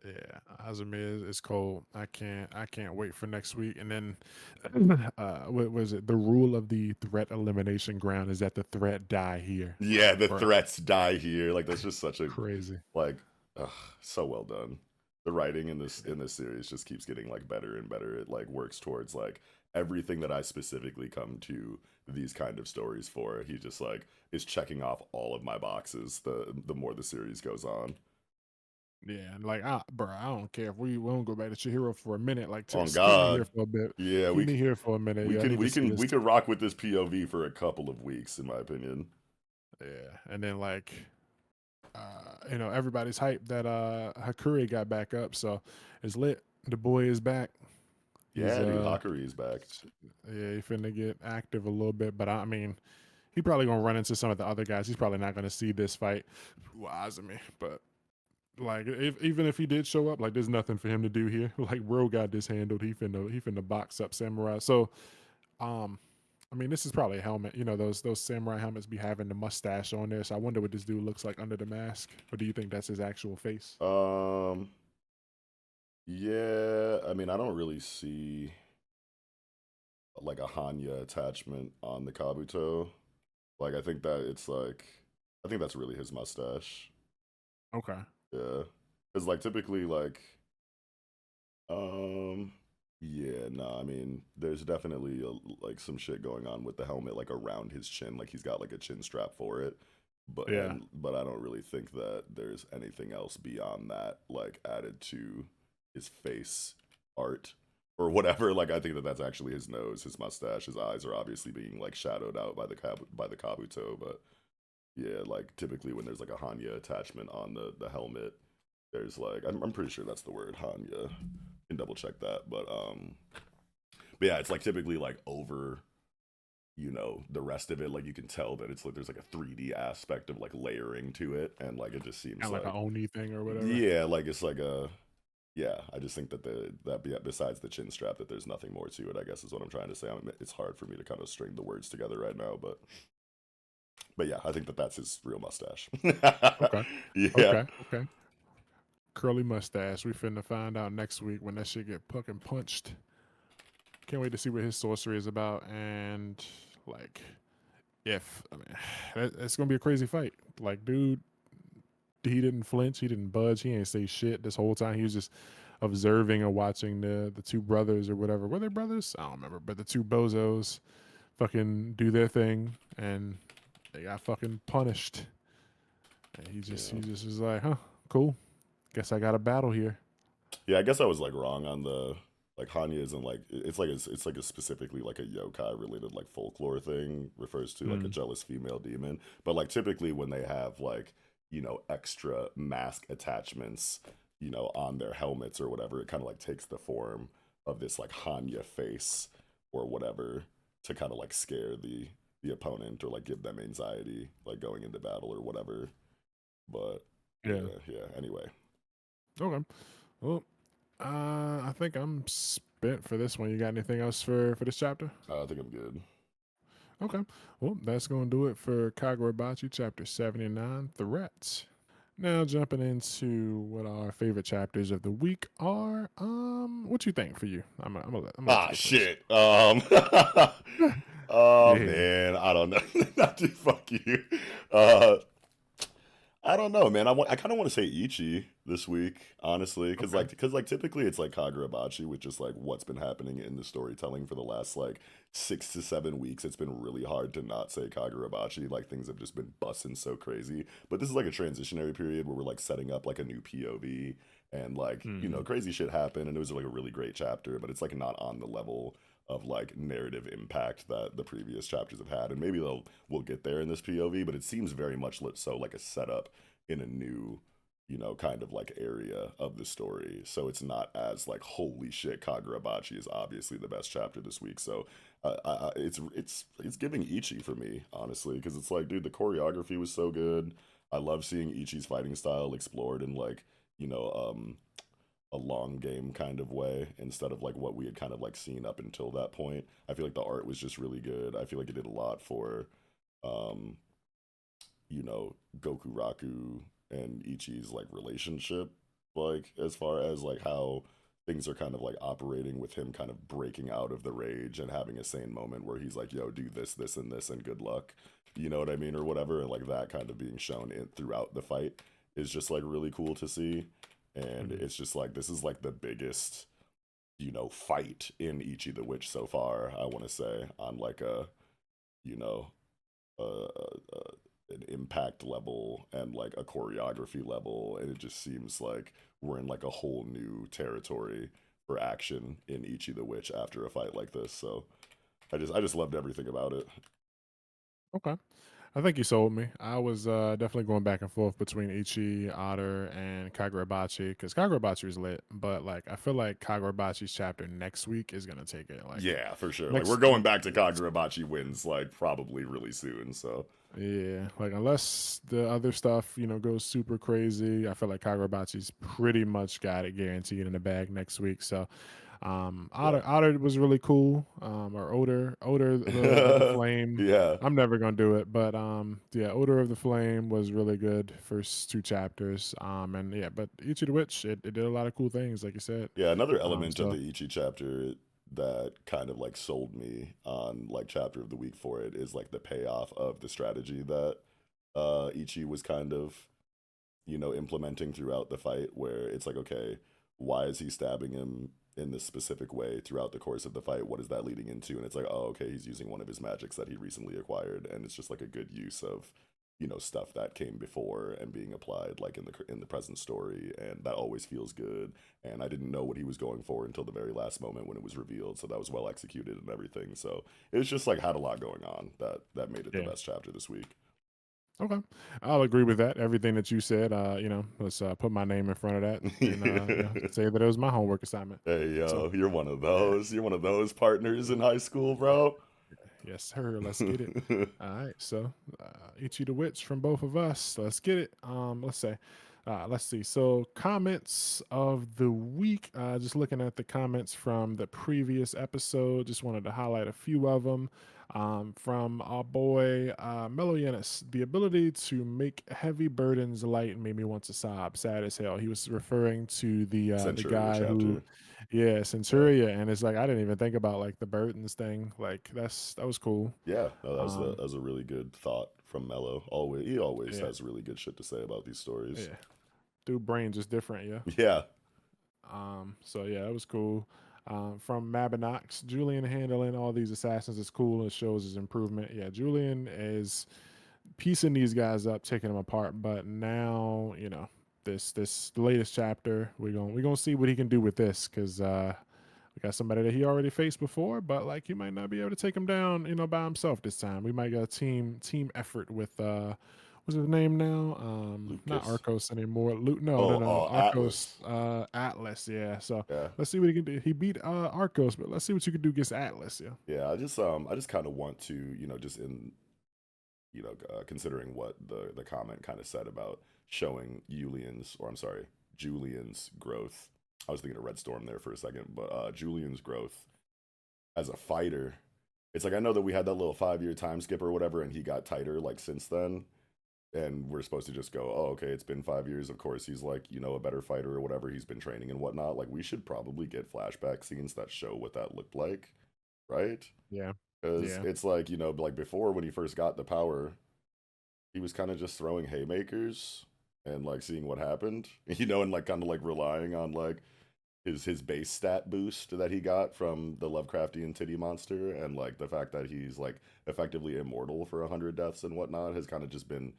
Yeah, Azumi is cold. I can't wait for next week. And then what was it? The rule of the threat elimination ground is that the threat die here. Yeah, the Bruh, threats die here. Like that's just such a crazy. like ugh, so well done. The writing in this series just keeps getting like better and better. It like works towards like everything that I specifically come to these kind of stories for. He just like is checking off all of my boxes the more the series goes on. Yeah, and like, bro, I don't care if we won't go back to Chihiro for a minute. Like, On just keep me here God. for a bit. Yeah, Keep me here for a minute. Yeah, I need to see this. we can rock with this POV for a couple of weeks, in my opinion. Yeah, and then like, everybody's hyped that Hakuri got back up, so it's lit. The boy is back. He's Yeah, dude, Hakuri is back. yeah, he finna get active a little bit, but I mean, he probably gonna run into some of the other guys. He's probably not gonna see this fight with Azumi, but like, even if he did show up, like, there's nothing for him to do here. Like, bro got this handled. He finna box up Samurai. So, um, I mean, this is probably a helmet. You know, those samurai helmets be having the mustache on there. So I wonder what this dude looks like under the mask. Or do you think that's his actual face? Um, yeah, I mean, I don't really see like a Hanya attachment on the Kabuto. Like, I think that it's like, I think that's really his mustache. Okay. Yeah, because like typically um, yeah, no, I mean, there's definitely like some shit going on with the helmet, like around his chin, like he's got like a chin strap for it. Yeah. But I don't really think that there's anything else beyond that, like added to his face art or whatever. Like I think that that's actually his nose, his mustache, his eyes are obviously being like shadowed out by by the kabuto. But yeah, like typically when there's like a Hanya attachment on the helmet, there's like I'm pretty sure that's the word Hanya. Can double check that, but yeah, it's like typically like over the rest of it, like you can tell that it's like there's like a 3D aspect of like layering to it, and like it just seems Kind of like like a Oni thing or whatever. yeah, like it's like a yeah. I just think that besides the chin strap, that there's nothing more to it. I guess is what I'm trying to say. It's hard for me to kind of string the words together right now, but yeah, I think that that's his real mustache. Okay. Yeah, Okay. Okay. Curly mustache. We finna find out next week when that shit get fucking punched. Can't wait to see what his sorcery is about. And like, if I mean, it's gonna be a crazy fight. Like, dude, he didn't flinch, he didn't budge, he ain't say shit this whole time. He was just observing or watching the two brothers or whatever. Were they brothers? I don't remember, but the two bozos fucking do their thing, and they got fucking punished. And he yeah, just was like, huh, cool. Guess I got a battle here. yeah. I guess I was like wrong on the like Hanya isn't like it's like a specifically like a yokai related like folklore thing, refers to like a Mm, jealous female demon, but like typically when they have like extra mask attachments on their helmets or whatever, it kind of like takes the form of this like Hanya face or whatever to kind of like scare the opponent or like give them anxiety like going into battle or whatever. But yeah. yeah, anyway. Okay. Well, I think I'm spent for this one. You got anything else for this chapter? I think I'm good. Okay. Well, that's going to do it for Kagurabachi chapter 79, Threats. Now jumping into what our favorite chapters of the week are. What you think for you? I'm gonna let Ah, you go first. shit. Oh Yeah. man, I don't know. Not to fuck you. Uh, I don't know, man. I kind of want to say Ichi this week, honestly, Okay. because like typically it's like Kagurabachi, which is like what's been happening in the storytelling for the last like 6 to 7 weeks. It's been really hard to not say Kagurabachi. Like things have just been busting so crazy. But this is like a transitionary period where we're like setting up like a new POV and like Hmm. crazy shit happened, and it was like a really great chapter, but it's like not on the level of like narrative impact that the previous chapters have had, and maybe we'll get there in this POV, but it seems very much so like a setup in a new kind of like area of the story, so it's not as like holy shit Kagurabachi is obviously the best chapter this week. So it's giving Ichi for me, honestly, because it's like, dude, the choreography was so good. I love seeing Ichi's fighting style explored in like you know a long game kind of way instead of like what we had kind of like seen up until that point. I feel like the art was just really good. I feel like it did a lot for um Goku Raku and Ichi's like relationship. like as far as like how things are kind of like operating with him kind of breaking out of the rage and having a sane moment where he's like, yo, do this, this, and this, and good luck. You know what I mean? Or whatever. And like that kind of being shown in throughout the fight is just like really cool to see. And Mhm. it's just like, this is like the biggest, fight in Ichi the Witch so far, I want to say, on like a, you know, an impact level and like a choreography level, and it just seems like we're in like a whole new territory for action in Ichi the Witch after a fight like this. So I just loved everything about it. Okay. I think you sold me. I was definitely going back and forth between Ichi, Otter, and Kagurabachi because Kagurabachi is lit, but like I feel like Kagurabachi's chapter next week is gonna take it. Like Yeah, for sure. Like we're next, going back to Kagurabachi wins like probably really soon. So yeah, like unless the other stuff goes super crazy, I feel like Kagurabachi's pretty much got it guaranteed in the bag next week. So yeah. Otter was really cool. Or Odor of the Flame. Yeah. I'm never gonna do it, but yeah, Odor of the Flame was really good first two chapters. And yeah, but Ichi the Witch, it did a lot of cool things, like you said. Yeah, another element of So the Ichi chapter that kind of like sold me on like chapter of the week for it is like the payoff of the strategy that Ichi was kind of, implementing throughout the fight, where it's like, okay, why is he stabbing him in this specific way throughout the course of the fight? What is that leading into? And it's like, oh, okay, he's using one of his magics that he recently acquired, and it's just like a good use of, stuff that came before and being applied like in the present story, and that always feels good. And I didn't know what he was going for until the very last moment when it was revealed, so that was well executed and everything. So it was just like had a lot going on that made it the yeah, best chapter this week. okay, I'll agree with that. Everything that you said. Let's put my name in front of that and say that it was my homework assignment. Hey So yo, you're one of yeah. those. You're one of those partners in high school, bro. Yes, sir. Let's get it. All right. So, Ichi the Witch from both of us. Let's get it. Let's see. So, comments of the week. Just looking at the comments from the previous episode. Just wanted to highlight a few of them. From our boy Mellow Yanis, the ability to make heavy burdens light made me want to sob. Sad as hell. He was referring to the Centuria guy who, chapter. yeah, Yeah. Centuria, and it's like I didn't even think about like the burdens thing. Like that was cool. Yeah, no, that Um, was a really good thought from Mello. Always, he always yeah, has really good shit to say about these stories. yeah. Dude, brain just different, yeah. Yeah, So yeah, that was cool. From Mabinox, Julian handling all these assassins is cool. It shows his improvement. Yeah, Julian is piecing these guys up, taking them apart. But now, this latest chapter, we're gonna see what he can do with this because we got somebody that he already faced before, but like he might not be able to take him down, by himself this time. We might get a team effort with what's his name now? Not Lucas. Arcos anymore. No. Oh, Arcos Atlas. Atlas, yeah. So Yeah, let's see what he can do. He beat Arcos, but let's see what you can do against Atlas, yeah. yeah. I just kind of want to, just in, considering what the comment kind of said about showing Julian's growth. I was thinking of Red Storm there for a second, but Julian's growth as a fighter. It's like I know that we had that little 5 year time skip or whatever, and he got tighter like since then. And we're supposed to just go, oh, okay, it's been 5 years. Of course, he's like, a better fighter or whatever. He's been training and whatnot. Like, we should probably get flashback scenes that show what that looked like, right? Yeah. Because Yeah. it's like, like before when he first got the power, he was kind of just throwing haymakers and like seeing what happened, and like kind of like relying on like his base stat boost that he got from the Lovecraftian titty monster, and like the fact that he's like effectively immortal for 100 deaths and whatnot has kind of just been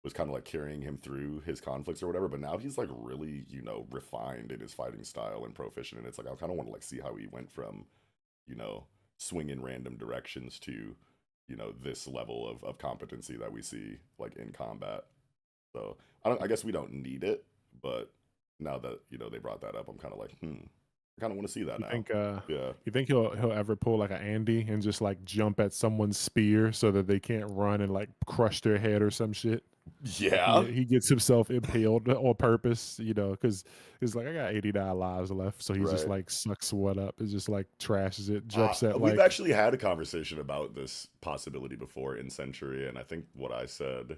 was kind of like carrying him through his conflicts or whatever. But now he's like really, refined in his fighting style and proficient. And it's like I kind of want to like see how he went from, you know, swing in random directions to, this level of competency that we see like in combat. So I guess we don't need it, but now that they brought that up, I'm kind of like, I kind of want to see that You now. think Yeah, you think he'll ever pull like an Andy and just like jump at someone's spear so that they can't run and like crush their head or some shit? Like yeah. he gets himself impaled on purpose, because it's like I got 89 lives left, so he just Right. like sucks one up. It's just like trashes it, jumps at We've like actually had a conversation about this possibility before in Centuria, and I think what I said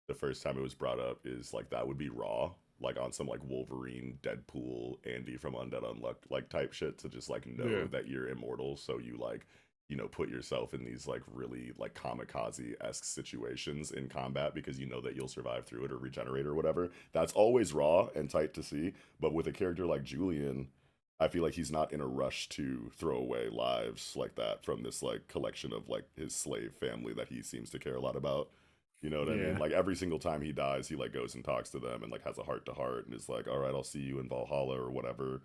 the first time it was brought up is like that would be raw. like on some like Wolverine, Deadpool, Andy from Undead Unluck like type shit to just like know Yeah. that you're immortal. So you like, you know, put yourself in these like really like kamikaze esque situations in combat because you know that you'll survive through it or regenerate or whatever. That's always raw and tight to see. But with a character like Julian, I feel like he's not in a rush to throw away lives like that from this like collection of like his slave family that he seems to care a lot about. You know what I mean? Yeah. Like every single time he dies, he like goes and talks to them and like has a heart to heart and is like, "All right, I'll see you in Valhalla or whatever."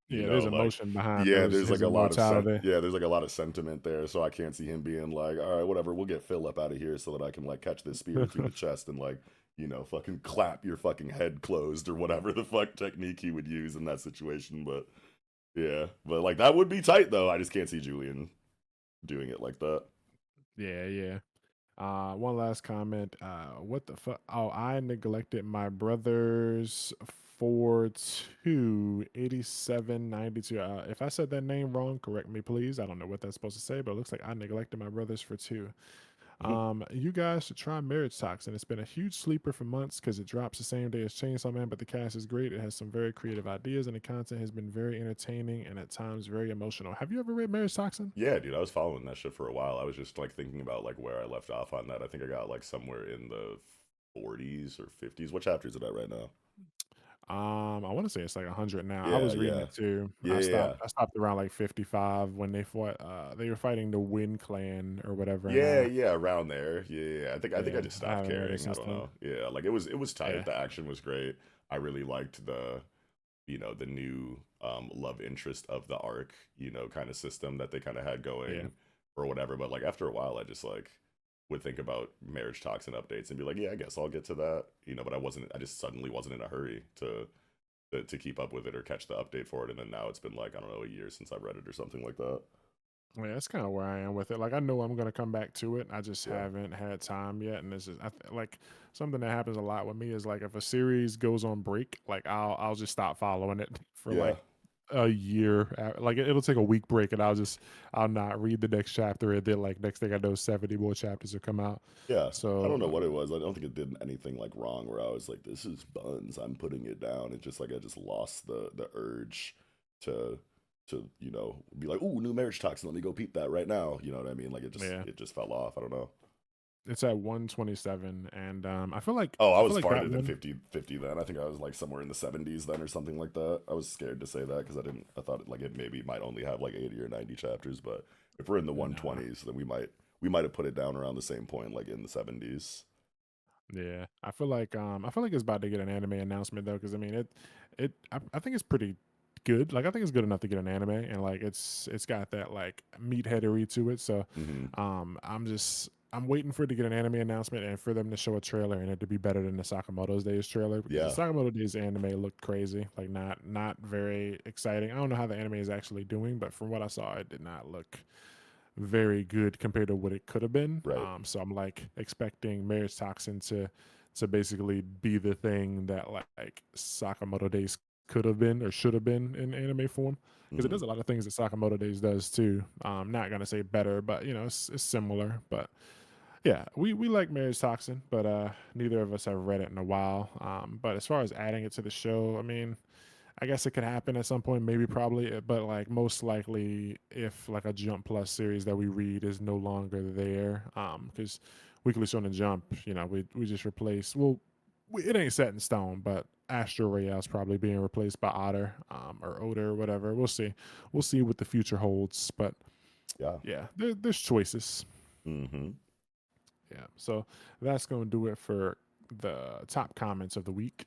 You Yeah. know, There's like emotion behind yeah, those there's his like a lot of immortality. there's like a lot of sentiment there. So I can't see him being like, "All right, whatever, we'll get Phil up out of here so that I can like catch this spear through the chest and like, you know, fucking clap your fucking head closed or whatever the fuck technique he would use in that situation." But yeah, but like that would be tight though. I just can't see Julian doing it like that. Yeah. Yeah. One last comment. What the fuck? Oh, I neglected my brother's 428792. If I said that name wrong, correct me, please. I don't know what that's supposed to say, but it looks like I neglected my brothers for two. You guys should try Marriage Toxin. It's been a huge sleeper for months because it drops the same day as Chainsaw Man, but the cast is great. It has some very creative ideas, and the content has been very entertaining and at times very emotional. Have you ever read Marriage Toxin? Yeah, dude, I was following that shit for a while. I was just like thinking about like where I left off on that. I think I got like somewhere in the 40s or 50s. What chapter is it at right now? I want to say it's like 100 now. I Yeah, was reading yeah, it too. yeah, yeah. I stopped around like 55 when they fought. They were fighting the Wind Clan or whatever, and Yeah, yeah, around there. Yeah, yeah, yeah. I think I yeah, just I stopped haven't read it caring. I since don't then. know. Yeah, like it was tight. Yeah, The action was great. I really liked the, you know, the new love interest of the arc, you know, kind of system that they kind of had yeah. going or whatever. But like after a while, I just like would think about marriage talks and updates and be like, yeah, I guess I'll get to that, you know. But I just suddenly wasn't in a hurry to keep up with it or catch the update for it. And then now it's been like I don't know, a year since I read it or something like that. Yeah, that's kind of where I am with it. Like, I know I'm gonna come back to it. I just Yeah, haven't had time yet, and this is like something that happens a lot with me is like if a series goes on break, like I'll just stop following it for yeah. like a year. Like it'll take a week break, and I'll not read the next chapter, and then like next thing I know, 70 more chapters will come out. Yeah, I So don't know what it was. I don't think it did anything like wrong where I was like, "This is buns. I'm putting it down." It's just like I just lost the urge to you know be like, "Ooh, new marriage talks. Let me go peep that right now." You know what I mean? Like yeah, it just fell off. I don't know. it's at 127, and Oh, I I feel was like that farther than one. 50 then. I think I was like somewhere in the 70s then or something like that. I was scared to say that because I thought like it maybe might only have like 80 or 90 chapters, but if we're in the Nah. 120s, then we might have put it down around the same point, like in the 70s. Yeah, I feel like it's about to get an anime announcement though, because I mean I think it's pretty good. Like I think it's good enough to get an anime, and like it's got that like meatheadery to it. So, Hmm. I'm waiting for it to get an anime announcement and for them to show a trailer and it to be better than the Sakamoto's Days trailer because the Yeah, Sakamoto Days anime looked crazy, like not very exciting. I don't know how the anime is actually doing, but from what I saw, it did not look very good compared to what it could have been. right. So I'm like expecting Marriage Toxin to basically be the thing that like Sakamoto Days could have been or should have been in anime form because it Hmm. does a lot of things that Sakamoto Days does too. Not gonna say better, but you know it's similar. But yeah, we like Marriage Toxin, but neither of us have read it in a while. But as far as adding it to the show, I mean, I guess it could happen at some point, maybe probably, but like most likely if like a Jump Plus series that we read is no longer there, because Weekly Shonen Jump, you know, we just replace. Well, it ain't set in stone, but Astro Royale is probably being replaced by Otter, or Otter or whatever. We'll see what the future holds. But Yeah. yeah, there's choices. Hmm. Yeah, so that's gonna do it for the top comments of the week.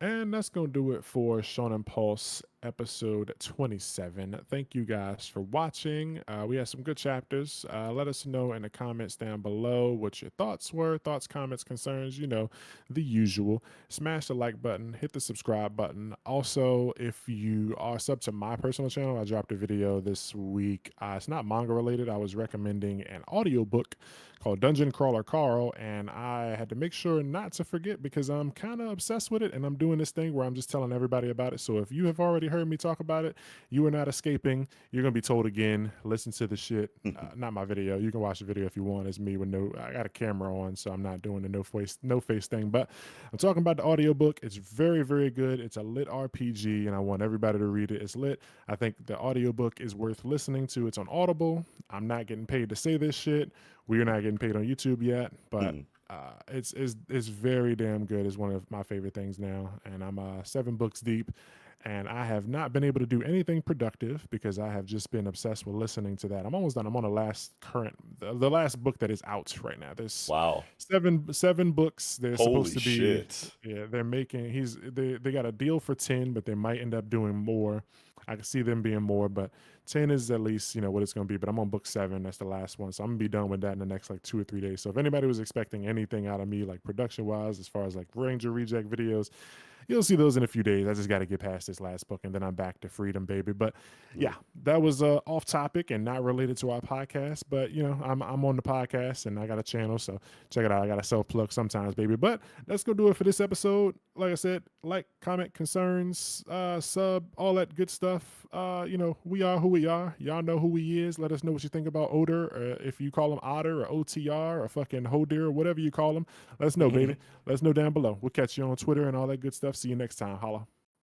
And that's going to do it for Shonen Pulse episode 27. Thank you guys for watching. We had some good chapters. Let us know in the comments down below what your thoughts were, thoughts, comments, concerns, you know, the usual. Smash the like button, hit the subscribe button. Also, if you are sub to my personal channel, I dropped a video this week. It's not manga related. I was recommending an audiobook called Dungeon Crawler Carl, and I had to make sure not to forget because I'm kind of obsessed with it, and I'm doing this thing where I'm just telling everybody about it. So if you have already heard me talk about it, you are not escaping. You're gonna be told again. Listen to the shit. Not my video. You can watch the video if you want. It's me with no. I got a camera on, so I'm not doing the no face thing. But I'm talking about the audiobook. It's very very good. It's a lit RPG, and I want everybody to read it. It's lit. I think the audiobook is worth listening to. It's on Audible. I'm not getting paid to say this shit. We're not getting paid on YouTube yet, but it's very damn good. It's one of my favorite things now, and I'm 7 books deep, and I have not been able to do anything productive because I have just been obsessed with listening to that. I'm almost done. I'm on the last book that is out right now. There's Wow. seven books. They're Holy supposed to be. shit. Yeah, they're making. They got a deal for 10, but they might end up doing more. I can see them being more, but 10 is at least, what it's going to be. But I'm on book 7. That's the last one. So I'm going to be done with that in the next like 2 or 3 days. So if anybody was expecting anything out of me, like production wise, as far as like Ranger Reject videos, you'll see those in a few days. I just got to get past this last book and then I'm back to freedom, baby. But yeah, that was off topic and not related to our podcast. But I'm on the podcast and I got a channel, so check it out. I got to self plug sometimes, baby. But let's go do it for this episode. Like I said, like, comment, concerns, sub, all that good stuff. We are who we are. Y'all know who he is. Let us know what you think about Oder, or if you call him Otter or OTR or fucking Hodir or whatever you call him. Let us know, baby. Let us know down below. We'll catch you on Twitter and all that good stuff. See you next time. Holla.